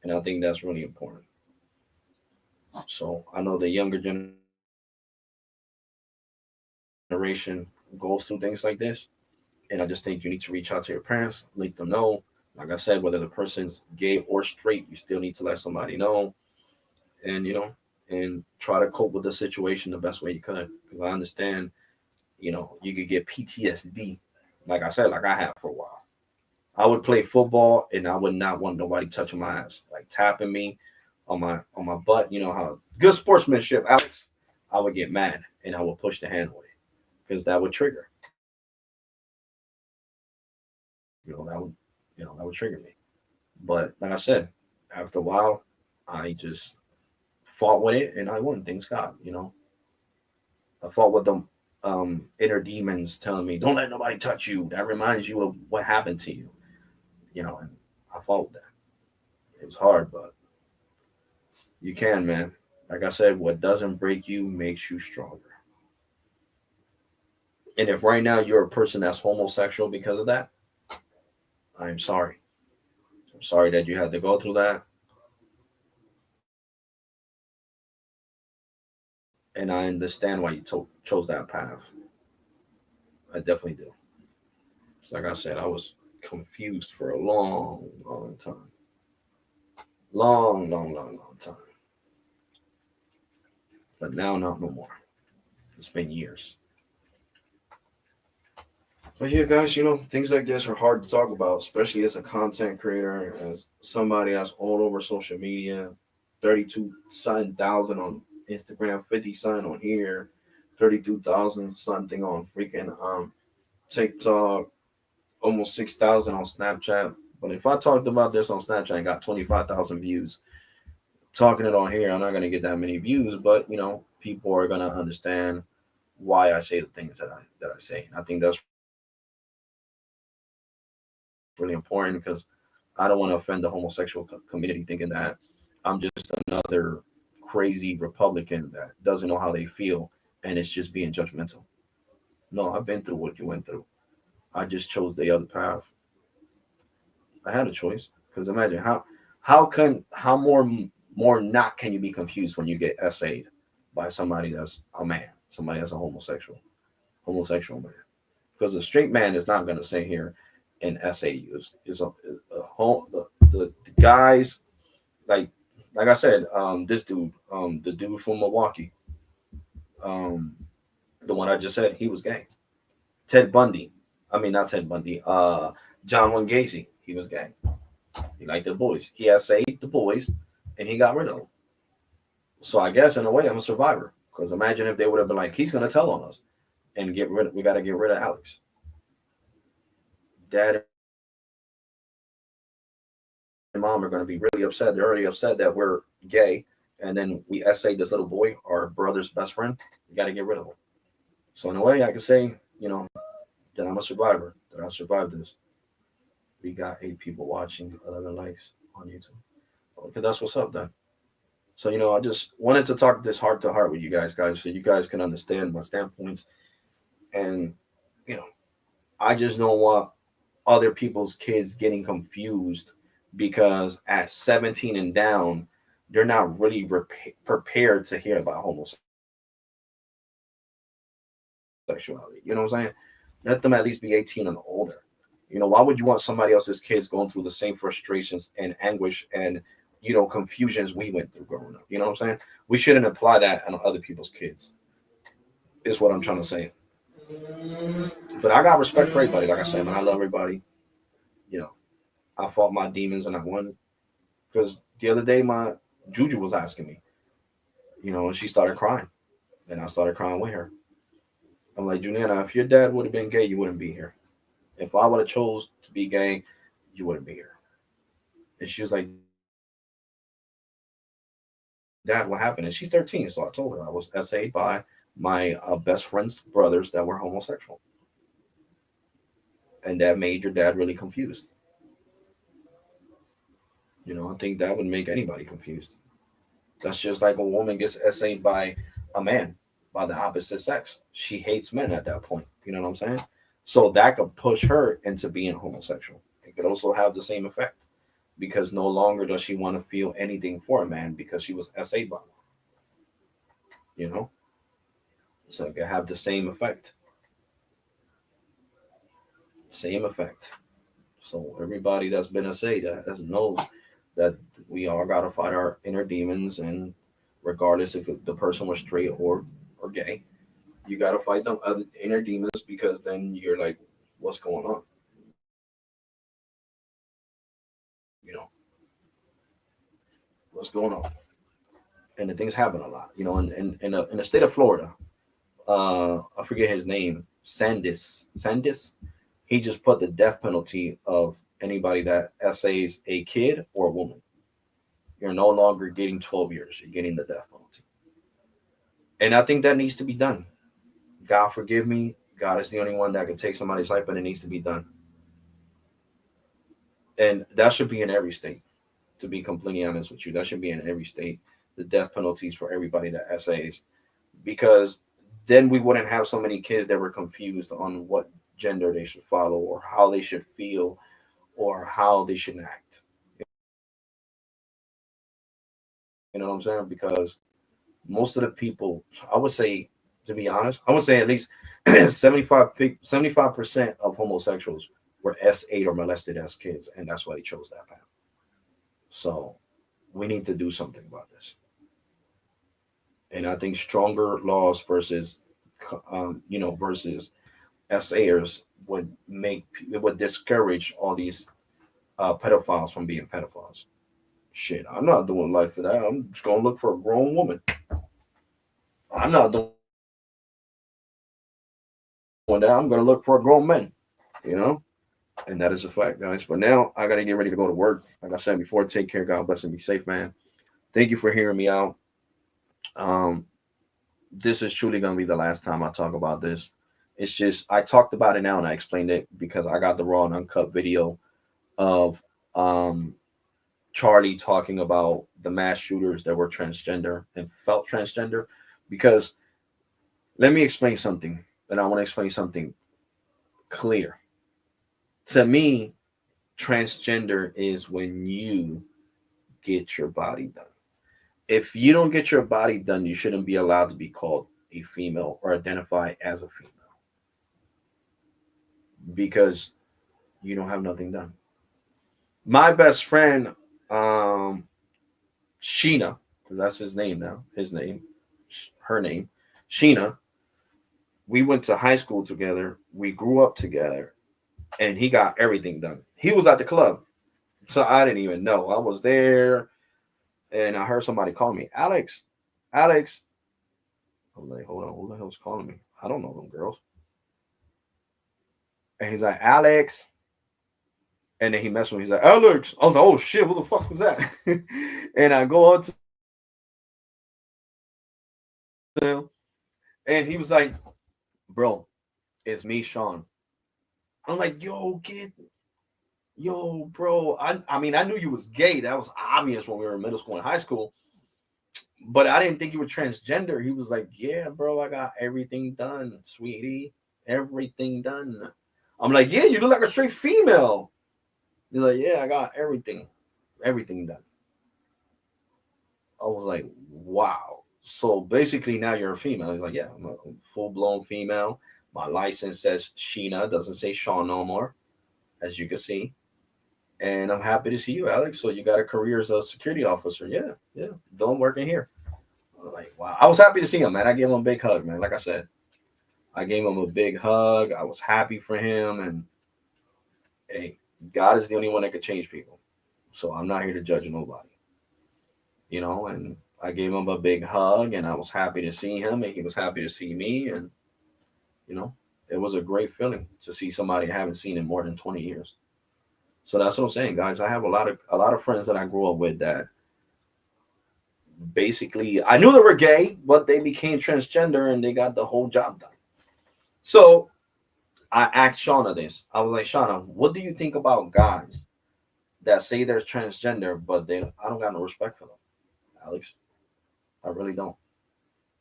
and I think that's really important. So I know the younger generation goes through things like this, and I just think you need to reach out to your parents, let them know. Like I said, whether the person's gay or straight, you still need to let somebody know, and and try to cope with the situation the best way you could. Because I understand, you could get PTSD, like I said, like I have for a while. I would play football and I would not want nobody touching my ass, like tapping me on my butt. You know how good sportsmanship, Alex. I would get mad and I would push the hand away because that would trigger. That would trigger me. But like I said, after a while, I just fought with it and I won. Things God. I fought with them inner demons telling me, "Don't let nobody touch you." That reminds you of what happened to you. And I fought with that. It was hard, but you can, man. Like I said, what doesn't break you makes you stronger. And if right now you're a person that's homosexual because of that, I'm sorry. I'm sorry that you had to go through that. And I understand why you chose that path. I definitely do. So like I said, I was confused for a long, long time. Long, long, long, long time. But now, not no more. It's been years. But yeah, guys, things like this are hard to talk about, especially as a content creator, as somebody that's all over social media, 32 something thousand on Instagram, 50 something on here, 32,000 something on freaking TikTok, almost 6,000 on Snapchat. But if I talked about this on Snapchat and got 25,000 views, talking it on here, I'm not gonna get that many views, but people are gonna understand why I say the things that I say. I think that's really important because I don't want to offend the homosexual community thinking that I'm just another crazy Republican that doesn't know how they feel and it's just being judgmental. No, I've been through what you went through. I just chose the other path. I had a choice because imagine how more not can you be confused when you get essayed by somebody that's a man, somebody that's a homosexual man. Because a straight man is not going to sit here and essay you. The guys like I said, this dude, the dude from Milwaukee, um, the one I just said, he was gay. Ted Bundy, I mean not Ted Bundy, John Wayne Gacy, he was gay. He liked the boys. He essayed the boys, and he got rid of them. So I guess in a way I'm a survivor. Because imagine if they would have been like, he's going to tell on us and get rid. We got to get rid of Alex. Dad and mom are going to be really upset. They're already upset that we're gay, and then we essayed this little boy, our brother's best friend. We got to get rid of him. So in a way, I could say, that I'm a survivor. That I survived this. We got 8 people watching, 11 likes on YouTube. Okay, that's what's up then. So I just wanted to talk this heart to heart with you guys, so you guys can understand my standpoints, and you know, I just don't want other people's kids getting confused because at 17 and down, they're not really prepared to hear about homosexuality. You know what I'm saying? Let them at least be 18 and older. Why would you want somebody else's kids going through the same frustrations and anguish and confusions we went through growing up? You know what I'm saying? We shouldn't apply that on other people's kids. Is what I'm trying to say. But I got respect for everybody. Like I said, man, I love everybody. You know, I fought my demons and I won. Because the other day, my Juju was asking me, and she started crying, and I started crying with her. I'm like, Juliana, if your dad would have been gay, you wouldn't be here. If I would have chose to be gay, you wouldn't be here. And she was like, Dad, what happened? And she's 13, so I told her I was essayed by my best friend's brothers that were homosexual, and that made your dad really confused. I think that would make anybody confused. That's just like a woman gets essayed by a man, by the opposite sex. She hates men at that point. You know what I'm saying? So that could push her into being homosexual. It could also have the same effect because no longer does she want to feel anything for a man because she was essayed by one. You know, so it could have the same effect. Same effect. So everybody that's been essayed that knows that we all gotta fight our inner demons, and regardless if the person was straight or gay, you gotta fight them other inner demons because then you're like, what's going on? You know, what's going on? And the things happen a lot. In the state of Florida, I forget his name, Sandis. He just put the death penalty of anybody that essays a kid or a woman. You're no longer getting 12 years. You're getting the death penalty. And I think that needs to be done. God forgive me. God is the only one that can take somebody's life, but it needs to be done. And that should be in every state, to be completely honest with you. That should be in every state. The death penalties for everybody that essays. Because then we wouldn't have so many kids that were confused on what gender they should follow or how they should feel or how they should act. You know what I'm saying? Because most of the people, I would say, to be honest, I would say at least 75% of homosexuals were S8 or molested as kids, and that's why they chose that path. So we need to do something about this. And I think stronger laws versus, versus SAers would discourage all these pedophiles from being pedophiles. Shit, I'm not doing life for that. I'm just gonna look for a grown woman. I'm not doing that. I'm gonna look for a grown man. You know, and that is a fact, guys. But now I gotta get ready to go to work. Like I said before, take care. God bless and be safe, man. Thank you for hearing me out. Um, this is truly gonna be the last time I talk about this. It's just I talked about it now and I explained it because I got the raw and uncut video of Charlie talking about the mass shooters that were transgender and felt transgender. Because let me explain something, and I want to explain something clear. To me, transgender is when you get your body done. If you don't get your body done, you shouldn't be allowed to be called a female or identify as a female because you don't have nothing done. My best friend, um, Sheena, that's his name now, her name, Sheena, we went to high school together. We grew up together, and he got everything done. He was at the club, so I didn't even know. I was there, and I heard somebody call me, Alex, Alex. I was like, hold on, who the hell's calling me? I don't know them girls. And he's like, Alex. And then he messed with me. He's like, Alex. I was like, oh shit, what the fuck was that? And I go on to him, and he was like, bro, it's me, Sean. I'm like, yo, bro. I mean, I knew you was gay. That was obvious when we were in middle school and high school. But I didn't think you were transgender. He was like, yeah, bro, I got everything done, sweetie. Everything done. I'm like, yeah, you look like a straight female. He's like, yeah, I got everything done. I was like, wow. So basically now you're a female. He's like, yeah, I'm a full-blown female. My license says Sheena, doesn't say Sean no more. as you can see. And I'm happy to see you, Alex. So you got a career as a security officer. Yeah, yeah. Don't work in here. Like, wow. I was happy to see him, man. I gave him a big hug, man. Like I said, I gave him a big hug. I was happy for him. And hey, God is the only one that could change people. So I'm not here to judge nobody, and I gave him a big hug and I was happy to see him and he was happy to see me. And, you know, it was a great feeling to see somebody I haven't seen in more than 20 years. So that's what I'm saying, guys. I have a lot of friends that I grew up with that basically I knew they were gay, but they became transgender and they got the whole job done. So I asked Shauna this. I was like, Shauna, what do you think about guys that say they're transgender, but I don't got no respect for them, Alex. I really don't.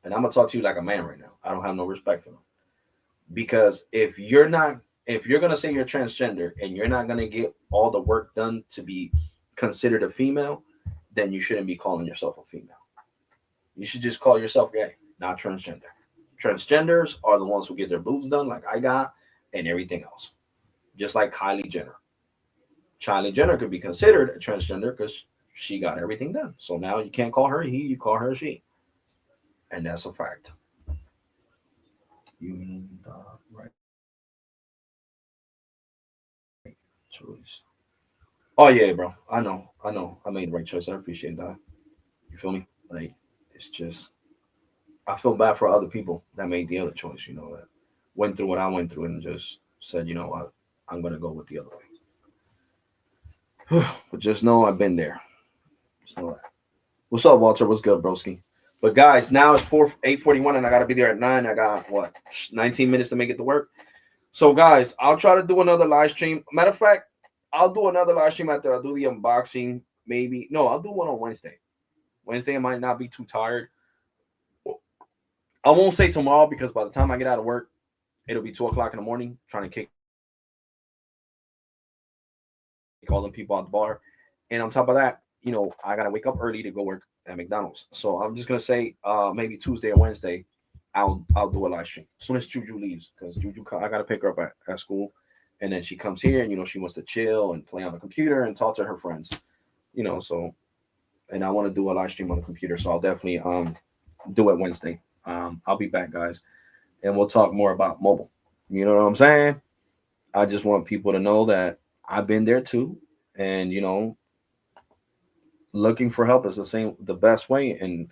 And I'm gonna talk to you like a man right now. I don't have no respect for them because if you're gonna say you're transgender and you're not gonna get all the work done to be considered a female, then you shouldn't be calling yourself a female. You should just call yourself gay, not transgender. Transgenders are the ones who get their boobs done, like I got, and everything else. Just like Kylie Jenner. Kylie Jenner could be considered a transgender because she got everything done. So now you can't call her he, you call her she. And that's a fact. You mean the right choice. Oh yeah, bro. I know. I know. I made the right choice. I appreciate that. You feel me? Like it's just I feel bad for other people that made the other choice, that went through what I went through and just said, you know what, I'm gonna go with the other way. But just know I've been there. Just know that. What's up, Walter? What's good, broski? But guys, now it's 8:41 and I gotta be there at 9. I got 19 minutes to make it to work. So guys, I'll try to do another live stream. Matter of fact, I'll do another live stream after I do the unboxing. Maybe no, I'll do one on Wednesday. Wednesday I might not be too tired. I won't say tomorrow because by the time I get out of work, it'll be 2 o'clock in the morning trying to kick all them people out the bar. And on top of that, I gotta wake up early to go work at McDonald's. So I'm just gonna say maybe Tuesday or Wednesday, I'll do a live stream as soon as Juju leaves because Juju I gotta pick her up at school, and then she comes here and she wants to chill and play on the computer and talk to her friends, So, and I want to do a live stream on the computer, so I'll definitely do it Wednesday. I'll be back, guys, and we'll talk more about mobile. You know what I'm saying? I just want people to know that I've been there too, and looking for help is the best way, and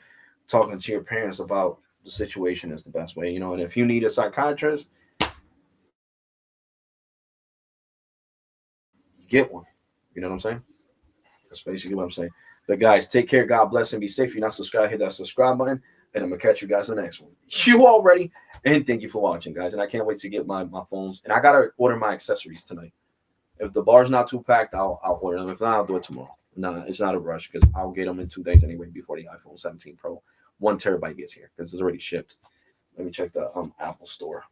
talking to your parents about the situation is the best way. And if you need a psychiatrist, you get one. You know what I'm saying? That's basically what I'm saying. But guys, take care. God bless and be safe. If you're not subscribed, hit that subscribe button. And I'm gonna catch you guys in the next one. You already. And thank you for watching, guys. And I can't wait to get my phones. And I gotta order my accessories tonight. If the bar's not too packed, I'll order them. If not, I'll do it tomorrow. No, it's not a rush because I'll get them in 2 days anyway before the iPhone 17 Pro 1 TB gets here because it's already shipped. Let me check the Apple Store.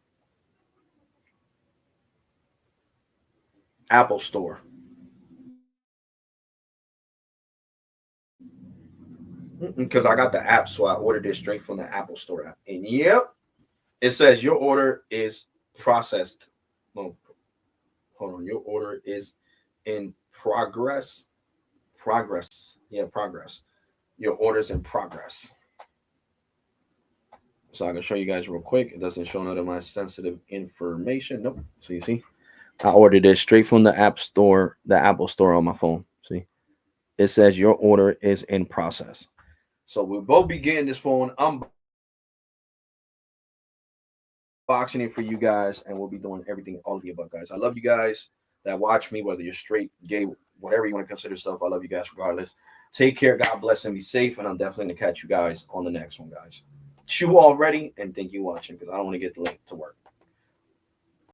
Apple Store. Because I got the app, so I ordered it straight from the Apple Store app. And yep, it says your order is processed. No, hold on. Your order is in progress. Progress. Yeah, progress. Your order's in progress. So I can show you guys real quick. It doesn't show none of my sensitive information. Nope. So you see, I ordered it straight from the App Store, the Apple Store on my phone. See, it says your order is in process. So we'll both be getting this phone unboxing it for you guys, and we'll be doing everything, all of the above, guys. I love you guys that watch me, whether you're straight, gay, whatever you want to consider yourself. I love you guys regardless. Take care. God bless and be safe. And I'm definitely going to catch you guys on the next one, guys. You all ready? And thank you for watching because I don't want to get late to work.